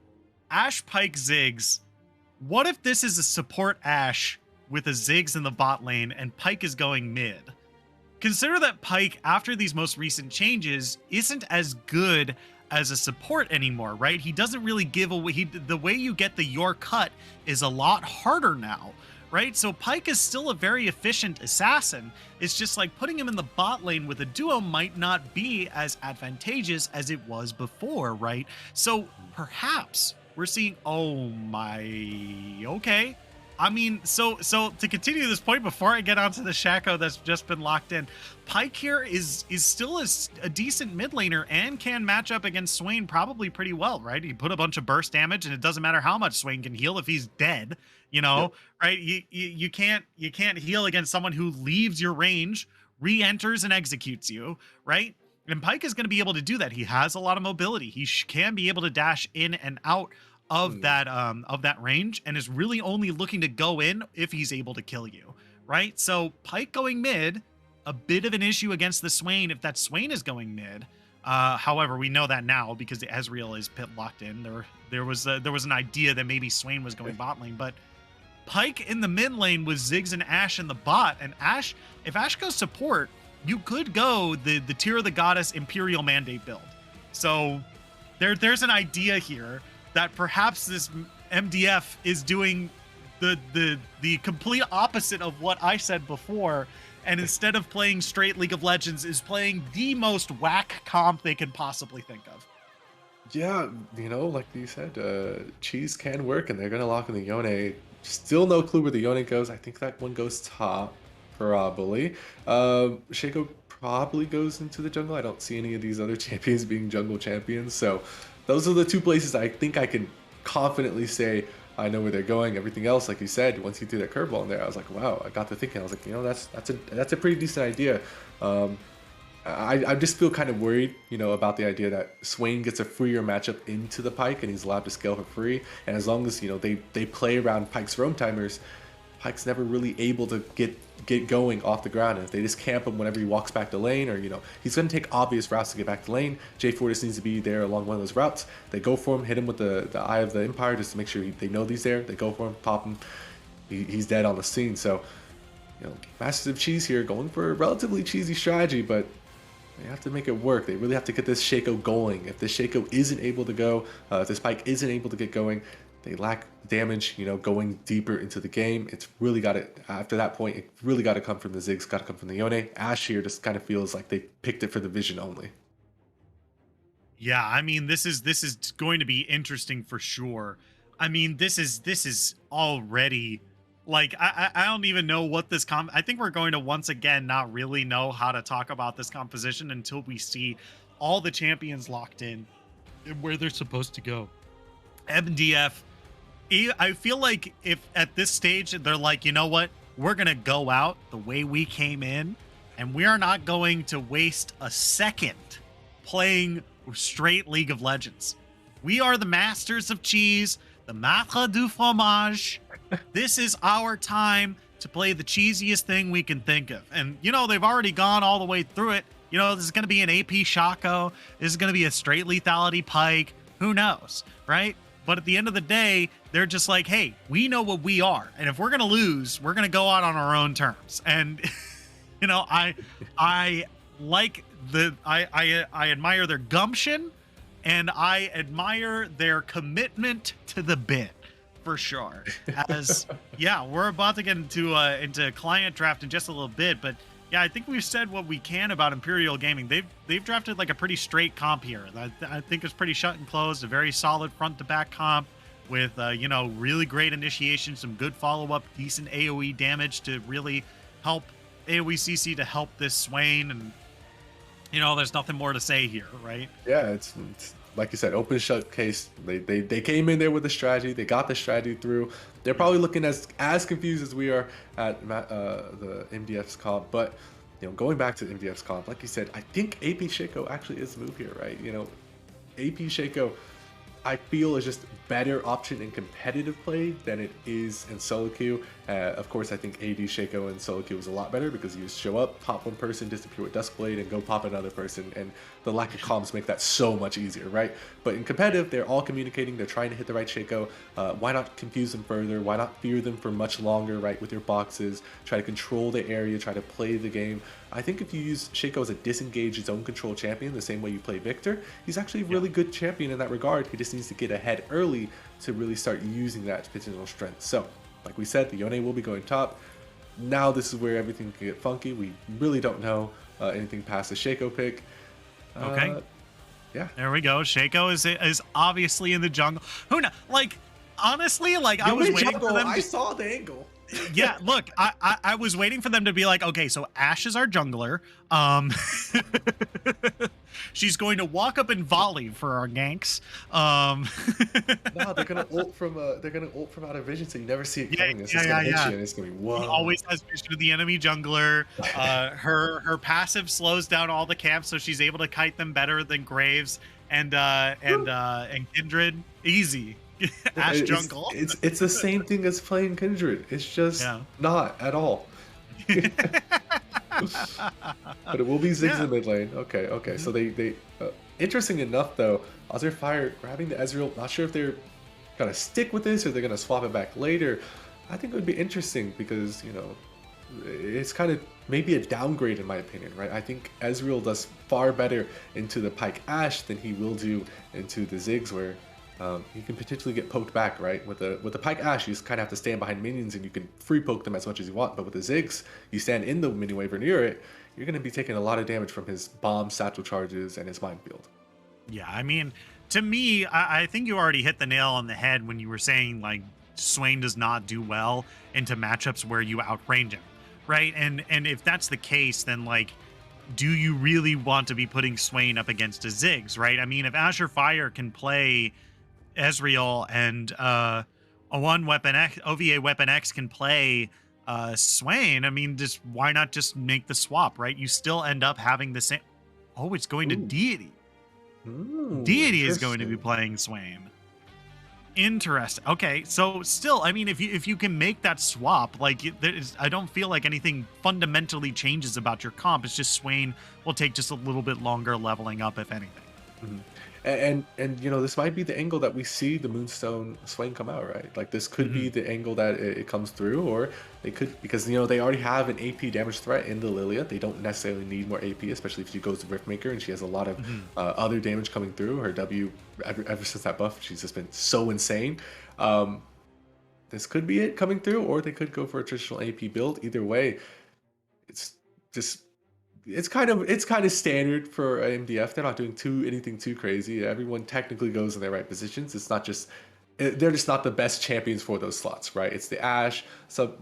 Ashe, Pyke, Ziggs. What if this is a support Ashe with a Ziggs in the bot lane and Pyke is going mid? Consider that Pyke, after these most recent changes, isn't as good as a support anymore, right? He doesn't really give away. The way you get the your cut is a lot harder now, right? So Pyke is still a very efficient assassin. It's just like putting him in the bot lane with a duo might not be as advantageous as it was before, right? So perhaps we're seeing, oh my, okay. I mean, so to continue this point before I get onto the Shaco that's just been locked in, Pyke here is still a decent mid laner and can match up against Swain probably pretty well, right? He put a bunch of burst damage, and it doesn't matter how much Swain can heal if he's dead, you know, yep. Right? You can't heal against someone who leaves your range, re-enters and executes you, right? And Pyke is going to be able to do that. He has a lot of mobility. He can be able to dash in and out of that range, and is really only looking to go in if he's able to kill you, right? So Pyke going mid, a bit of an issue against the Swain if that Swain is going mid. However, we know that now because the Ezreal is pit locked in. There was an idea that maybe Swain was going bot lane, but Pyke in the mid lane with Ziggs and Ashe in the bot, and Ashe, if Ashe goes support, you could go the Tear of the Goddess Imperial Mandate build. So there's an idea here that perhaps this MDF is doing the complete opposite of what I said before, and instead of playing straight League of Legends, is playing the most whack comp they can possibly think of. Yeah, you know, like you said, cheese can work, and they're gonna lock in the Yone. Still no clue where the Yone goes. I think that one goes top, probably. Shaco probably goes into the jungle. I don't see any of these other champions being jungle champions, so those are the two places I think I can confidently say I know where they're going. Everything else, like you said, once you threw that curveball in there, I was like, wow, I got to thinking. I was like, you know, that's a pretty decent idea. I just feel kind of worried, you know, about the idea that Swain gets a freer matchup into the Pyke and he's allowed to scale for free. And as long as, you know, they play around Pyke's roam timers, Pyke's never really able to get going off the ground. And if they just camp him whenever he walks back to lane, or, you know, he's going to take obvious routes to get back to lane. J4 just needs to be there along one of those routes. They go for him, hit him with the Eye of the Empire just to make sure they know he's there. They go for him, pop him. He's dead on the scene. So, you know, Masters of Cheese here going for a relatively cheesy strategy, but they have to make it work. They really have to get this Shaco going. If this Shaco isn't able to go, if this Pyke isn't able to get going, they lack damage, you know, going deeper into the game. It's really got to, after that point, it really got to come from the Ziggs, got to come from the Yone. Ashe here just kind of feels like they picked it for the vision only. Yeah, I mean, this is going to be interesting for sure. I mean, this is already, like, I don't even know what this I think we're going to once again not really know how to talk about this composition until we see all the champions locked in and where they're supposed to go. MDF, I feel like if at this stage they're like, you know what, we're going to go out the way we came in, and we are not going to waste a second playing straight League of Legends. We are the masters of cheese, the Maitres du Fromage. This is our time to play the cheesiest thing we can think of. And, you know, they've already gone all the way through it. You know, this is going to be an AP Shaco. This is going to be a straight lethality Pyke. Who knows, right? But at the end of the day, they're just like, hey, we know what we are. And if we're going to lose, we're going to go out on our own terms. And, you know, I like I admire their gumption, and I admire their commitment to the bit, for sure. As yeah, we're about to get into client draft in just a little bit, but yeah, I think we've said what we can about Imperial Gaming. They've drafted like a pretty straight comp here. I think it's pretty shut and closed, a very solid front to back comp with you know, really great initiation, some good follow up, decent AoE damage to really help AoE CC to help this Swain, and you know, there's nothing more to say here, right? Yeah, it's like you said, open shut case. They came in there with a strategy. They got the strategy through. They're probably looking as confused as we are at the MDF's comp. But, you know, going back to the MDF's comp, like you said, I think AP Shaco actually is the move here, right? You know, AP Shaco, I feel is just better option in competitive play than it is in solo queue. Of course, I think AD Shaco in solo queue is a lot better because you just show up, pop one person, disappear with Duskblade, and go pop another person, and the lack of comms make that so much easier, right? But in competitive, they're all communicating, they're trying to hit the right Shaco. Why not confuse them further? Why not fear them for much longer, right, with your boxes? Try to control the area, try to play the game. I think if you use Shaco as a disengaged zone control champion, the same way you play Victor, he's actually a really good champion in that regard. He just needs to get ahead early to really start using that potential strength. So, like we said, the Yone will be going top. Now this is where everything can get funky. We really don't know anything past the Shaco pick. Okay. Yeah. There we go. Shaco is obviously in the jungle. Who knows? Like, honestly, like I was waiting for them. I saw the angle. Yeah, look, I was waiting for them to be like, okay, so Ashe is our jungler. She's going to walk up and volley for our ganks. No, they're gonna ult from out of vision, so you never see it coming. It's just gonna hit you, and it's gonna be whoa. He always has vision of the enemy jungler. Her passive slows down all the camps, so she's able to kite them better than Graves and Kindred. Easy. Ashe jungle. It's the same thing as playing Kindred. It's just not at all. But it will be Ziggs in mid lane. Okay. So they interesting enough though, Azure Fire grabbing the Ezreal. Not sure if they're gonna stick with this or they're gonna swap it back later. I think it would be interesting because, you know, it's kind of maybe a downgrade in my opinion, right? I think Ezreal does far better into the Pyke Ashe than he will do into the Ziggs, where you can potentially get poked back, right? With the Pyke Ashe, you just kind of have to stand behind minions and you can free poke them as much as you want. But with the Ziggs, you stand in the mini wave or near it, you're going to be taking a lot of damage from his bomb, satchel charges, and his minefield. Yeah, I mean, to me, I think you already hit the nail on the head when you were saying, like, Swain does not do well into matchups where you outrange him, right? And if that's the case, then, like, do you really want to be putting Swain up against a Ziggs, right? I mean, if Azure Fire can play Ezreal and a one weapon X, OVA weapon X can play Swain, I mean, just why not just make the swap, right? You still end up having the same. Oh, it's going to Deity. Deity is going to be playing Swain. Interesting. Okay, so still, I mean, if you can make that swap, like, I don't feel like anything fundamentally changes about your comp. It's just Swain will take just a little bit longer leveling up, if anything. And you know, this might be the angle that we see the Moonstone Swain come out, right? Like, this could be the angle that it comes through, or they could, because, you know, they already have an AP damage threat in the Lilia. They don't necessarily need more AP, especially if she goes to Riftmaker and she has a lot of other damage coming through. Her W, ever since that buff, she's just been so insane. This could be it coming through, or they could go for a traditional AP build. Either way, it's just... It's kind of standard for MDF. They're not doing anything too crazy. Everyone technically goes in their right positions. It's not just, they're just not the best champions for those slots, right? It's the Ashe,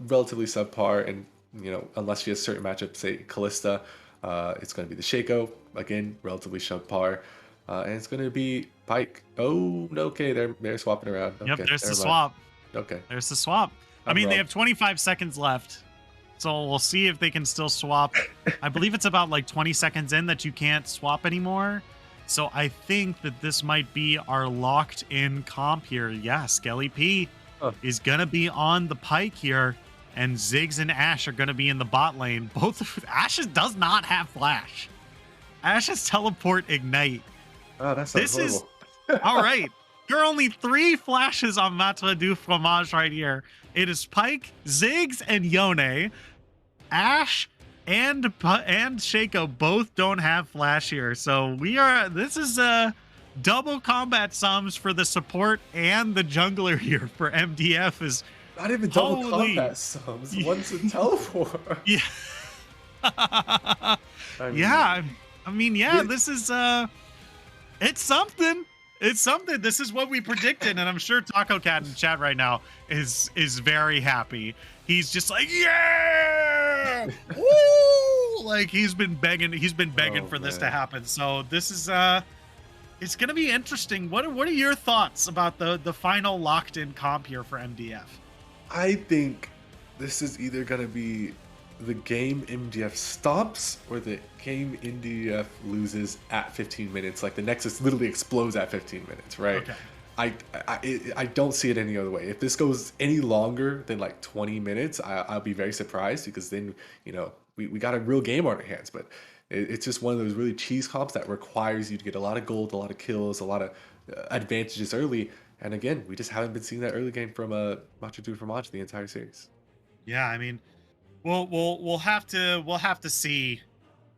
relatively subpar, and, you know, unless she has certain matchups, say Callista, it's going to be the Shaco, again, relatively subpar, and it's going to be Pyke. Oh, okay, they're swapping around. Okay, yep, there's the swap. Okay, there's the swap. I mean, they have 25 seconds left. So we'll see if they can still swap. I believe it's about like 20 seconds in that you can't swap anymore. So I think that this might be our locked in comp here. Yeah, Skelly P is going to be on the Pyke here, and Ziggs and Ashe are going to be in the bot lane. Ashe does not have flash. Ashe's teleport ignite. Oh, that's horrible. All right. There are only 3 flashes on Maitres du Fromage right here. It is Pyke, Ziggs, and Yone. Ashe and Shaco both don't have flash here. So this is double combat sums for the support and the jungler here for MDF. Is not even double combat sums. One's a teleport. Yeah. I mean, this is it's something. It's something. This is what we predicted, and I'm sure Taco Cat in chat right now is very happy. He's just like, yeah, woo! Like, he's been begging for this to happen. So this is it's gonna be interesting. What are your thoughts about the final locked in comp here for MDF? I think this is either gonna be the game MDF stops or the game MDF loses at 15 minutes. Like, the Nexus literally explodes at 15 minutes, right? Okay. I don't see it any other way. If this goes any longer than like 20 minutes, I'll be very surprised, because then, you know, we got a real game on our hands. But it's just one of those really cheese comps that requires you to get a lot of gold, a lot of kills, a lot of advantages early. And again, we just haven't been seeing that early game from Maitres du Fromage the entire series. Yeah, I mean, we'll have to see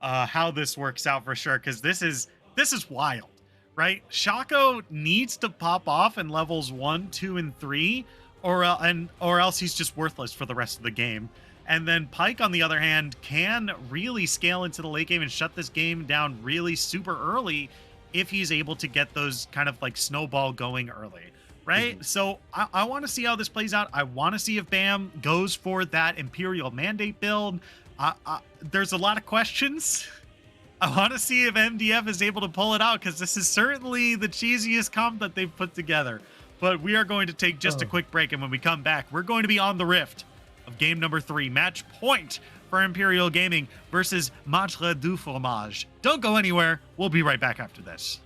how this works out for sure, because this is wild, right? Shaco needs to pop off in levels 1, 2, and 3, or else he's just worthless for the rest of the game. And then Pyke, on the other hand, can really scale into the late game and shut this game down really super early if he's able to get those kind of like snowball going early, right? Mm-hmm. So I want to see how this plays out. I want to see if BAM goes for that Imperial mandate build. There's a lot of questions. I want to see if MDF is able to pull it out, because this is certainly the cheesiest comp that they've put together. But we are going to take just a quick break, and when we come back, we're going to be on the Rift of game number 3, match point for Imperial Gaming versus Maitres du Fromage. Don't go anywhere. We'll be right back after this.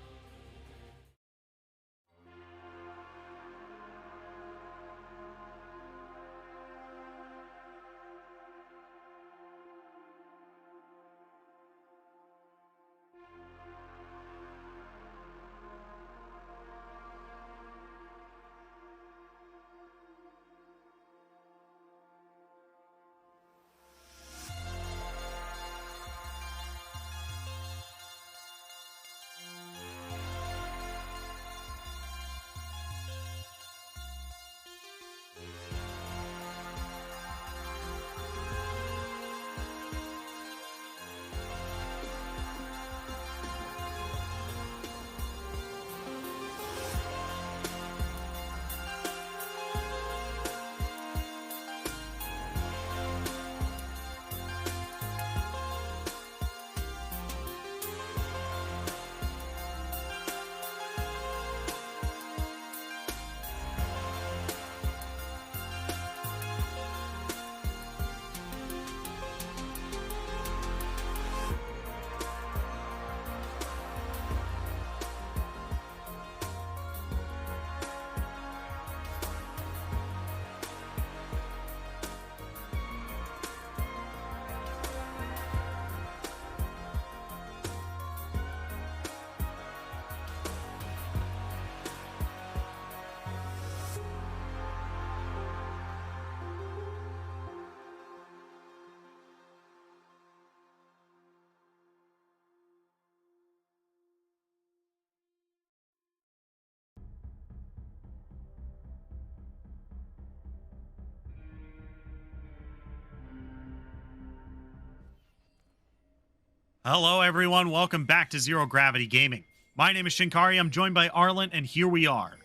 Hello, everyone. Welcome back to Zero Gravity Gaming. My name is Shinkari. I'm joined by Arlen, and here we are.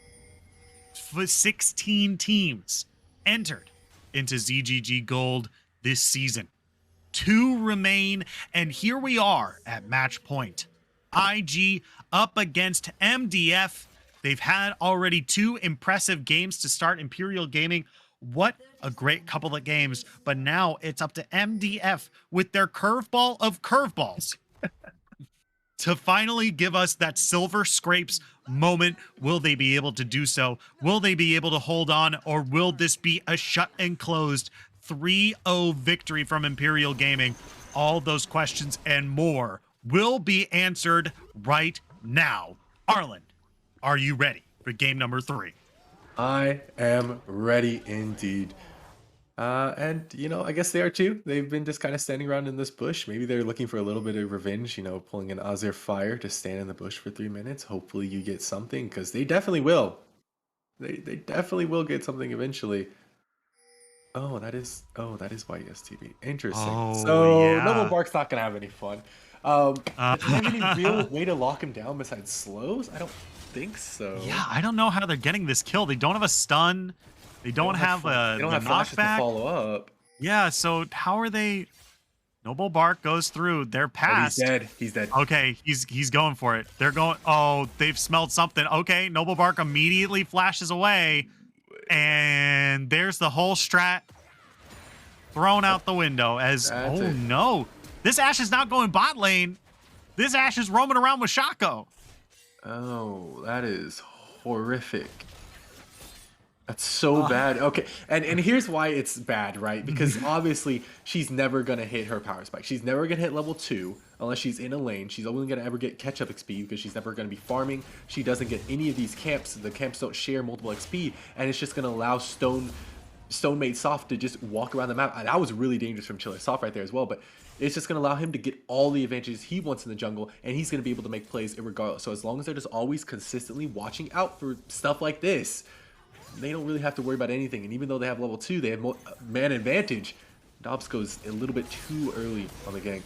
16 teams entered into ZGG Gold this season. 2 remain, and here we are at match point. IG up against MDF. They've had already 2 impressive games to start Imperial Gaming. What a great couple of games, but now it's up to MDF with their curveball of curveballs to finally give us that silver scrapes moment. Will they be able to do so? Will they be able to hold on, or will this be a shut and closed 3-0 victory from Imperial Gaming? All those questions and more will be answered right now. Arlen, are you ready for game number 3? I am ready indeed. And, you know, I guess they are too. They've been just kind of standing around in this bush. Maybe they're looking for a little bit of revenge, you know, pulling an Azir Fire to stand in the bush for 3 minutes. Hopefully you get something, because they definitely will. They definitely will get something eventually. Oh, that is YESTV. Interesting. Oh, so yeah. Noble Bark's not going to have any fun. Does he have any real way to lock him down besides slows? I don't think so. Yeah, I don't know how they're getting this kill. They don't have a stun. They don't have they don't have flashes to follow up. Yeah, so how are they? Noble Bark goes through. They're past. Oh, he's dead. He's dead. Okay, he's going for it. They're going. Oh, they've smelled something. Okay, Noble Bark immediately flashes away, and there's the whole strat thrown out the window. As no, this Ashe is not going bot lane. This Ashe is roaming around with Shaco. Oh, that is horrific. That's so bad. Okay, and here's why it's bad, right? Because obviously she's never gonna hit her power spike. She's never gonna hit level 2 unless she's in a lane. She's only gonna ever get catch-up XP because she's never gonna be farming. She doesn't get any of these camps. The camps don't share multiple XP, and it's just gonna allow Stone made Soft to just walk around the map. And that was really dangerous from Chiller Soft right there as well, but it's just going to allow him to get all the advantages he wants in the jungle, and he's going to be able to make plays irregardless. So as long as they're just always consistently watching out for stuff like this, they don't really have to worry about anything. And even though they have level 2, they have man advantage. Dobbs goes a little bit too early on the gank.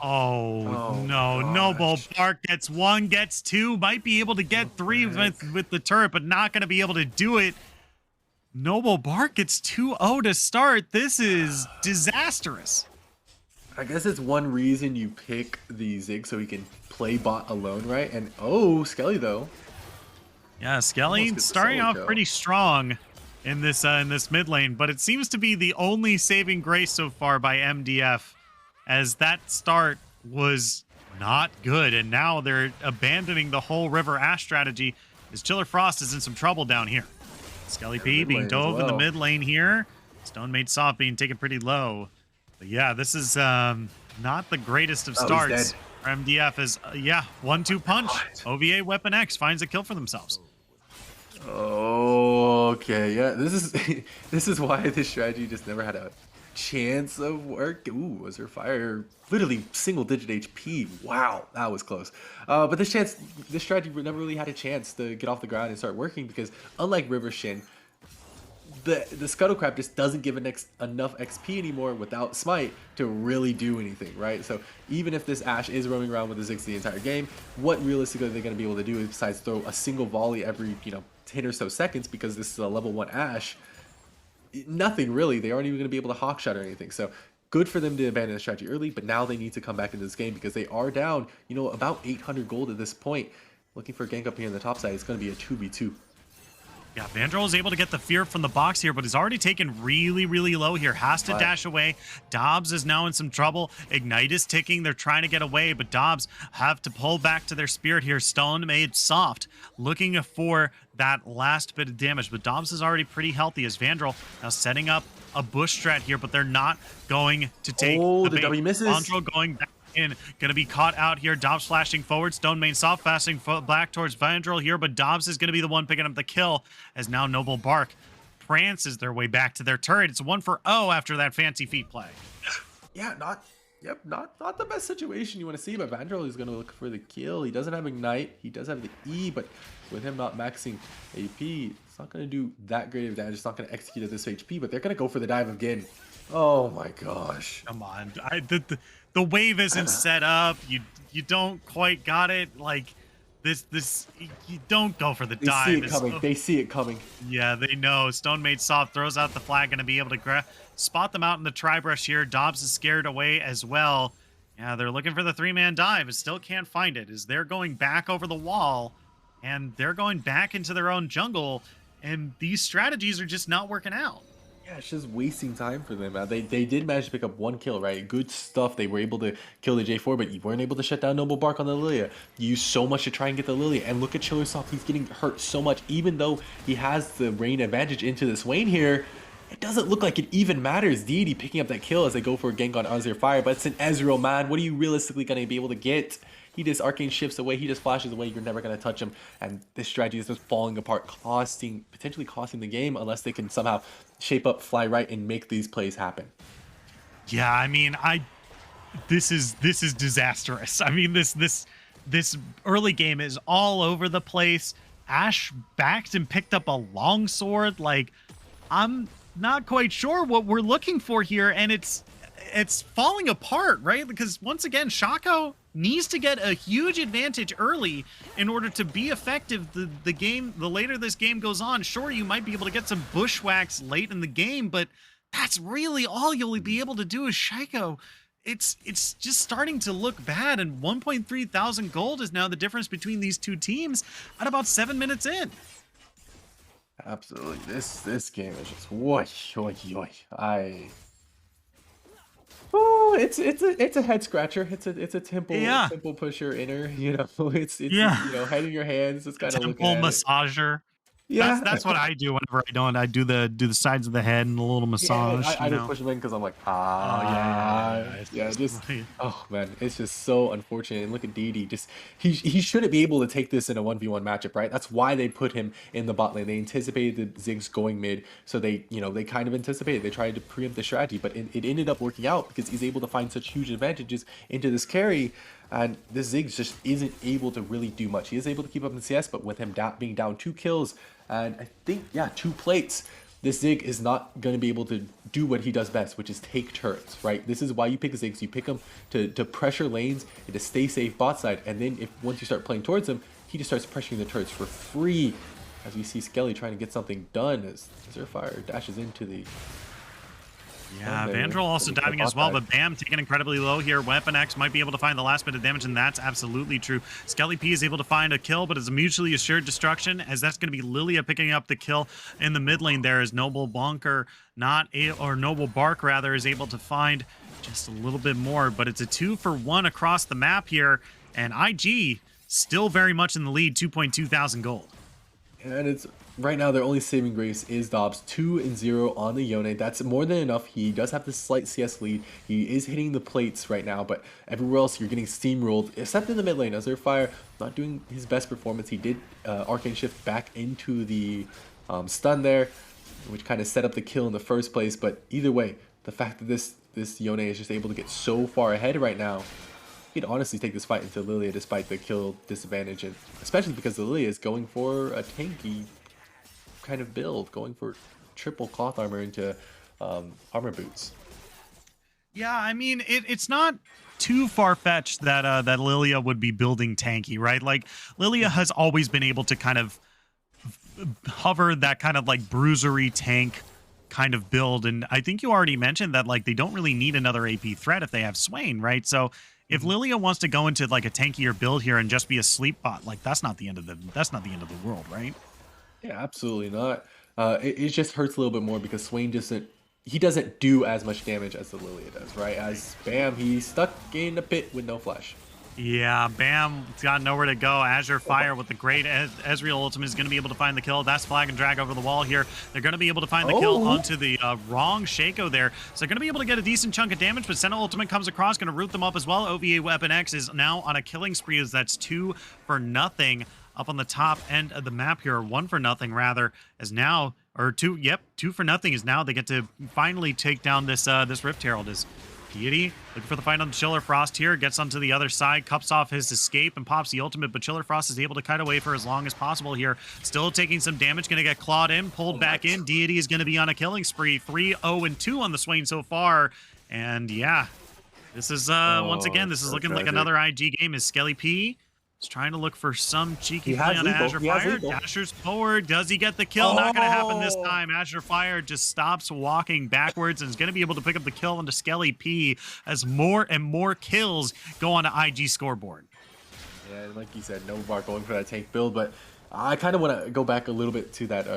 Oh no, gosh. Noble Bark gets 1, gets 2, might be able to get 3 with the turret, but not going to be able to do it. Noble Bark gets 2-0 to start. This is disastrous. I guess it's one reason you pick the Zig so he can play bot alone, right? And oh, Skelly though. Yeah, Skelly starting off pretty strong in this mid lane, but it seems to be the only saving grace so far by MDF, as that start was not good, and now they're abandoning the whole River Ash strategy as Chiller Frost is in some trouble down here. Skelly P being dove in the mid lane here. Stone Made Soft being taken pretty low. But yeah, this is not the greatest of starts for MDF. Is 1-2 punch. OVA Weapon X finds a kill for themselves. Okay, yeah, this is why this strategy just never had a chance of work. Ooh, was her fire literally single-digit HP? Wow, that was close. But this strategy never really had a chance to get off the ground and start working because unlike River Shin, the Scuttle Crab just doesn't give enough XP anymore without Smite to really do anything, right? So even if this Ashe is roaming around with the Ziggs the entire game, what realistically are they going to be able to do besides throw a single volley every 10 or so seconds because this is a level 1 Ashe? Nothing really. They aren't even going to be able to hawkshot or anything. So good for them to abandon the strategy early, but now they need to come back into this game because they are down, about 800 gold at this point. Looking for a gank up here on the top side. It's going to be a 2v2. Yeah, Vandroll is able to get the fear from the box here, but he's already taken really, really low here. Has to dash away. Dobbs is now in some trouble. Ignite is ticking. They're trying to get away, but Dobbs have to pull back to their spirit here. Stone Made Soft looking for that last bit of damage, but Dobbs is already pretty healthy as Vandroll now setting up a bush strat here, but they're not going to take the bait. W misses. Vandroll going back in, gonna be caught out here. Dobbs flashing forward. Stone Main Soft fasting back towards Vandroll here, but Dobbs is gonna be the one picking up the kill as now Noble Bark prances their way back to their turret. It's 1-0 after that fancy feet play. Yeah, not the best situation you want to see, but Vandroll is gonna look for the kill. He doesn't have Ignite, he does have the E, but with him not maxing AP, it's not gonna do that great of damage. It's not gonna execute at this HP, but they're gonna go for the dive again. Oh my gosh. Come on. The wave isn't set up. You don't quite got it. Like this you don't go for the dive. They see it coming. They see it coming. Yeah, they know. Stone Made Soft throws out the flag, gonna be able to spot them out in the tri-brush here. Dobbs is scared away as well. Yeah, they're looking for the 3-man dive and still can't find it as they're going back over the wall and they're going back into their own jungle, and these strategies are just not working out. Yeah, it's just wasting time for them. They did manage to pick up 1 kill, right? Good stuff. They were able to kill the J4, but you weren't able to shut down Noble Bark on the Lilia. You used so much to try and get the Lilia. And look at Chiller Soft. He's getting hurt so much. Even though he has the rain advantage into the Swain here, it doesn't look like it even matters. Deity picking up that kill as they go for a gank on Azir Fire. But it's an Ezreal, man. What are you realistically going to be able to get? He just arcane shifts away. He just flashes away. You're never going to touch him. And this strategy is just falling apart, potentially costing the game unless they can somehow shape up, fly right, and make these plays happen. Yeah, I mean, this is disastrous. I mean, this early game is all over the place. Ashe backed and picked up a longsword. Like, I'm not quite sure what we're looking for here, and it's falling apart, right? Because once again, Shaco needs to get a huge advantage early in order to be effective. The later this game goes on, sure, you might be able to get some bushwhacks late in the game, but that's really all you'll be able to do is Shaco. It's just starting to look bad, and 1.3 thousand gold is now the difference between these two teams at about 7 minutes in. Absolutely. This game is just Oh, it's a head scratcher. It's a Yeah. temple pusher inner. You know, it's Yeah. you know, head in your hands. Just kind of looking Temple at it. massager. Yeah, That's what I do whenever I don't. I do the sides of the head and a little massage. I you just know. push him in because I'm like, Oh yeah. It's yeah, just just right. oh man, it's just so unfortunate. And look at Didi, just he shouldn't be able to take this in a 1v1 matchup, right? That's why they put him in the bot lane. They anticipated the Ziggs going mid, so they kind of anticipated. They tried to preempt the strategy, but it ended up working out because he's able to find such huge advantages into this carry. And this Ziggs just isn't able to really do much. He is able to keep up in CS, but with him being down 2 kills and I think, yeah, 2 plates, this Zig is not going to be able to do what he does best, which is take turrets, right? This is why you pick Ziggs. You pick him to pressure lanes and to stay safe bot side. And then once you start playing towards him, he just starts pressuring the turrets for free. As we see Skelly trying to get something done as Azurfire dashes into the... Yeah, Vandrel also diving as well, but Bam taken incredibly low here. Weapon X might be able to find the last bit of damage, and that's absolutely true. Skelly P is able to find a kill, but it's a mutually assured destruction, as that's going to be Lilia picking up the kill in the mid lane there, as Noble Bunker, Noble Bark rather, is able to find just a little bit more, but it's a 2-for-1 across the map here, and IG still very much in the lead, 2.2 thousand gold. And it's right now their only saving grace is Dobbs, 2-0 on the Yone. That's more than enough. He does have this slight CS lead. He is hitting the plates right now, but everywhere else you're getting steamrolled, except in the mid lane. Azurfire not doing his best performance. He did arcane shift back into the stun there, which kind of set up the kill in the first place. But either way, the fact that this Yone is just able to get so far ahead right now, he could honestly take this fight into Lilia despite the kill disadvantage, and especially because the Lilia is going for a tanky kind of build, going for triple cloth armor into armor boots. Yeah, I mean, it's not too far-fetched that that Lilia would be building tanky, right? Like, Lilia has always been able to kind of hover that kind of like bruisery tank kind of build, and I think you already mentioned that like they don't really need another AP threat if they have Swain, right? So if Lilia wants to go into like a tankier build here and just be a sleep bot, like that's not the end of the world, right? Yeah, absolutely not. It just hurts a little bit more because Swain doesn't do as much damage as the Lilia does, right? As Bam, he's stuck in a pit with no flash. Yeah, Bam got nowhere to go. Azure Fire with the great Ezreal ultimate is going to be able to find the kill. That's flag and drag over the wall here. They're going to be able to find the kill onto the wrong Shaco there. So they're going to be able to get a decent chunk of damage, but Sentinel ultimate comes across, going to root them up as well. OVA Weapon X is now on a killing spree, as that's 2 for nothing up on the top end of the map here, or 1 for nothing rather, as now, or 2 for nothing is now they get to finally take down this this Rift Herald. Is Deity looking for the fight on Chiller Frost here, gets onto the other side, cups off his escape and pops the ultimate, but Chiller Frost is able to kite away for as long as possible here. Still taking some damage, going to get clawed in, pulled back in. Deity is going to be on a killing spree, 3-0-2 on the Swain so far. And yeah, this is once again, this is looking like another IG game. Is Skelly P is trying to look for some cheeky play on Azure Fire. Dashers forward. Does he get the kill? Not going to happen this time. Azure Fire just stops walking backwards and is going to be able to pick up the kill into Skelly P as more and more kills go on to IG scoreboard. Yeah, like you said, no bar going for that tank build, but I kind of want to go back a little bit to that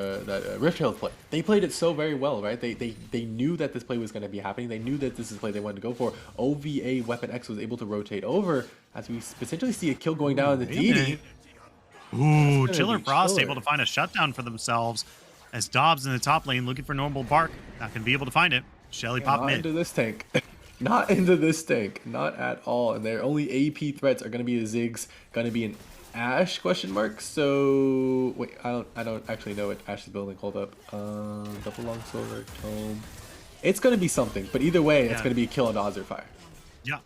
Rift Herald play. They played it so very well, right? They knew that this play was going to be happening. They knew that this is the play they wanted to go for. OVA Weapon X was able to rotate over as we potentially see a kill going down in the DD. Ooh, Chiller Frost able to find a shutdown for themselves as Dobbs in the top lane looking for Normal Bark. Not going to be able to find it. Shelly pop mid. Not into this tank. Not into this tank. Not at all. And their only AP threats are going to be the Ziggs, going to be an Ashe question mark. So wait, I don't actually know what Ashe is building. Hold up. Double long silver tome. It's gonna be something, but either way, it's gonna be a kill on Azure Fire. Yeah.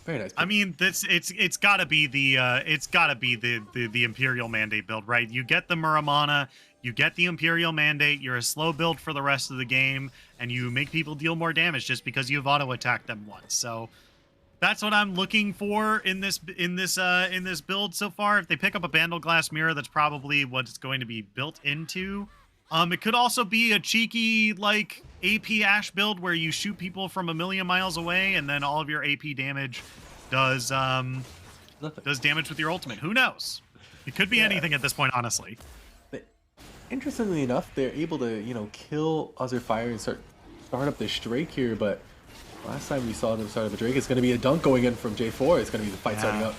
Very nice. I mean, it's gotta be the Imperial Mandate build, right? You get the Muramana, you get the Imperial Mandate, you're a slow build for the rest of the game, and you make people deal more damage just because you've auto attacked them once. So that's what I'm looking for in this build so far. If they pick up a Bandle Glass Mirror, that's probably what it's going to be built into. It could also be a cheeky like AP Ashe build where you shoot people from a million miles away, and then all of your AP damage does damage with your ultimate. Who knows? It could be anything at this point, honestly. But interestingly enough, they're able to kill Azure Fire and start up their Strake here, but Last time we saw them start up a Drake, it's going to be a dunk going in from J4. It's going to be the fight starting up.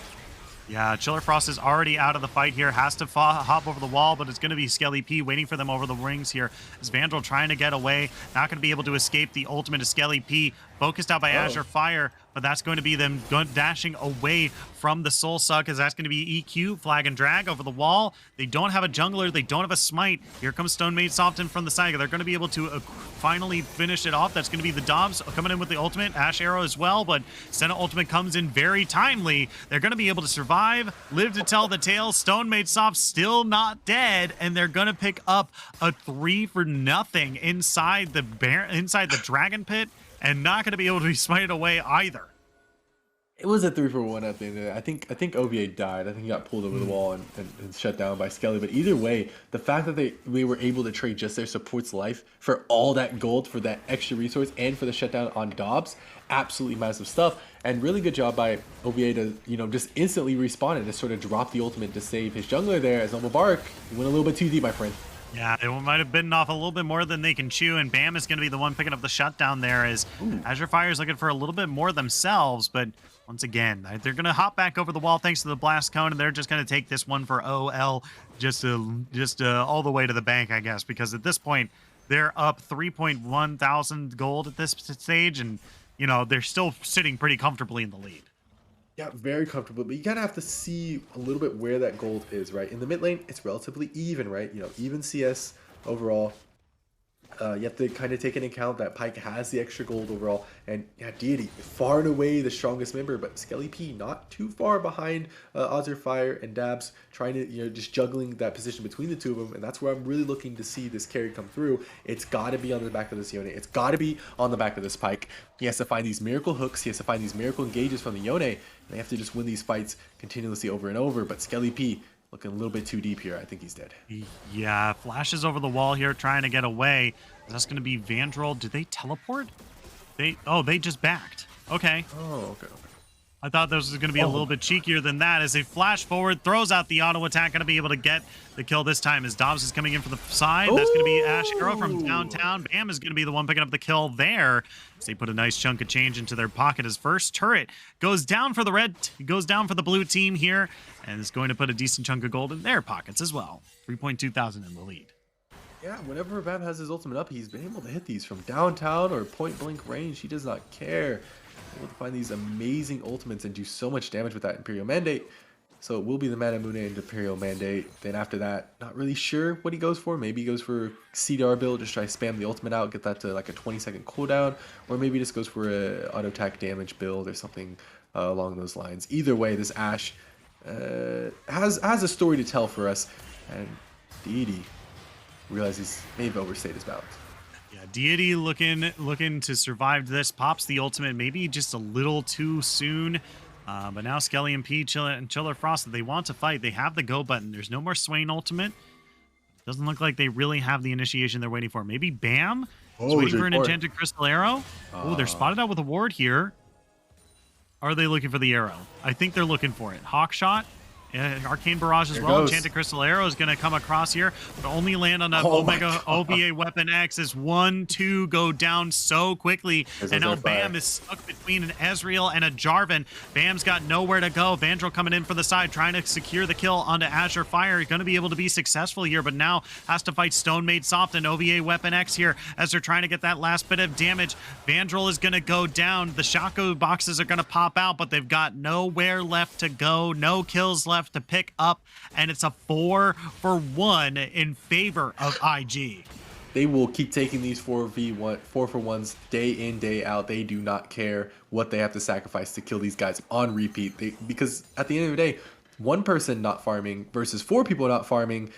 Yeah, Chiller Frost is already out of the fight here. Has to hop over the wall, but it's going to be Skelly P waiting for them over the rings here. As Vandal trying to get away. Not going to be able to escape the ultimate of Skelly P. Focused out by Azure Fire, but that's going to be them dashing away from the Soul Suck, as that's going to be EQ, flag and drag over the wall. They don't have a jungler. They don't have a smite. Here comes Stone Maid Soften from the side. They're going to be able to finally finish it off. That's going to be the Dobbs coming in with the ultimate. Ash Arrow as well, but Senna ultimate comes in very timely. They're going to be able to survive, live to tell the tale. Stone Maid Soft still not dead, and they're going to pick up a 3-0 inside the Dragon Pit, and not going to be able to be smited away either. It was a 3-for-1 at the end of it. I think OVA died. I think he got pulled over the wall and shut down by Skelly. But either way, the fact that we were able to trade just their support's life for all that gold, for that extra resource, and for the shutdown on Dobbs, absolutely massive stuff. And really good job by OVA to, just instantly respawn and to sort of drop the ultimate to save his jungler there, as Bark went a little bit too deep, my friend. Yeah, it might have bitten off a little bit more than they can chew, and Bam is going to be the one picking up the shutdown there, as Azure Fire is looking for a little bit more themselves, but once again, they're going to hop back over the wall thanks to the blast cone, and they're just going to take this one for OL just all the way to the bank, I guess, because at this point, they're up 3.1 thousand gold at this stage, and, they're still sitting pretty comfortably in the lead. Yeah, very comfortable, but you kind of have to see a little bit where that gold is, right? In the mid lane, it's relatively even, right? Even CS overall. You have to kind of take into account that Pyke has the extra gold overall, and yeah, Deity, far and away the strongest member, but Skelly P not too far behind Azure Fire and Dabs, trying to, just juggling that position between the two of them, and that's where I'm really looking to see this carry come through. It's got to be on the back of this Yone. It's got to be on the back of this Pyke. He has to find these miracle hooks. He has to find these miracle engages from the Yone, and they have to just win these fights continuously over and over, but Skelly P looking a little bit too deep here. I think he's dead. Yeah, flashes over the wall here, trying to get away. That's going to be Vandal. Did they teleport? They just backed. Okay. Oh, okay. I thought this was going to be a little bit cheekier than that, as they flash forward, throws out the auto attack, going to be able to get the kill this time, as Dobbs is coming in for the side. That's going to be Ash Arrow from downtown. Bam is going to be the one picking up the kill there, as they put a nice chunk of change into their pocket. His first turret goes down for the blue team here, and is going to put a decent chunk of gold in their pockets as well. 3.2 thousand in the lead. Yeah, whenever Bam has his ultimate up, he's been able to hit these from downtown or point blank range. He does not care. Able to find these amazing ultimates and do so much damage with that Imperial Mandate. So it will be the Manamune and Imperial Mandate. Then after that, not really sure what he goes for. Maybe he goes for CDR build, just try to spam the ultimate out, get that to like a 20-second cooldown. Or maybe just goes for a auto attack damage build or something along those lines. Either way, this Ashe has a story to tell for us. And Deity realizes may have overstayed his bounds. Yeah, Deity looking to survive this. Pops the ultimate maybe just a little too soon. But now Skelly and P, Chiller Frost, they want to fight. They have the go button. There's no more Swain ultimate. Doesn't look like they really have the initiation they're waiting for. Maybe Bam is waiting for an enchanted crystal arrow. Oh, they're spotted out with a ward here. Are they looking for the arrow? I think they're looking for it. Hawk shot. Arcane Barrage as well. Enchanted Crystal Arrow is going to come across here, but only land on a Omega OBA Weapon X as 1-2 go down so quickly. And now Bam is stuck between an Ezreal and a Jarvan. Bam's got nowhere to go. Vandal coming in for the side, trying to secure the kill onto Azure Fire. He's going to be able to be successful here, but now has to fight Stone Maid Soft and OVA Weapon X here as they're trying to get that last bit of damage. Vandal is going to go down. The Shaco boxes are going to pop out, but they've got nowhere left to go. No kills left to pick up, and it's a 4-for-1 in favor of IG. They will keep taking these 4-for-1s day in, day out. They do not care what they have to sacrifice to kill these guys on repeat. Because at the end of the day, one person not farming versus 4 people not farming,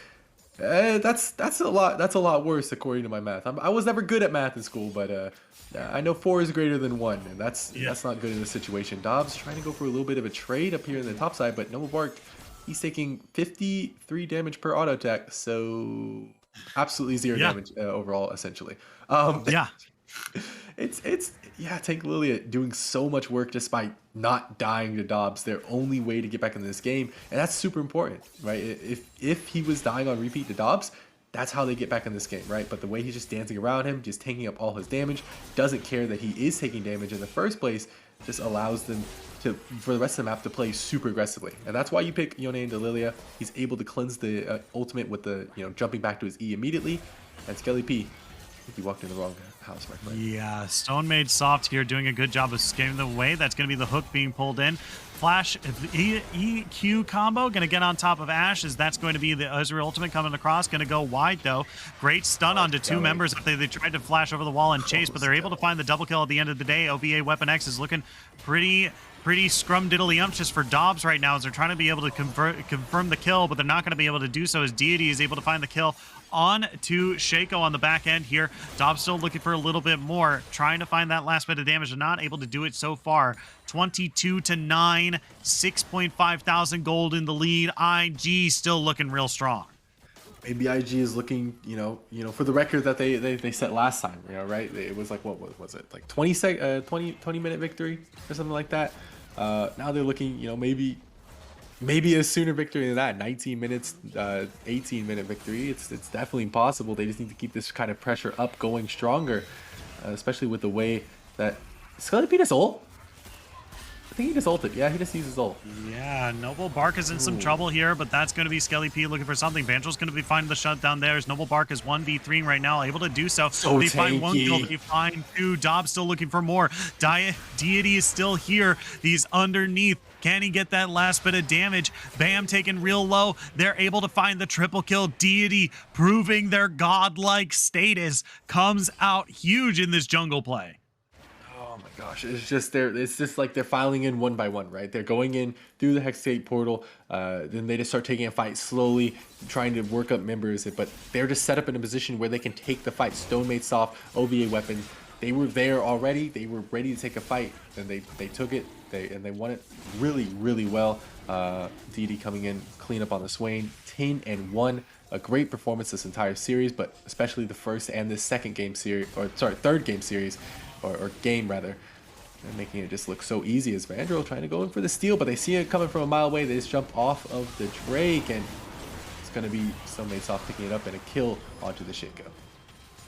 that's a lot worse according to my math. I was never good at math in school, but I know 4 is greater than 1, and that's not good in this situation. Dobbs trying to go for a little bit of a trade up here in the top side, but Noble Bark, he's taking 53 damage per auto attack, so absolutely 0 damage overall, essentially. Tank Lilia doing so much work despite not dying to Dobbs, their only way to get back into this game, and that's super important, right? If he was dying on repeat to Dobbs, That's how they get back in this game, right? But the way he's just dancing around him, just taking up all his damage, doesn't care that he is taking damage in the first place, just allows them to, for the rest of the map, to play super aggressively. And that's why you pick Yone and Delilia. He's able to cleanse the ultimate with the, jumping back to his E immediately. And Skelly P, I think he walked in the wrong house, my friend. Yeah, Stone Made Soft here doing a good job of scaring the way. That's going to be the hook being pulled in. Flash EQ combo going to get on top of Ashe, as that's going to be the Ezreal ultimate coming across. Going to go wide though. Great stun onto two members. They tried to flash over the wall and chase, but they're able to find the double kill at the end of the day. OVA Weapon X is looking pretty scrum-diddly-umptious for Dobbs right now, as they're trying to be able to confirm the kill, but they're not going to be able to do so, as Deity is able to find the kill on to Shaco on the back end here. Dobbs still looking for a little bit more, trying to find that last bit of damage, and not able to do it so far. 22-9, 6.5 thousand gold in the lead. IG still looking real strong. Maybe IG is looking, for the record that they set last time, right? It was like, what was it? Like 20-minute victory or something like that. Now they're looking, maybe a sooner victory than that. 19 minutes, 18-minute victory. It's definitely possible. They just need to keep this kind of pressure up, going stronger, especially with the way that Skelly beat his ult. I think he just ulted. Yeah, he just used his ult. Yeah, Noble Bark is in some trouble here, but that's going to be Skelly P looking for something. Vandrel's going to be finding the shutdown there, as Noble Bark is 1v3 right now, able to do so. They find one kill, they find two. Dobbs still looking for more. Deity is still here. He's underneath. Can he get that last bit of damage? Bam taken real low. They're able to find the triple kill. Deity proving their godlike status comes out huge in this jungle play. Oh my gosh, it's just like they're filing in one by one, right? They're going in through the Hexate portal, then they just start taking a fight slowly, trying to work up members, but they're just set up in a position where they can take the fight. Stone Made Soft, OVA Weapon, they were there already, they were ready to take a fight, and they took it, and they won it really, really well. DD coming in, clean up on the Swain, 10-1, a great performance this entire series, but especially the first and the second game series, third game series, or game rather, and making it just look so easy, as Vandrel trying to go in for the steal, but they see it coming from a mile away. They just jump off of the Drake, and it's going to be Stone Made Soft picking it up and a kill onto the Shaco.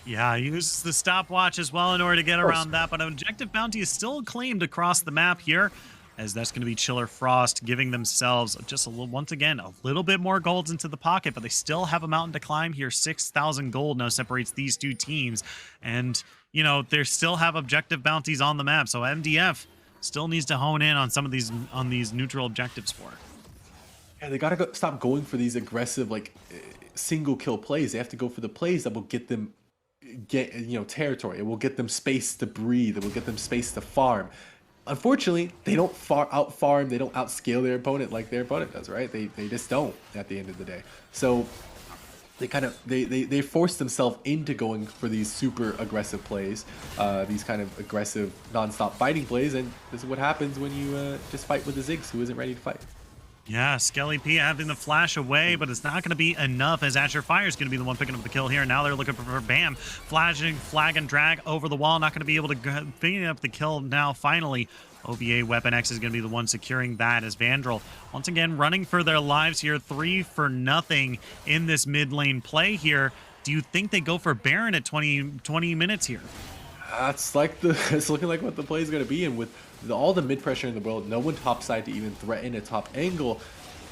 Yeah, use the stopwatch as well in order to get around that, but an objective bounty is still claimed across the map here, as that's going to be Chiller Frost giving themselves just once again a little bit more golds into the pocket, but they still have a mountain to climb here. 6,000 gold now separates these two teams, and they still have objective bounties on the map, so MDF still needs to hone in on some of these neutral objectives for it. Yeah, they gotta stop going for these aggressive single kill plays. They have to go for the plays that will get them territory. It will get them space to breathe. It will get them space to farm. Unfortunately, they don't out farm. They don't outscale their opponent like their opponent does, right? They just don't at the end of the day. So they force themselves into going for these super aggressive plays, these kind of aggressive non-stop fighting plays, and this is what happens when you just fight with the Ziggs who isn't ready to fight. Yeah, Skelly P having the flash away, but it's not going to be enough, as Azure Fire is going to be the one picking up the kill here. Now they're looking for Bam, flashing, flag and drag over the wall, not going to be able to pick up the kill now finally. OVA Weapon X is going to be the one securing that, as Vandrel once again running for their lives here, 3-0 in this mid lane play here. Do you think they go for Baron at 20 minutes here? It's looking like what the play is going to be, and with all the mid pressure in the world, no one topside to even threaten a top angle.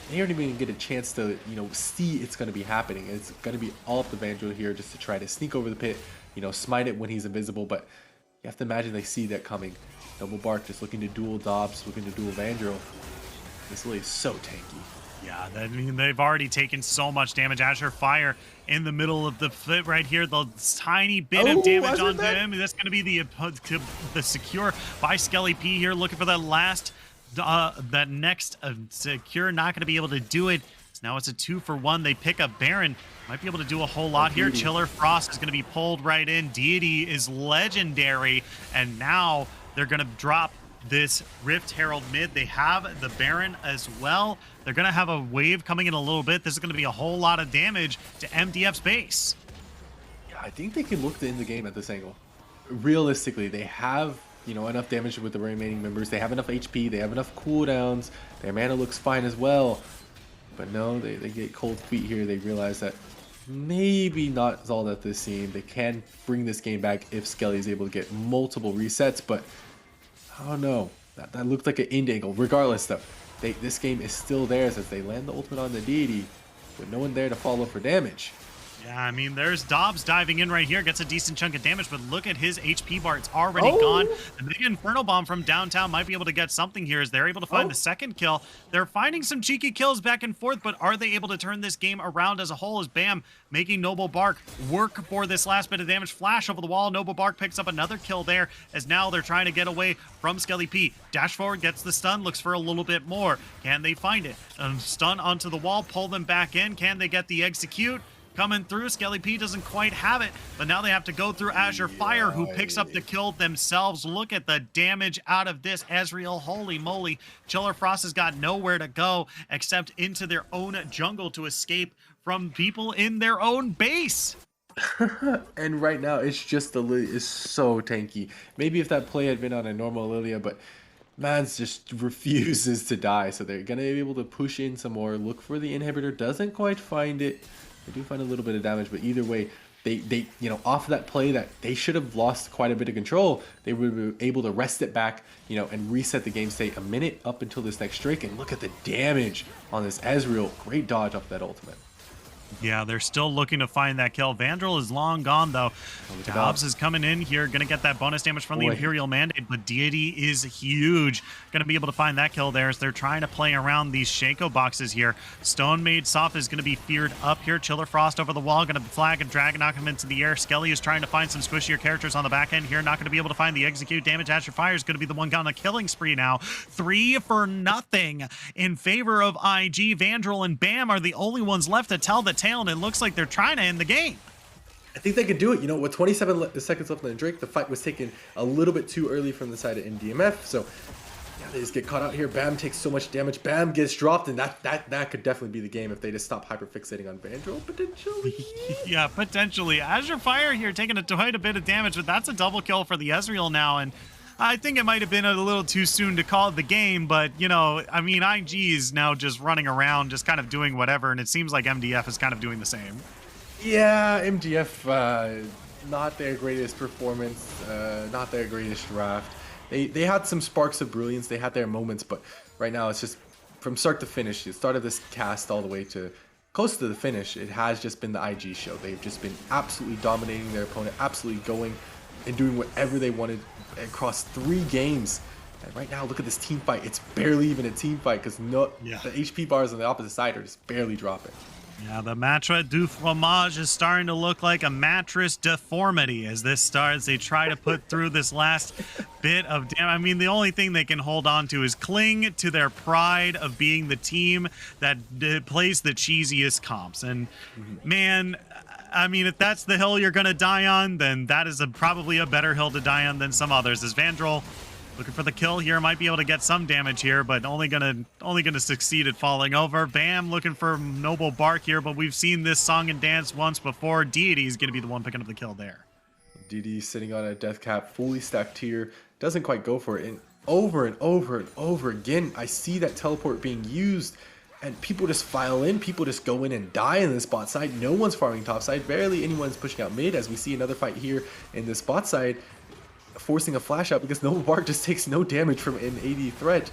They don't even get a chance to see it's going to be happening. It's going to be all up to Vandrel here just to try to sneak over the pit, smite it when he's invisible. But you have to imagine they see that coming. Noble Bark just looking to duel Dobbs, looking to duel Vandrel. This Lily is so tanky. Yeah, I mean, they've already taken so much damage. Azure Fire in the middle of the fit right here. The tiny bit of damage onto him. That's going to be the secure by Skelly P here, looking for that last, that next secure. Not going to be able to do it. So now it's a 2-for-1. They pick up Baron. Might be able to do a whole lot here. Chiller Frost is going to be pulled right in. Deity is legendary, and now they're going to drop this Rift Herald mid. They have the Baron as well. They're going to have a wave coming in a little bit. This is going to be a whole lot of damage to MDF's base. Yeah, I think they can look to end the game at this angle. Realistically, they have enough damage with the remaining members. They have enough HP. They have enough cooldowns. Their mana looks fine as well. But no, they get cold feet here. They realize that maybe not all that this seemed. They can bring this game back if Skelly is able to get multiple resets, but I don't know. That looked like an end angle. Regardless, though, this game is still theirs as they land the ultimate on the deity, with no one there to follow for damage. Yeah, I mean, there's Dobbs diving in right here, gets a decent chunk of damage, but look at his HP bar. It's already gone. The big Infernal Bomb from downtown might be able to get something here as they're able to find the second kill. They're finding some cheeky kills back and forth, but are they able to turn this game around as a whole? As Bam making Noble Bark work for this last bit of damage. Flash over the wall. Noble Bark picks up another kill there as now they're trying to get away from Skelly P. Dash forward, gets the stun, looks for a little bit more. Can they find it? Stun onto the wall, pull them back in. Can they get the execute? Coming through, Skelly P doesn't quite have it, but now they have to go through Azure Fire, who picks up the kill themselves. Look at the damage out of this Ezreal. Holy moly. Chiller Frost has got nowhere to go except into their own jungle to escape from people in their own base. And right now, it's just the Lilia is so tanky. Maybe if that play had been on a normal Lilia, but Mans just refuses to die. So they're going to be able to push in some more, look for the inhibitor, doesn't quite find it. They do find a little bit of damage, but either way, they off of that play that they should have lost quite a bit of control, they were able to rest it back, and reset the game state a minute up until this next Drake. And look at the damage on this Ezreal. Great dodge off that ultimate. Yeah, they're still looking to find that kill. Vandal is long gone, though. Dobbs is coming in here, going to get that bonus damage from the Imperial Mandate, but Deity is huge. Going to be able to find that kill there as they're trying to play around these Shaco boxes here. Stone Maid Soft is going to be feared up here. Chiller Frost over the wall, going to flag and drag and knock him into the air. Skelly is trying to find some squishier characters on the back end here. Not going to be able to find the execute damage. Azure Fire is going to be the one on a killing spree now. 3-0 in favor of IG. Vandal and Bam are the only ones left to tell the tale, and it looks like they're trying to end the game. I think they could do it. With 27 seconds left in the Drake, the fight was taken a little bit too early from the side of NDMF. So, yeah, they just get caught out here. Bam takes so much damage. Bam gets dropped, and that could definitely be the game if they just stop hyperfixating on Vandal, potentially. Yeah, potentially. Azure Fire here taking quite a bit of damage, but that's a double kill for the Ezreal now, and I think it might have been a little too soon to call it the game, but, I mean, IG is now just running around, just kind of doing whatever, and it seems like MDF is kind of doing the same. Yeah, MDF, not their greatest performance, not their greatest draft. They had some sparks of brilliance, they had their moments, but right now it's just from start to finish, the start of this cast all the way to close to the finish, it has just been the IG show. They've just been absolutely dominating their opponent, absolutely going and doing whatever they wanted across 3 games. And right now, look at this team fight. It's barely even a team fight because the HP bars on the opposite side are just barely dropping. Yeah, the Maitres du Fromage is starting to look like a mattress deformity as this starts. They try to put through this last bit of damage. I mean, the only thing they can hold on to is cling to their pride of being the team that plays the cheesiest comps. And man, I mean, if that's the hill you're going to die on, then that is probably a better hill to die on than some others. As Vandal looking for the kill here, might be able to get some damage here, but only gonna succeed at falling over. Bam looking for Noble Bark here, but we've seen this song and dance once before. Deity is gonna be the one picking up the kill there. DD sitting on a death cap, fully stacked tier, doesn't quite go for it, and over and over and over again, I see that teleport being used, and people just file in, people just go in and die in this bot side. No one's farming top side, barely anyone's pushing out mid, as we see another fight here in this bot side, forcing a flash out because Noble Bark just takes no damage from an AD threat.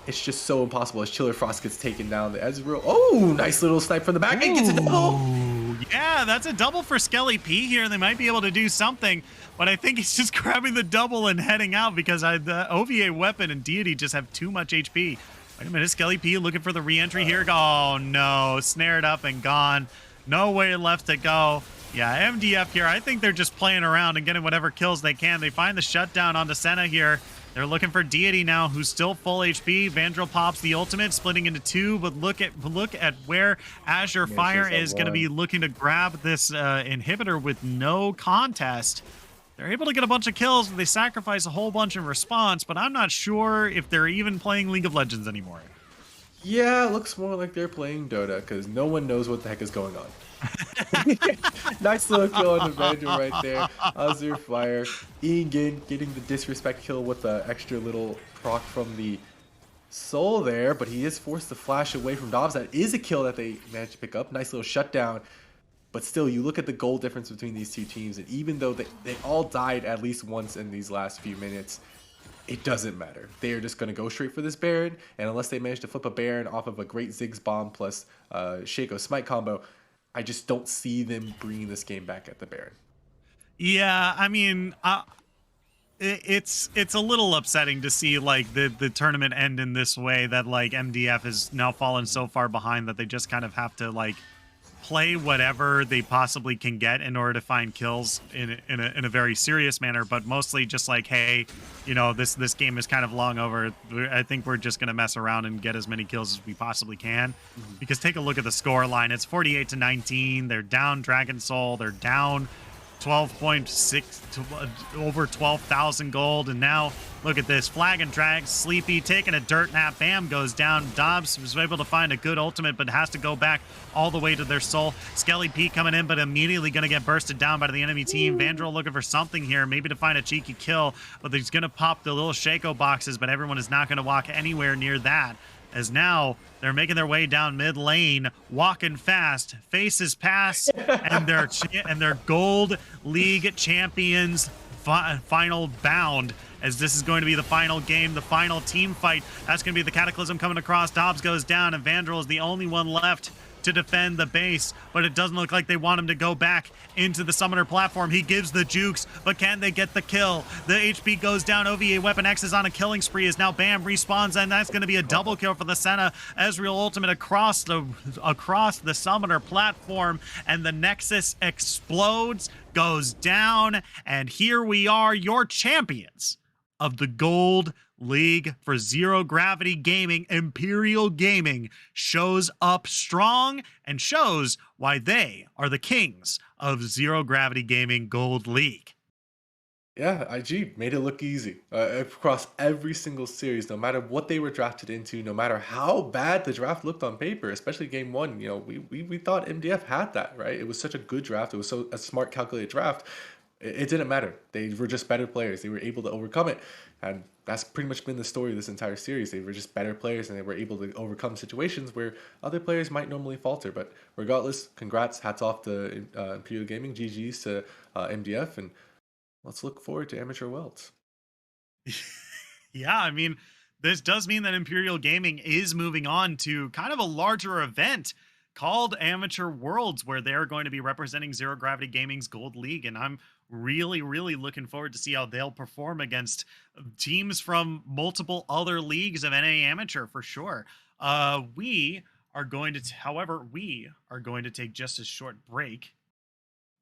It's just so impossible as Chiller Frost gets taken down. The Ezreal, oh, nice little snipe from the back end, gets a double. Yeah, that's a double for Skelly P here. They might be able to do something, but I think he's just grabbing the double and heading out because the OVA weapon and Deity just have too much HP. Wait a minute, Skelly P looking for the re-entry here. Oh no, snared up and gone. No way left to go. Yeah, MDF here, I think they're just playing around and getting whatever kills they can. They find the shutdown onto Senna here. They're looking for Deity now, who's still full HP. Vandal pops the ultimate, splitting into 2, but look at where Azure Fire is going to be looking to grab this inhibitor with no contest. They're able to get a bunch of kills, but they sacrifice a whole bunch in response, but I'm not sure if they're even playing League of Legends anymore. Yeah, it looks more like they're playing Dota, because no one knows what the heck is going on. Nice little kill on the Vandal right there. Azure Fire. Egan getting the disrespect kill with the extra little proc from the Soul there, but he is forced to flash away from Dobbs. That is a kill that they managed to pick up. Nice little shutdown. But still, you look at the goal difference between these two teams, and even though they all died at least once in these last few minutes, it doesn't matter. They are just going to go straight for this Baron, and unless they manage to flip a Baron off of a great Ziggs bomb plus Shaco Smite combo, I just don't see them bringing this game back at the Baron. Yeah, I mean, it's a little upsetting to see like the tournament end in this way, that like MDF has now fallen so far behind that they just kind of have to like play whatever they possibly can get in order to find kills in a very serious manner, but mostly just like, hey, you know, this game is kind of long over. I think we're just gonna mess around and get as many kills as we possibly can. Because take a look at the score line. It's 48-19. They're down Dragon Soul. They're down 12.6 to over 12,000 gold, and now look at this. Flag and Drag, Sleepy taking a dirt nap. Bam goes down. Dobbs was able to find a good ultimate, but has to go back all the way to their soul. Skelly P coming in, but immediately going to get bursted down by the enemy team. Vandrel looking for something here, maybe to find a cheeky kill, but he's going to pop the little Shaco boxes, but everyone is not going to walk anywhere near that, as now they're making their way down mid lane, walking fast, faces pass, and their Gold League champions final bound, as this is going to be the final game, the final team fight. That's going to be the Cataclysm coming across. Dobbs goes down, and Vandrel is the only one left to defend the base, but it doesn't look like they want him to go back into the summoner platform. He gives the jukes, but can they get the kill? The HP goes down. OVA Weapon X is on a killing spree, as now Bam respawns, and that's going to be a double kill for the Senna. Ezreal ultimate across the summoner platform, and the Nexus explodes, goes down, and here we are, your champions of the Gold League for Zero Gravity Gaming. Imperial Gaming shows up strong and shows why they are the kings of Zero Gravity Gaming Gold League. Yeah, IG made it look easy across every single series, no matter what they were drafted into, no matter how bad the draft looked on paper, especially game one. You know, we thought MDF had that, right? It was such a good draft. It was a smart, calculated draft. It didn't matter. They were just better players. They were able to overcome it. And that's pretty much been the story of this entire series. They were just better players, and they were able to overcome situations where other players might normally falter. But regardless, congrats, hats off to Imperial Gaming, GG's to MDF, and let's look forward to Amateur Worlds. Yeah, I mean, this does mean that Imperial Gaming is moving on to kind of a larger event called Amateur Worlds, where they're going to be representing Zero Gravity Gaming's Gold League, and I'm really looking forward to see how they'll perform against teams from multiple other leagues of NA Amateur for sure. We are going to take just a short break,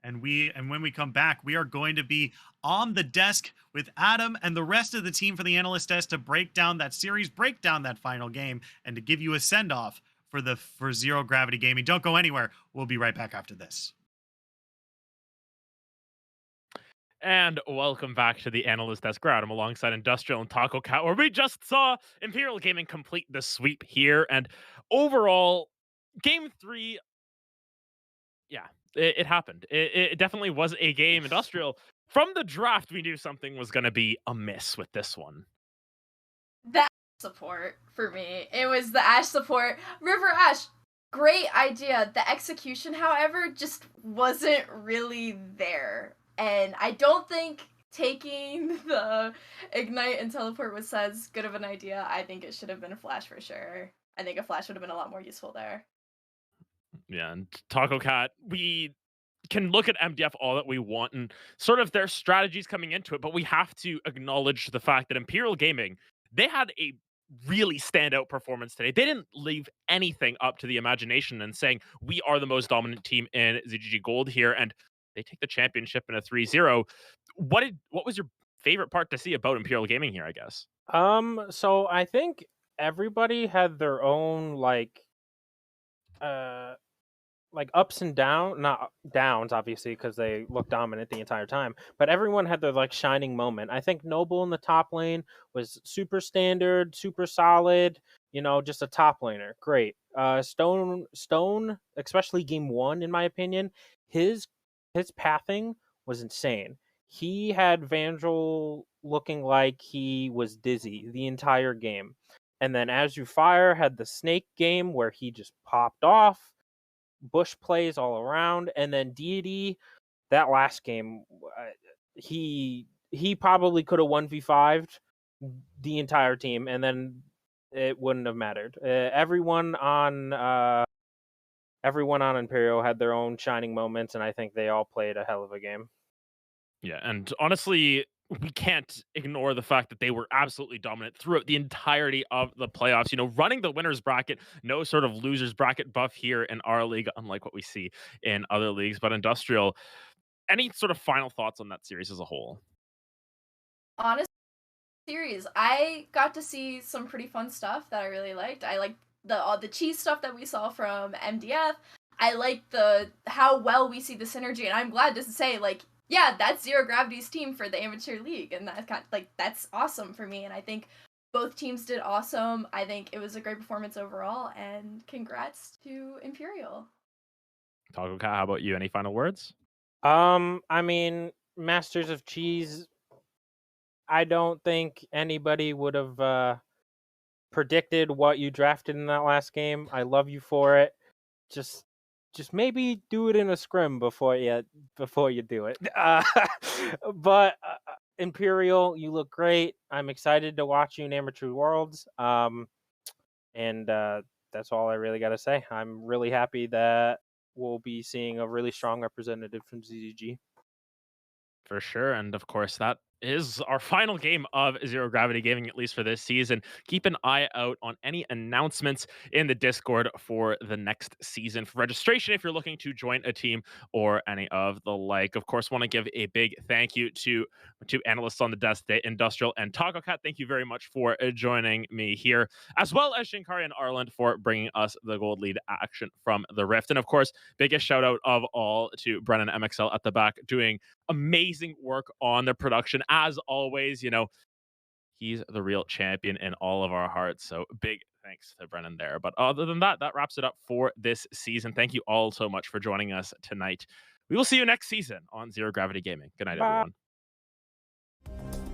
and when we come back, we are going to be on the desk with Adam and the rest of the team for the analyst desk to break down that series, break down that final game, and to give you a send off for Zero Gravity Gaming. Don't go anywhere. We'll be right back after this. And welcome back to the Analyst Desk. I'm alongside Industrial and Taco Cat, where we just saw Imperial Gaming complete the sweep here. And overall, Game 3, yeah, it happened. It definitely was a game. Industrial, from the draft, we knew something was going to be amiss with this one. That support for me. It was the Ashe support. River Ashe, great idea. The execution, however, just wasn't really there. And I don't think taking the Ignite and Teleport was as good of an idea. I think it should have been a Flash for sure. I think a Flash would have been a lot more useful there. Yeah, and Taco Cat, we can look at MDF all that we want and sort of their strategies coming into it, but we have to acknowledge the fact that Imperial Gaming, they had a really standout performance today. They didn't leave anything up to the imagination and saying, we are the most dominant team in ZGG Gold here, and they take the championship in a 3-0. What was your favorite part to see about Imperial Gaming here, I guess? So I think everybody had their own like ups and not downs, obviously, because they looked dominant the entire time. But everyone had their like shining moment. I think Noble in the top lane was super standard, super solid. You know, just a top laner, great. Stone, especially game one, in my opinion, his pathing was insane. He had Vandrel looking like he was dizzy the entire game. And then As You Fire had the snake game where he just popped off. Bush plays all around, and then Deity, that last game, he probably could have 1v5'd the entire team, and then it wouldn't have mattered. Everyone on Imperial had their own shining moments, and I think they all played a hell of a game. Yeah, and honestly, we can't ignore the fact that they were absolutely dominant throughout the entirety of the playoffs. You know, running the winners bracket, no sort of losers bracket buff here in our league, unlike what we see in other leagues. But Industrial, any sort of final thoughts on that series as a whole? Honest series, I got to see some pretty fun stuff that I really liked. I liked all the cheese stuff that we saw from MDF. I liked how well we see the synergy, and I'm glad to say, like, yeah, that's Zero Gravity's team for the amateur league, and that's awesome for me. And I think both teams did awesome. I think it was a great performance overall, and congrats to Imperial. Taco Cat, how about you? Any final words? I mean, Masters of Cheese, I don't think anybody would have predicted what you drafted in that last game. I love you for it. Just maybe do it in a scrim before you do it. But Imperial, you look great. I'm excited to watch you in Amateur Worlds. And that's all I really got to say. I'm really happy that we'll be seeing a really strong representative from ZZG. For sure. And of course, that is our final game of Zero Gravity Gaming, at least for this season. Keep an eye out on any announcements in the Discord for the next season for registration if you're looking to join a team or any of the like. Of course, want to give a big thank you to analysts on the desk today, Industrial and Taco Cat. Thank you very much for joining me here, as well as Shinkari and Arland for bringing us the gold lead action from the Rift. And of course, biggest shout out of all to Brennan MXL at the back, doing amazing work on the production. As always, you know, he's the real champion in all of our hearts. So big thanks to Brennan there. But other than that, that wraps it up for this season. Thank you all so much for joining us tonight. We will see you next season on Zero Gravity Gaming. Good night, Bye. everyone.